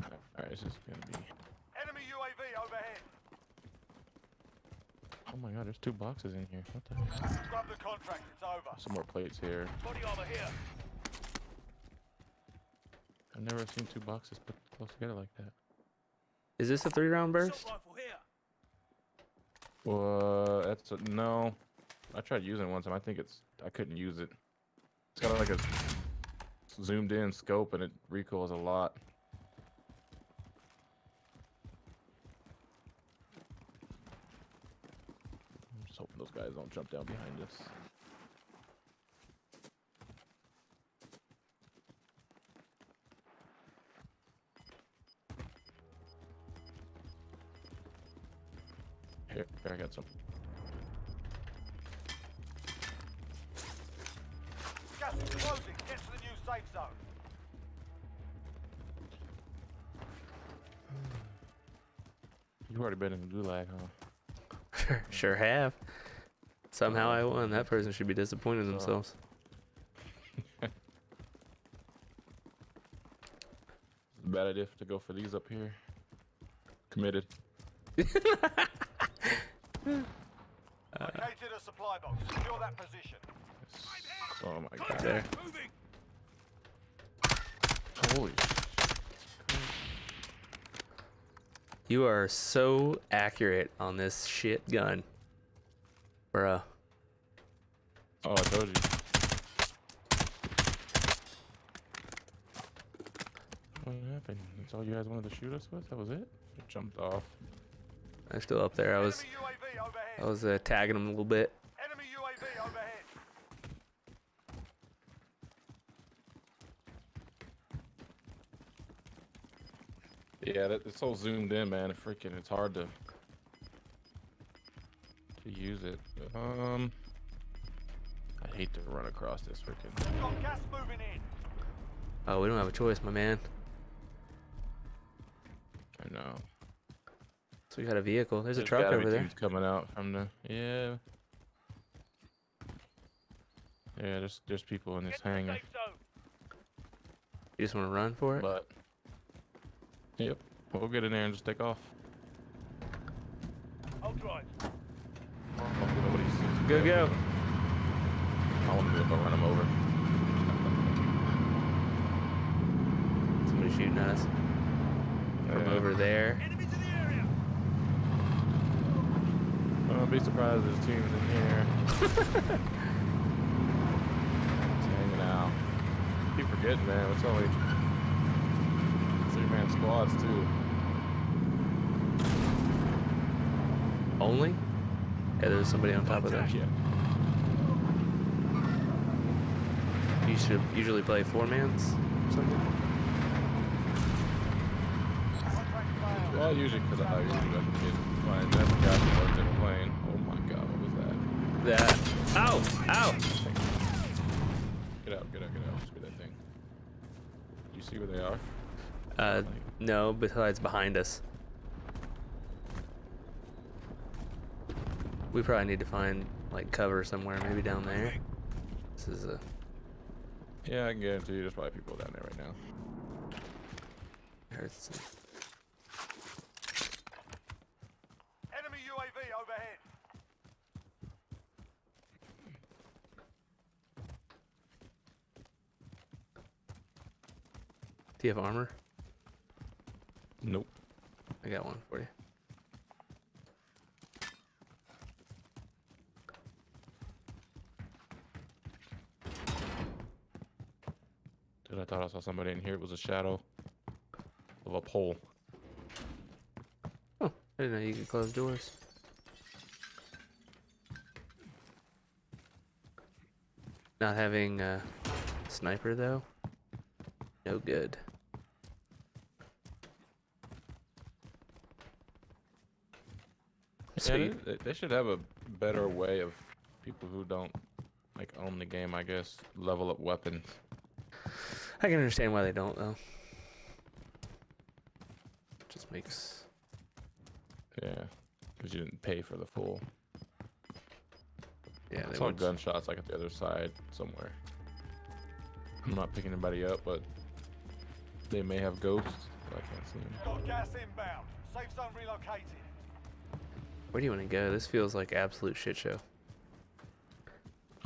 Alright, it's just gonna be. Enemy UAV overhead. Oh my God, there's 2 boxes in here. What the heck? Grab the contract. It's over. Some more plates here. Body armor here. I've never seen 2 boxes put close together like that. Is this a 3-round burst? Assault rifle here. That's no. I tried using it one time. I think I couldn't use it. It's got like a zoomed in scope and it recoils a lot. I'm just hoping those guys don't jump down behind us. Here, I got some. Gas is closing. Get to the new safe zone. You've already been in the gulag, huh? Sure have. Somehow I won. That person should be disappointed in themselves. Bad idea to go for these up here. Committed. Located a supply box. Secure that position. Oh my god. There. Holy You are so accurate on this shit gun. Bruh. Oh, I told you. What happened? That's all you guys wanted to shoot us with? That was it? It jumped off. I'm still up there. I was Enemy UAV overhead. tagging him a little bit. Enemy UAV overhead. Yeah, it's so zoomed in, man. Freaking, it's hard to use it. I hate to run across this freaking. Got gas moving in. Oh, we don't have a choice, my man. I know. So we got a vehicle. There's a There's truck gotta over be there. teams coming out from the yeah. Yeah, there's people in this Get to the hangar, safe zone. You just want to run for it? but yep, we'll get in there and just take off. I'll drive. Hopefully nobody sees. Go, go. I want to be able to run them over. Somebody shooting at us from Yeah. over there. Enemies in the area. I wouldn't be surprised if there's teams in here. Just hanging out. Keep forgetting, man. It's only 3-man squads too. Only? Yeah, there's somebody on top of that. Yeah. You should usually play 4-mans or something. Well, usually because I usually don't get fine. That's the guy who worked in the plane. Oh my god, what was that? That. Ow! Ow! Get out, get out, get out. Screw that thing. Do you see where they are? No, besides behind us. We probably need to find like cover somewhere, maybe down there. This is a. Yeah, I can guarantee you there's probably people down there right now. Hurts. Enemy UAV overhead. Do you have armor? Nope. I got one for you. Dude, I thought I saw somebody in here. It was a shadow of a pole. Oh, I didn't know you could close doors. Not having a sniper though, no good. So Yeah, they should have a better way of people who don't like own the game, I guess, level up weapons. I can understand why they don't though. Just makes. Yeah, because you didn't pay for the full. Yeah, I they saw want. gunshots like at the other side somewhere. I'm not picking anybody up, but they may have ghosts. But I can't see them. Got gas inbound. Safe zone relocated. Where do you want to go? This feels like absolute shit show.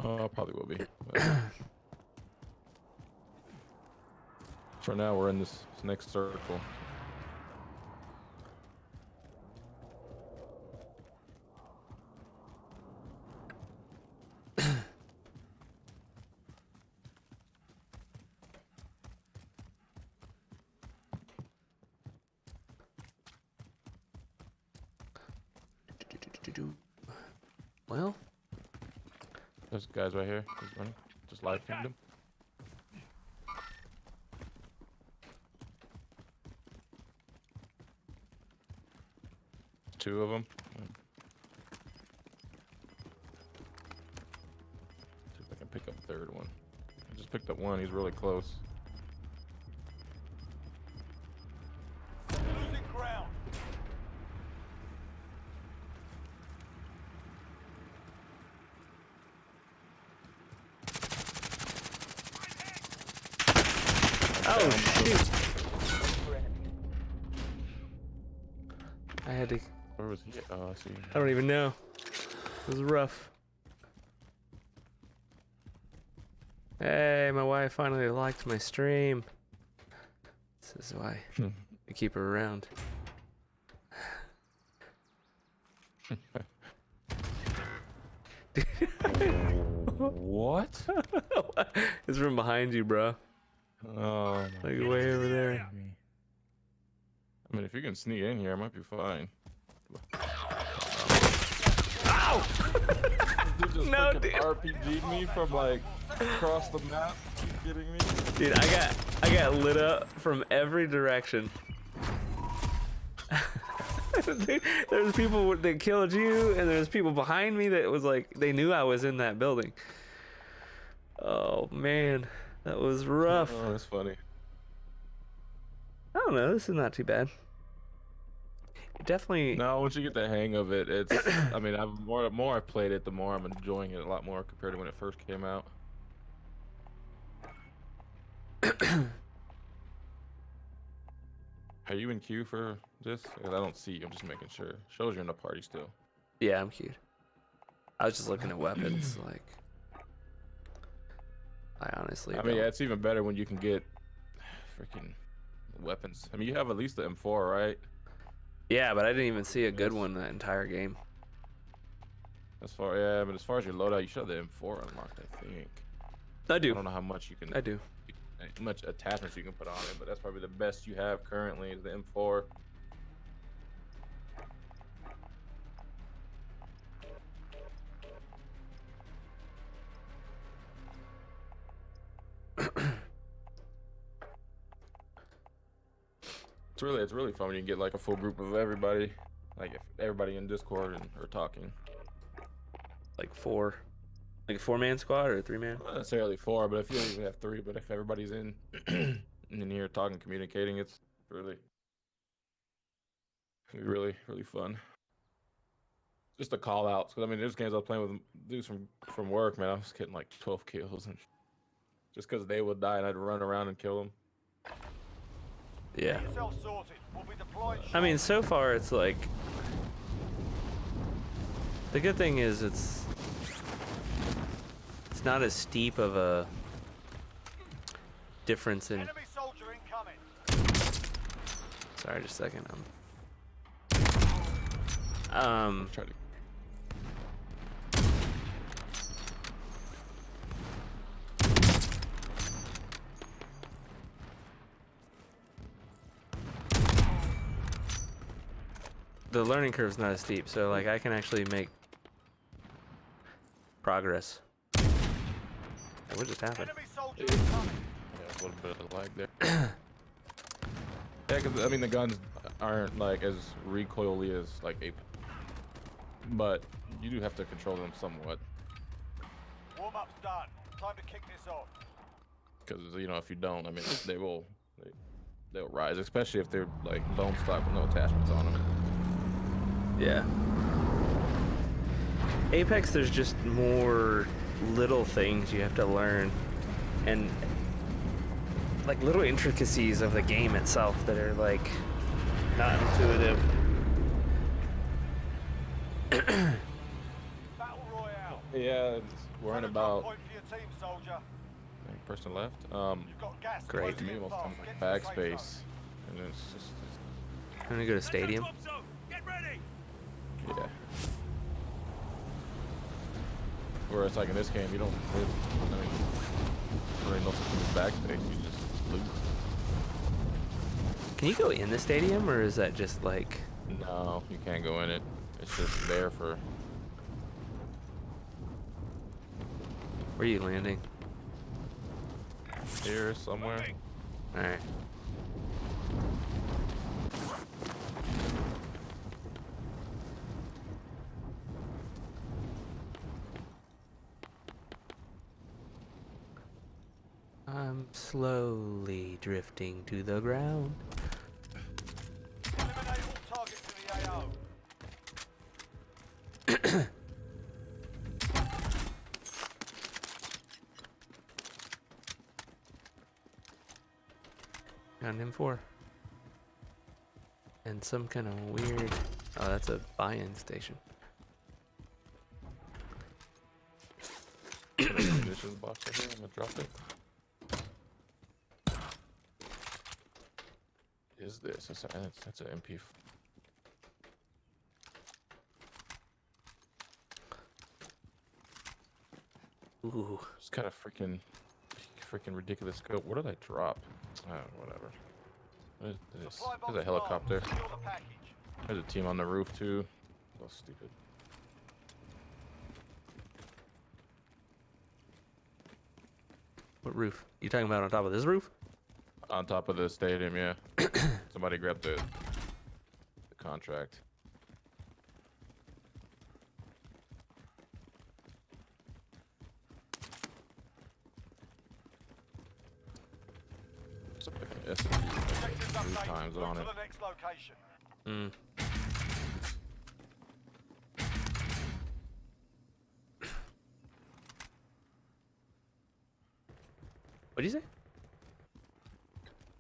Oh, I probably will be. But for now, we're in this next circle. Well, There's guys right here. He's running. Just live pinged him. Two of them. See if I can pick up a third one. I just picked up one. He's really close. Losing ground. oh shoot! I had to. Where was he? Oh, I see. I don't even know. It was rough. Hey, my wife finally liked my stream. This is why I keep her around. What? It's from behind you, bro. Oh, Like way over there. I mean, if you can sneak in here, I might be fine. Ow! Dude just No, freaking dude. RPG'd me from like across the map. You kidding me? Dude, I got lit up from every direction. Dude, there's people that killed you, and there's people behind me that was like, they knew I was in that building. Oh man, that was rough. Oh, that's funny. I don't know, this is not too bad. Definitely. No, once you get the hang of it, it's. I mean, the more I've played it, the more I'm enjoying it a lot more compared to when it first came out. Are you in queue for this? 'Cause I don't see you. I'm just making sure. Shows you're in the party still. Yeah, I'm cute. I was just looking at weapons, like. I honestly. I mean, yeah, it's even better when you can get freaking weapons. I mean, you have at least the M4, right? Yeah, but I didn't even see a good one that entire game. As far as your loadout, you should have the M4 unlocked, I think. I do. I don't know how much you can. I do. How much attachments you can put on it, but that's probably the best you have currently is the M4. It's really fun when you get like a full group of everybody, like if everybody in Discord are talking. Like a 4-man squad or a 3-man? Not necessarily 4, but if you don't even have 3, but if everybody's in here talking, communicating, it's really fun. Just the call outs, because I mean, there's games I was playing with dudes from work, man. I was getting like 12 kills, and just because they would die and I'd run around and kill them. Yeah. Get yourself sorted. We'll be deployed I mean, so far it's like. The good thing is it's not as steep of a difference in. Enemy soldier incoming. Sorry, just a second. Try to. The learning curve's not as steep, so like I can actually make progress. Hey, what just happened? Enemy soldier incoming. Yeah, a little bit of lag there. Yeah, because I mean the guns aren't like as recoily as like Apex, but you do have to control them somewhat. Warm up's done. Time to kick this off. Because you know if you don't, I mean they'll rise, especially if they're like bone stock with no attachments on them. Yeah. Apex, there's just more little things you have to learn, and like little intricacies of the game itself that are like not intuitive. Battle Royale. Yeah, it's worrying about Point for your team, soldier. person left. You've got gas. Great. To me, most Fast. times like Get to the safe backspace, zone. and it's just I'm gonna go to stadium. Get ready. yeah. Whereas like in this game, you don't really, I mean, really know something with backspace. You just loot. Can you go in the stadium, or is that just like? No, you can't go in it. It's just there for. Where are you landing? Here somewhere. All right. I'm slowly drifting to the ground. Eliminate all targets in the AO. Got an M4. And some kind of weird. Oh, that's a buy-in station. Munitions box over here. I'm gonna drop it. Is this? That's an MP. Ooh. It's kind of freaking ridiculous scope. What did I drop? Whatever. What is this? Supply box There's a helicopter. marked. Secure the package. There's a team on the roof too. So stupid. What roof? You talking about on top of this roof? On top of the stadium, yeah. Somebody grabbed the contract. Sectors Three updated. times Move on to it. the next location. What'd you say?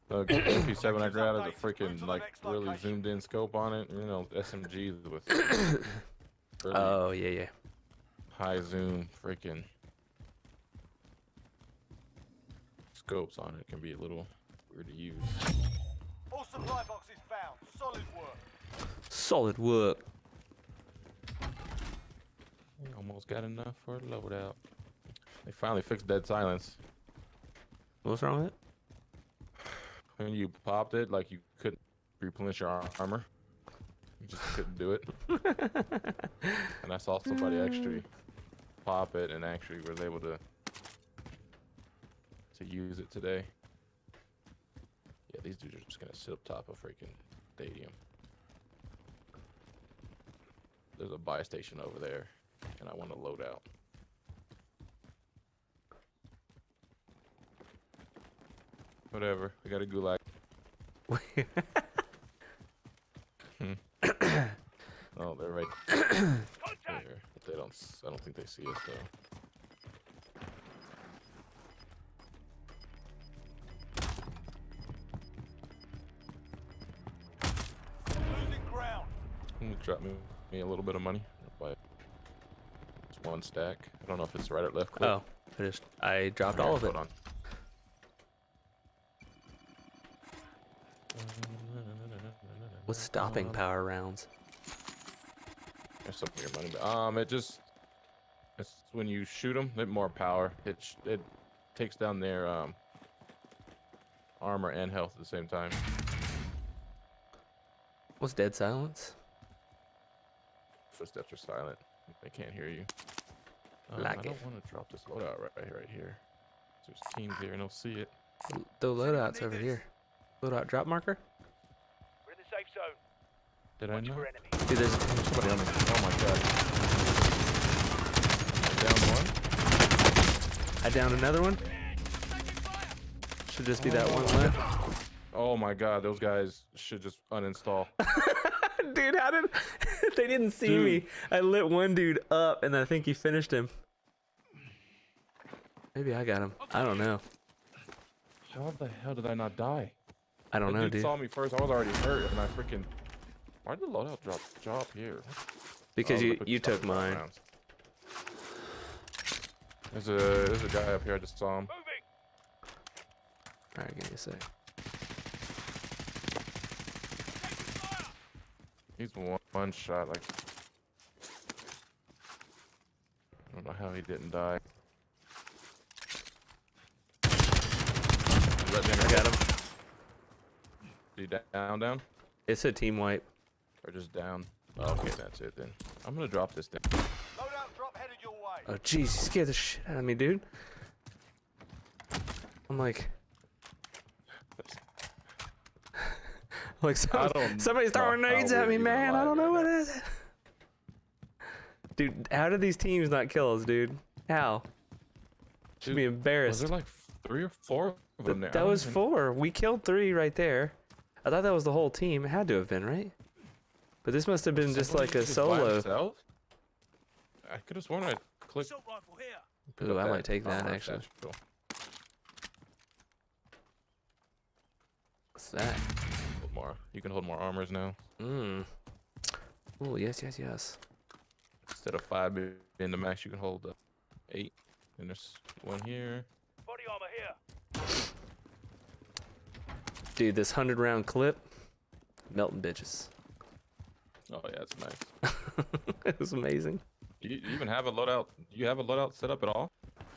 The MP7 I grabbed has a freaking like really zoomed in scope on it. You know, SMGs with really Oh yeah. high zoom freaking scopes on it. Can be a little weird to use. All supply boxes found. Solid work. Solid work. Almost got enough for a loadout. They finally fixed dead silence. What's wrong with it? When you popped it, like you couldn't replenish your armor. You just couldn't do it. And I saw somebody actually pop it and actually was able to use it today. Yeah, these dudes are just gonna sit up top of freaking stadium. There's a buy station over there, and I want to load out. Whatever, we got a gulag. Oh, they're right there. But they don't. I don't think they see us though. Losing ground. Drop me a little bit of money. I'll buy just one stack. I don't know if it's right or left click. Oh, I dropped all of it. Hold on. What's stopping power rounds? There's some of your money. It's when you shoot them, it more power. It takes down their armor and health at the same time. What's dead silence? Footsteps are silent. They can't hear you. Like I don't want to drop this loadout right here. There's teams here and they'll see it. The loadout's over here. Loadout drop marker? We're in the safe zone. Did I know? Dude, there's Somebody on me. Oh my god. Down one. I downed another one. Should just be that one left. Oh my god, those guys should just uninstall. Dude, how did they didn't see me? I lit one dude up and I think he finished him. Maybe I got him. I don't know. How the hell did I not die? I don't know, Dude dude. saw me first. I was already hurt, and I freaking. Why did the loadout drop here? Because Oh, you look, you it's took stopping mine. rounds. There's a guy up here. I just saw him. Moving. All right, give me a sec. He's one shot. Like I don't know how he didn't die. I got him. Is he down? It's a team wipe. Or just down? Oh, okay, that's it then. I'm gonna drop this thing. Loadout drop headed your way. Oh jeez, you scared the shit out of me, dude. I'm like, somebody's throwing nades at me, man. I don't know what it is. Dude, how did these teams not kill us, dude? How? Should be Was embarrassed. there like 3 or 4 of them there? I That don't was even- 4. We killed 3 right there. I thought that was the whole team. It had to have been, right? But this must have been just like a Somebody by solo. himself? I could have sworn I clicked. Assault rifle here. pick Ooh, up I that might take that, armor actually. satchel. What's that? Hold more. You can hold more armors now. Mmm. Oh, yes. Instead of 5 being the max, you can hold 8. And there's one here. Body armor here. Dude, this 100-round clip, melting bitches. Oh yeah, it's nice. It was amazing. Do you even have a loadout? Do you have a loadout set up at all?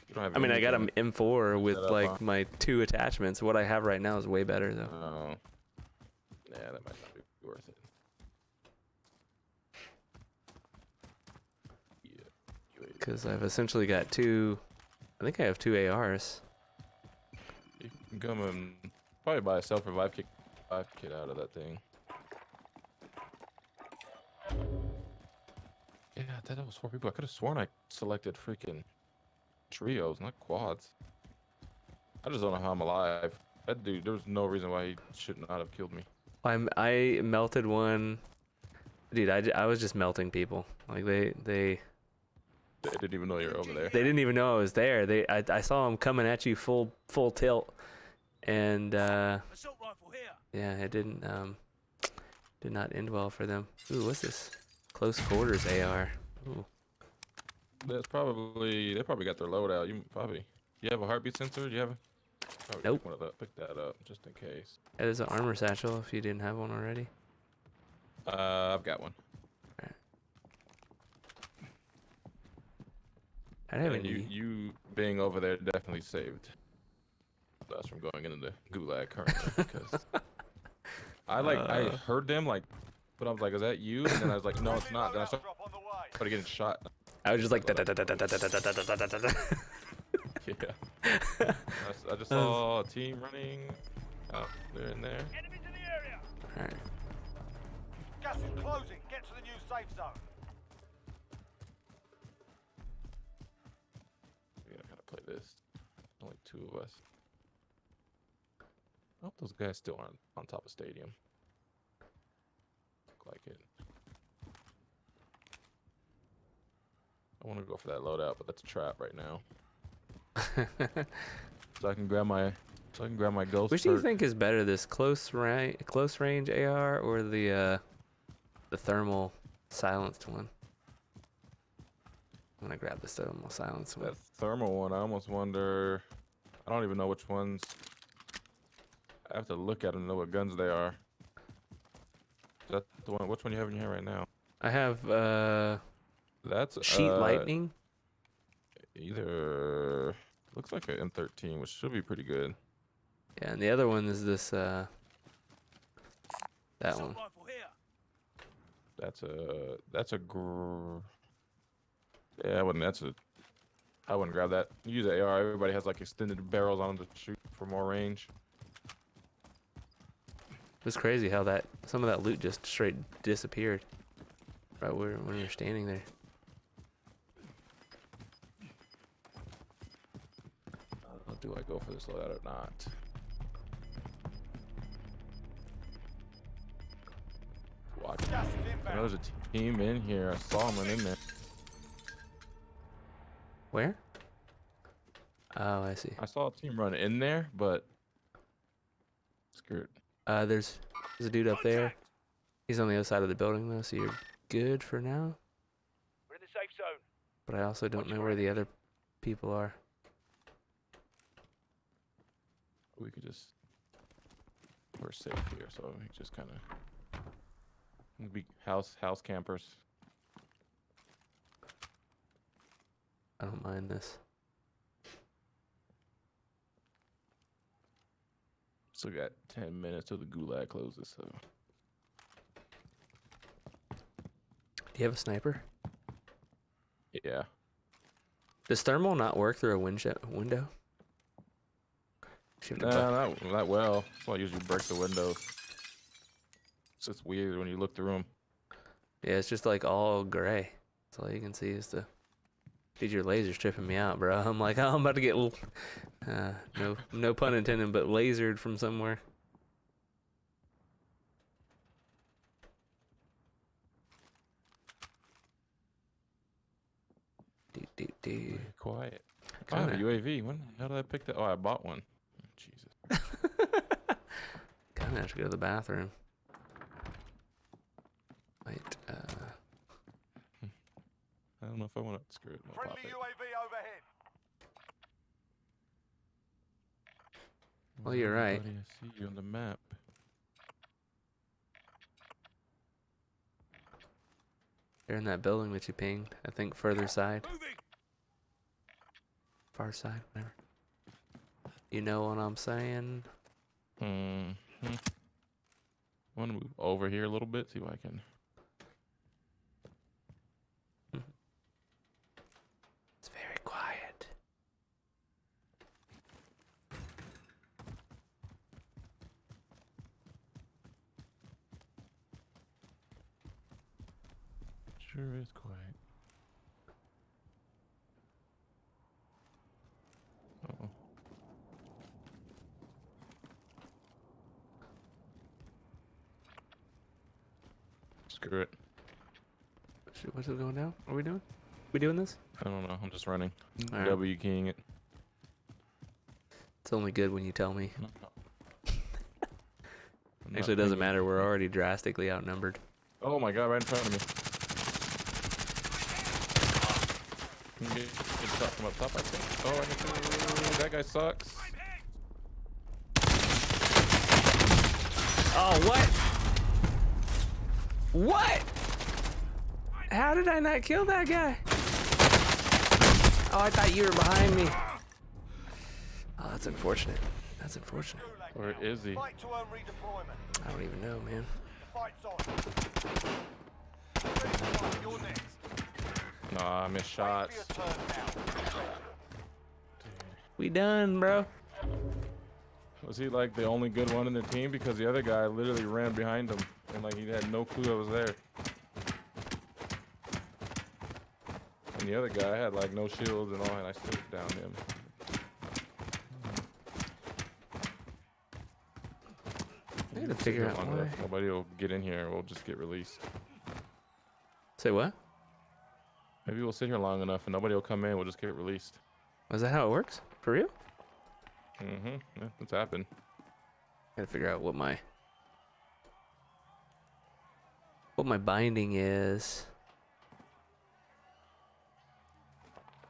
You don't have I mean, I got an anything M4 with set up, like huh? my 2 attachments. What I have right now is way better though. Oh. Yeah, that might not be worth it. Yeah. Because I've essentially got 2. I think I have 2 ARs. You can come and probably buy a self-revive kit out of that thing. Yeah, I thought that was 4 people. I could have sworn I selected freaking trios, not quads. I just don't know how I'm alive. That dude, there was no reason why he should not have killed me. I melted one. Dude, I was just melting people. Like they didn't even know you were over there. they didn't even know I was there. I saw them coming at you full tilt, and Assault rifle here. yeah, it did not end well for them. Ooh, what's this? Close quarters AR. Ooh. They probably got their loadout. You have a heartbeat sensor? Do you have a Nope. pick that up just in case. That is an armor satchel if you didn't have one already. I've got one. I don't have And any. you being over there definitely saved us from going into the gulag currently because I heard them like, but I was like, is that you? And then I was like, no, it's not. Then I started Drop on the way. getting shot. I was just like. Yeah. I just saw a team running. Oh, they're in there. Enemies in the area. Alright. Gas is closing. Get to the new safe zone. We gotta kind of play this. Only 2 of us. I hope those guys still aren't on top of stadium. Look like it. I want to go for that loadout, but that's a trap right now. So I can grab my ghost. Which do you think is better, this close range AR or the thermal silenced one? I'm gonna grab the thermal silenced one. That thermal one, I almost wonder. I don't even know which ones. I have to look at them to know what guns they are. Is that the one? Which one you have in your hand right now? I have That's sheet lightning. Either looks like an M13, which should be pretty good. Yeah, and the other one is this that Assault one. rifle here. Yeah, I wouldn't grab that. Use AR. Everybody has like extended barrels on them to shoot for more range. It's crazy how some of that loot just straight disappeared right when you're standing there. Do I go for this loadout or not? Watch. Gas is I know inbound. there's a team in here. I saw them in there. Where? Oh, I see. I saw a team run in there, but skirt. There's a dude up there. He's on the other side of the building though, so you're good for now. We're in the safe zone. But I also don't know where the other people are. We could just. We're safe here, so we just kind of be house campers. I don't mind this. Still got 10 minutes till the gulag closes, so. Do you have a sniper? Yeah. Does thermal not work through a window? Nah, not well. That's why I usually break the windows. It's just weird when you look through them. Yeah, it's just like all gray. That's all you can see is the. Dude, your laser's tripping me out, bro. I'm like, oh, I'm about to get, no pun intended, but lasered from somewhere. Quiet. I have a UAV. When the hell did I pick that? Oh, I bought one. Oh, Jesus. Kinda have to go to the bathroom. Wait, I don't know if I want to screw it. Friendly UAV overhead. Well, you're right. Buddy, I see you on the map. They're in that building that you pinged. I think further side. Far side, whatever. You know what I'm saying? Mm-hmm. I want to move over here a little bit, see if I can. It's very quiet. Sure is quiet. Uh-oh. Screw it. What's it going down? What are we doing? We doing this? I don't know. I'm just running. All right. W keying it. It's only good when you tell me. I'm not Actually, it doesn't pinging. matter. We're already drastically outnumbered. Oh my god, right in front of me. Can get shot from up top, I think. Oh, I can. That guy sucks. Oh, what? What? How did I not kill that guy? Oh, I thought you were behind me. Oh, that's unfortunate. That's unfortunate. Where is he? Fight to earn redeployment. I don't even know, man. The fight's on. Ready to fight, you're next. Nah, I missed shots. Wait for your turn now. We done, bro. Was he like the only good one in the team? Because the other guy literally ran behind him and like he had no clue I was there. And the other guy had like no shields and all, and I still downed him. I gotta figure out why. Nobody will get in here. We'll just get released. Say what? Maybe we'll sit here long enough and nobody will come in. We'll just get released. Was that how it works? For real? Mm-hmm. Yeah, that's happened. Gotta figure out what my binding is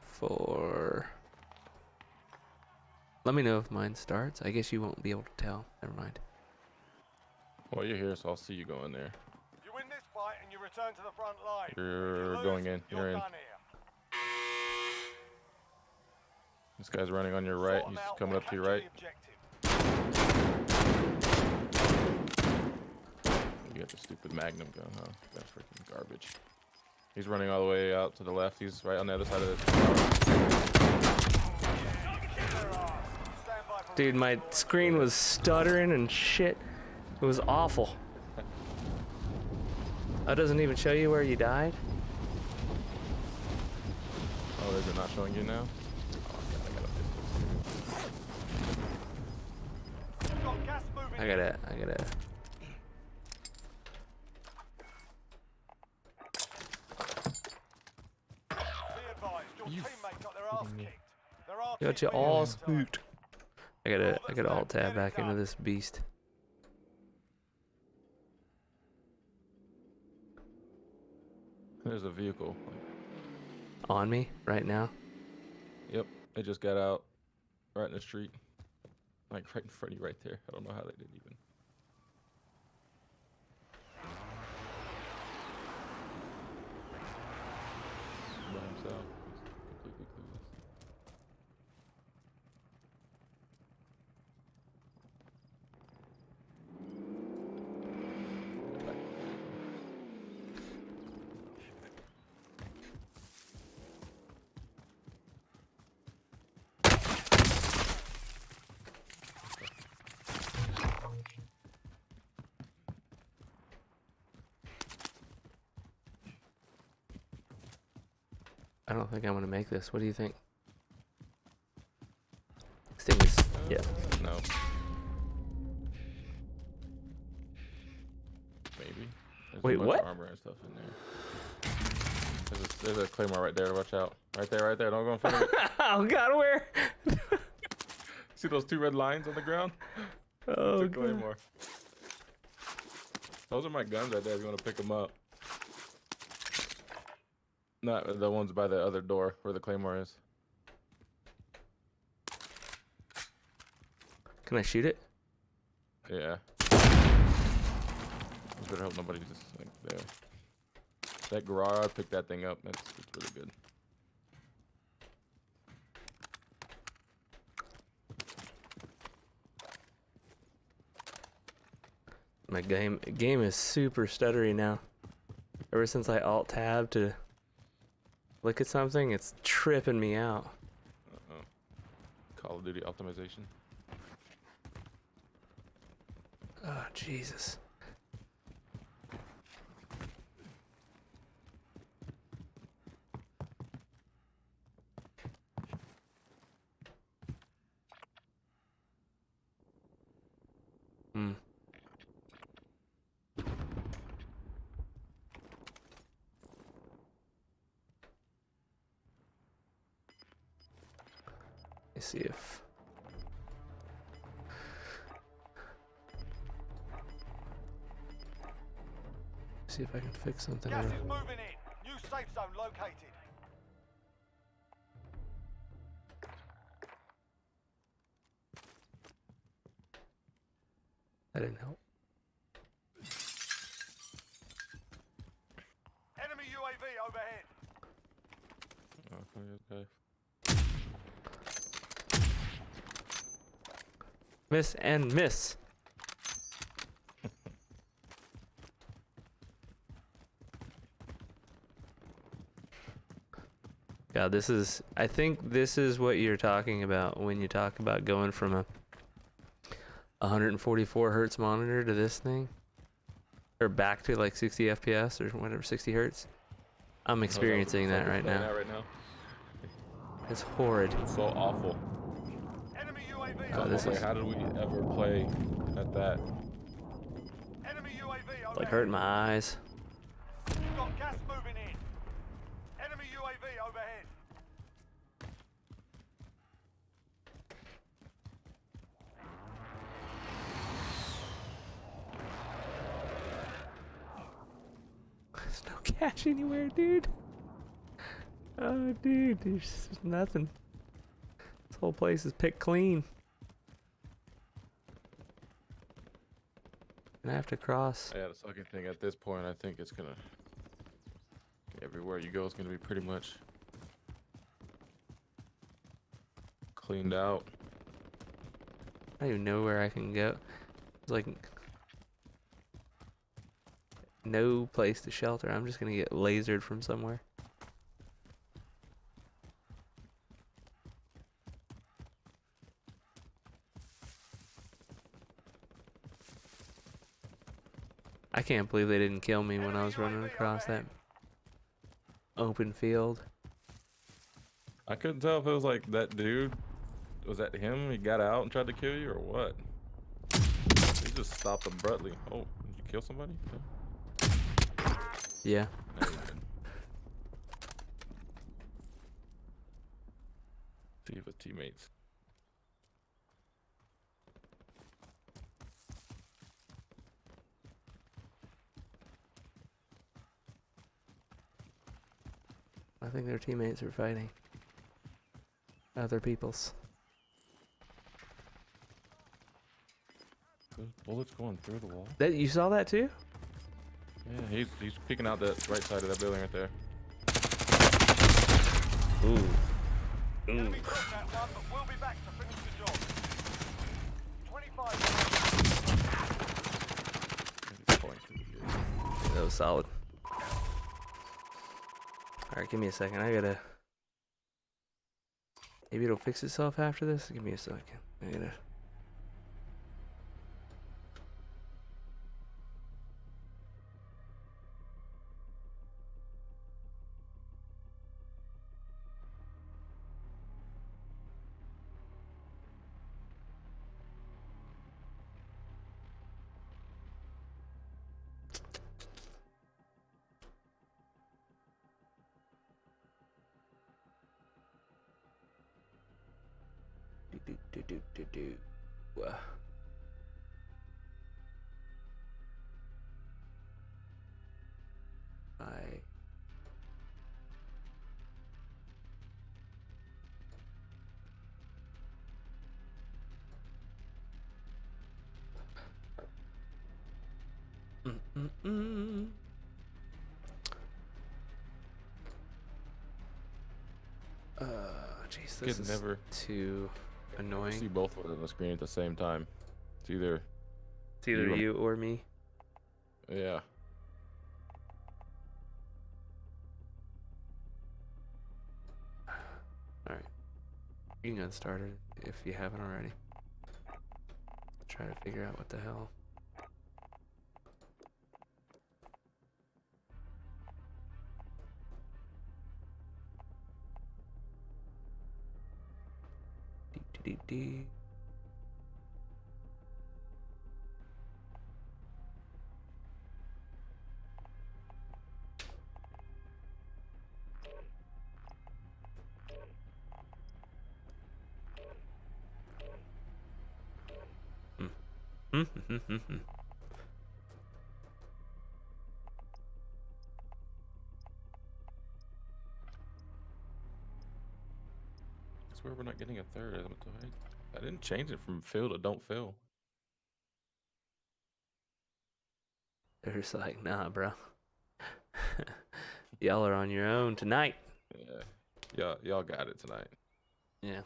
for. Let me know if mine starts. I guess you won't be able to tell. Never mind. Well, you're here, so I'll see you go in there. You win this fight and you return to the front line. You're If you going lose, in. You're You're in. done here. This guy's running on your right. Sort 'em He's out coming or up to your capture right. the objective. You got the stupid Magnum gun, huh? That's freaking garbage. He's running all the way out to the left. He's right on the other side of the Dude, my screen was stuttering and shit. It was awful. That doesn't even show you where you died. Oh, is it not showing you now? Oh, God, Got gas moving. I gotta. Be advised, your teammate got their ass kicked. Their arse Got you kicked all this time. spooked. I gotta alt tab back into this beast. There's a vehicle. On me right now. Yep, they just got out right in the street. Like right in front of you right there. I don't know how they did even. By himself. He's completely clueless. I don't think I'm gonna make this. What do you think? This thing is, yeah. No. Maybe. There's Wait, a bunch what? of armor and stuff in there. There's a claymore right there. Watch out. Right there, right there. Don't go in front of it. Oh God, where? See those two red lines on the ground? Oh It's a God. claymore. Those are my guns right there if you want to pick them up. Not the ones by the other door where the claymore is. Can I shoot it? Yeah. You better hope nobody just like there. That garage, pick that thing up. It's really good. My game is super stuttery now. Ever since I alt tab to look at something, it's tripping me out. Call of Duty optimization. Oh, Jesus. Hmm. Let's see if... See if I can fix something. Gas Or... is moving in. New safe zone located. That didn't help. Enemy UAV overhead. Okay. Miss and miss. God, this is... I think this is what you're talking about when you talk about going from a 144 hertz monitor to this thing. Or back to like 60 FPS or whatever, 60 hertz. I'm experiencing that right now. It's horrid. It's so awful. Enemy UAV Oh, this overhead. is How did we ever play at that? Enemy UAV overhead. like hurting my eyes. You've got gas moving in. Enemy UAV overhead. There's no cash anywhere, dude. Oh, dude, there's nothing. This whole place is picked clean. And I have to cross. Yeah, the second thing at this point, I think it's gonna... Everywhere you go is gonna be pretty much cleaned out. I don't even know where I can go. It's like no place to shelter. I'm just gonna get lasered from somewhere. I can't believe they didn't kill me when I was running across that open field. I couldn't tell if it was like that dude. Was that him? He got out and tried to kill you, or what? He just stopped abruptly. Oh, did you kill somebody? Yeah. No, you didn't. See if his teammates. I think their teammates are fighting other people's. Those bullets going through the wall. That you saw that too? Yeah, he's peeking out that right side of that building right there. Ooh. Enemy took that one, but we'll be back to finish the job. 25. That was solid. Alright, give me a second. I gotta... Maybe it'll fix itself after this? Give me a second. I gotta... Do. I... Mm-mm-mm. Jeez, this Could is never too see annoying. both of them on the screen at the same time. It's either It's either you- you or me. yeah. All right, you can get started if you haven't already. Try to figure out what the hell. Dee. I swear we're not getting a third. I didn't change it from fill to don't fill. They're just like, nah, bro. Y'all are on your own tonight. Yeah. Y'all got it tonight. Yeah.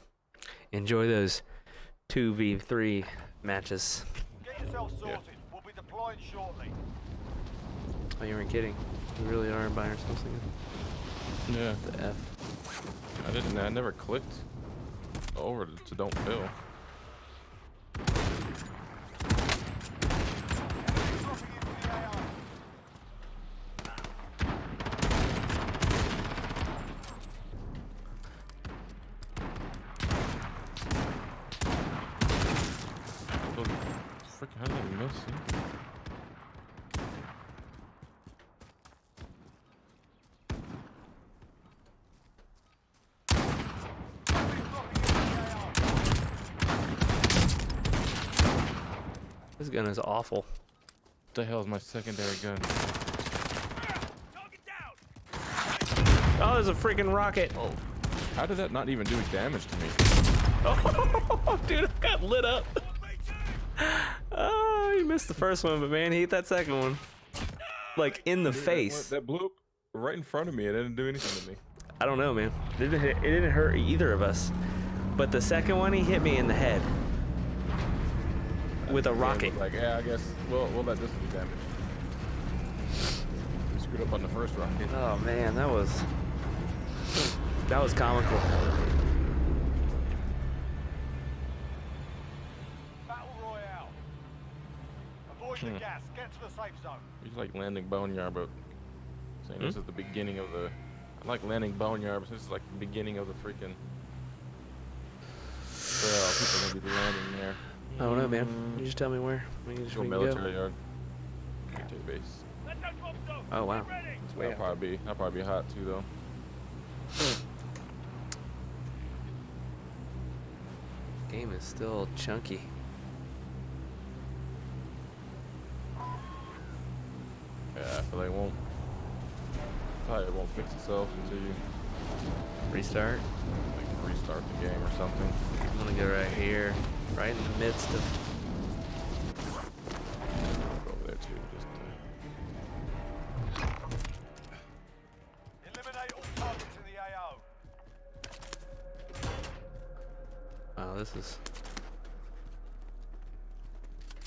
Enjoy those 2v3 matches. Get yourself sorted. We'll be deploying shortly. Oh, you weren't kidding. We really are buying ourselves again. Yeah. The F. I never clicked over to don't fill. Freaking how did I miss it? This gun is awful. What the hell is my secondary gun? Oh, there's a freaking rocket. Oh, how did that not even do damage to me? Oh, dude, I got lit up. Oh, he missed the first one, but man, he hit that second one. Like in the face. That blew up right in front of me. It didn't do anything to me. I don't know, man. It didn't hurt either of us. But the second one, he hit me in the head. With a rocket. Like, yeah, I guess we'll let this do damage. We screwed up on the first rocket. Oh man, that was comical. Battle Royale. Avoid the gas. Get to the safe zone. We like landing Boneyard, but saying this is the beginning of the. I like landing Boneyard, but this is like the beginning of the freaking. Well, people are gonna be landing there. I don't know, man. You just tell me where. We can just Go we can military yard. Military base. Oh wow. That'll probably be hot too though. Game is still chunky. Yeah, I feel like it probably won't fix itself until you Restart. like restart the game or something. I'm gonna go right here, right in the midst of. Go over there too. Eliminate all targets in the AO. Wow, this is.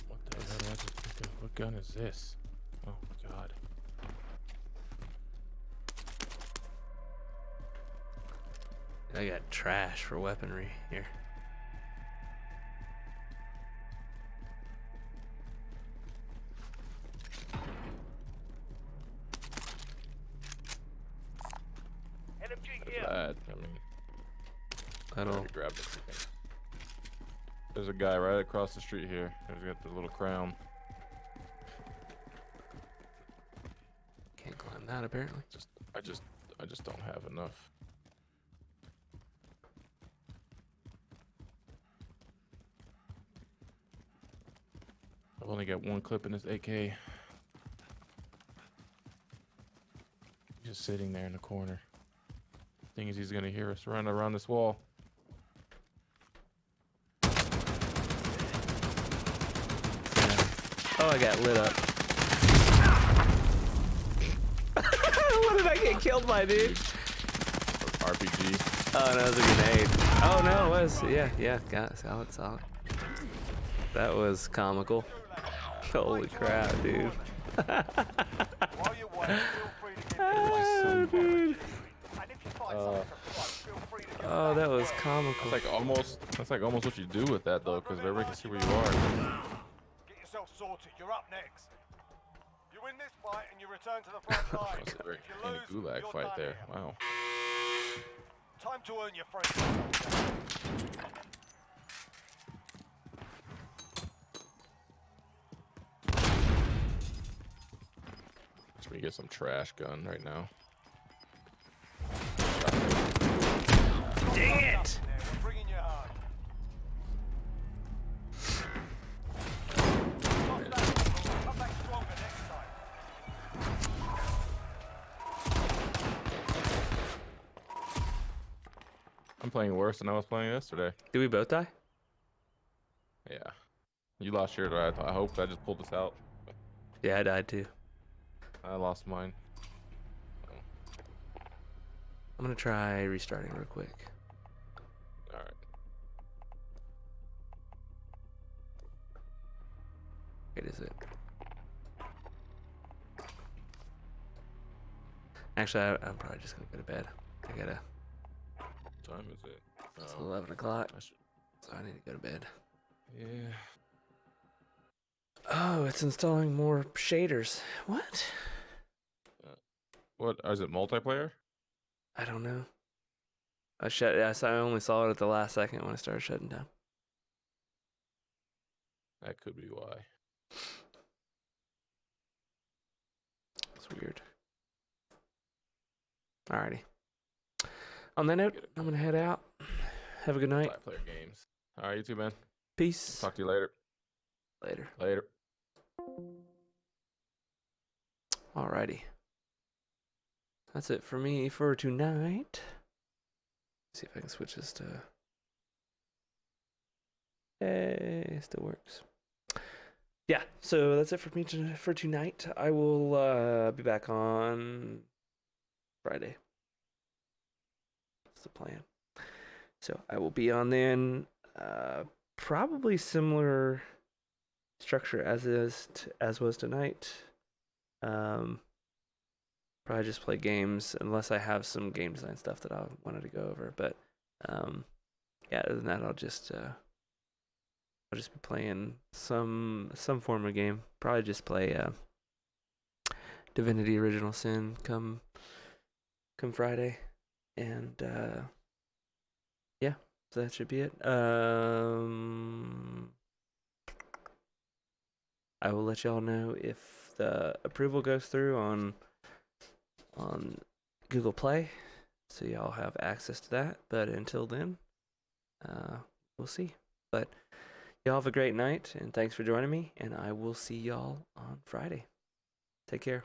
What the hell did I just pick up? What gun is this? Oh my god. I got trash for weaponry here. That, I mean, I don't. grab this thing. There's a guy right across the street here. He's got the little crown. Can't climb that apparently. I just don't have enough. I've only got one clip in this AK. Just sitting there in the corner. Thing is, he's gonna hear us run around this wall. Oh, I got lit up. What did I get killed by, dude? RPG. Oh, no, it was a grenade. Oh, no, it was. Yeah. Got it. Solid. That was comical. Holy crap, dude. While you're away, feel free to give me Oh, dude. And if you find something to fight, feel free to give Oh, that was That's comical. like almost what you do with that though, because everybody can see where you are. Get yourself sorted. You're up next. You win this fight and you return to the front line. That's a very If you any lose, gulag you're fight done there. here. Wow. Time to earn your friendship. So we get some trash gun right now. Dang it! There, we're bringing you home. Not that, come back stronger next time. I'm playing worse than I was playing yesterday. Did we both die? Yeah. You lost yours, right? I hope I just pulled this out. Yeah, I died too. I lost mine. I'm gonna try restarting real quick. Alright. Wait, is it? Actually, I'm probably just gonna go to bed. I gotta. What time is it? It's Oh, 11 o'clock, I should, so I need to go to bed. yeah. Oh, it's installing more shaders. What? What is it? Multiplayer? I don't know. I only saw it at the last second when I started shutting down. That could be why. It's weird. Alrighty. On that note, I'm gonna head out. Have a good night. Multiplayer games. Alright, you too, man. Peace. Talk to you later. Later. Later. Alrighty. That's it for me for tonight. See if I can switch this to. Hey, it still works. Yeah, so that's it for me for tonight. I will be back on Friday. That's the plan. So I will be on then. Probably similar structure as was tonight. Probably just play games unless I have some game design stuff that I wanted to go over. But yeah, other than that, I'll just be playing some form of game. Probably just play Divinity Original Sin come Friday, and yeah, so that should be it. I will let y'all know if the approval goes through on Google Play, so y'all have access to that. But until then, we'll see. But y'all have a great night, and thanks for joining me, and I will see y'all on Friday. Take care.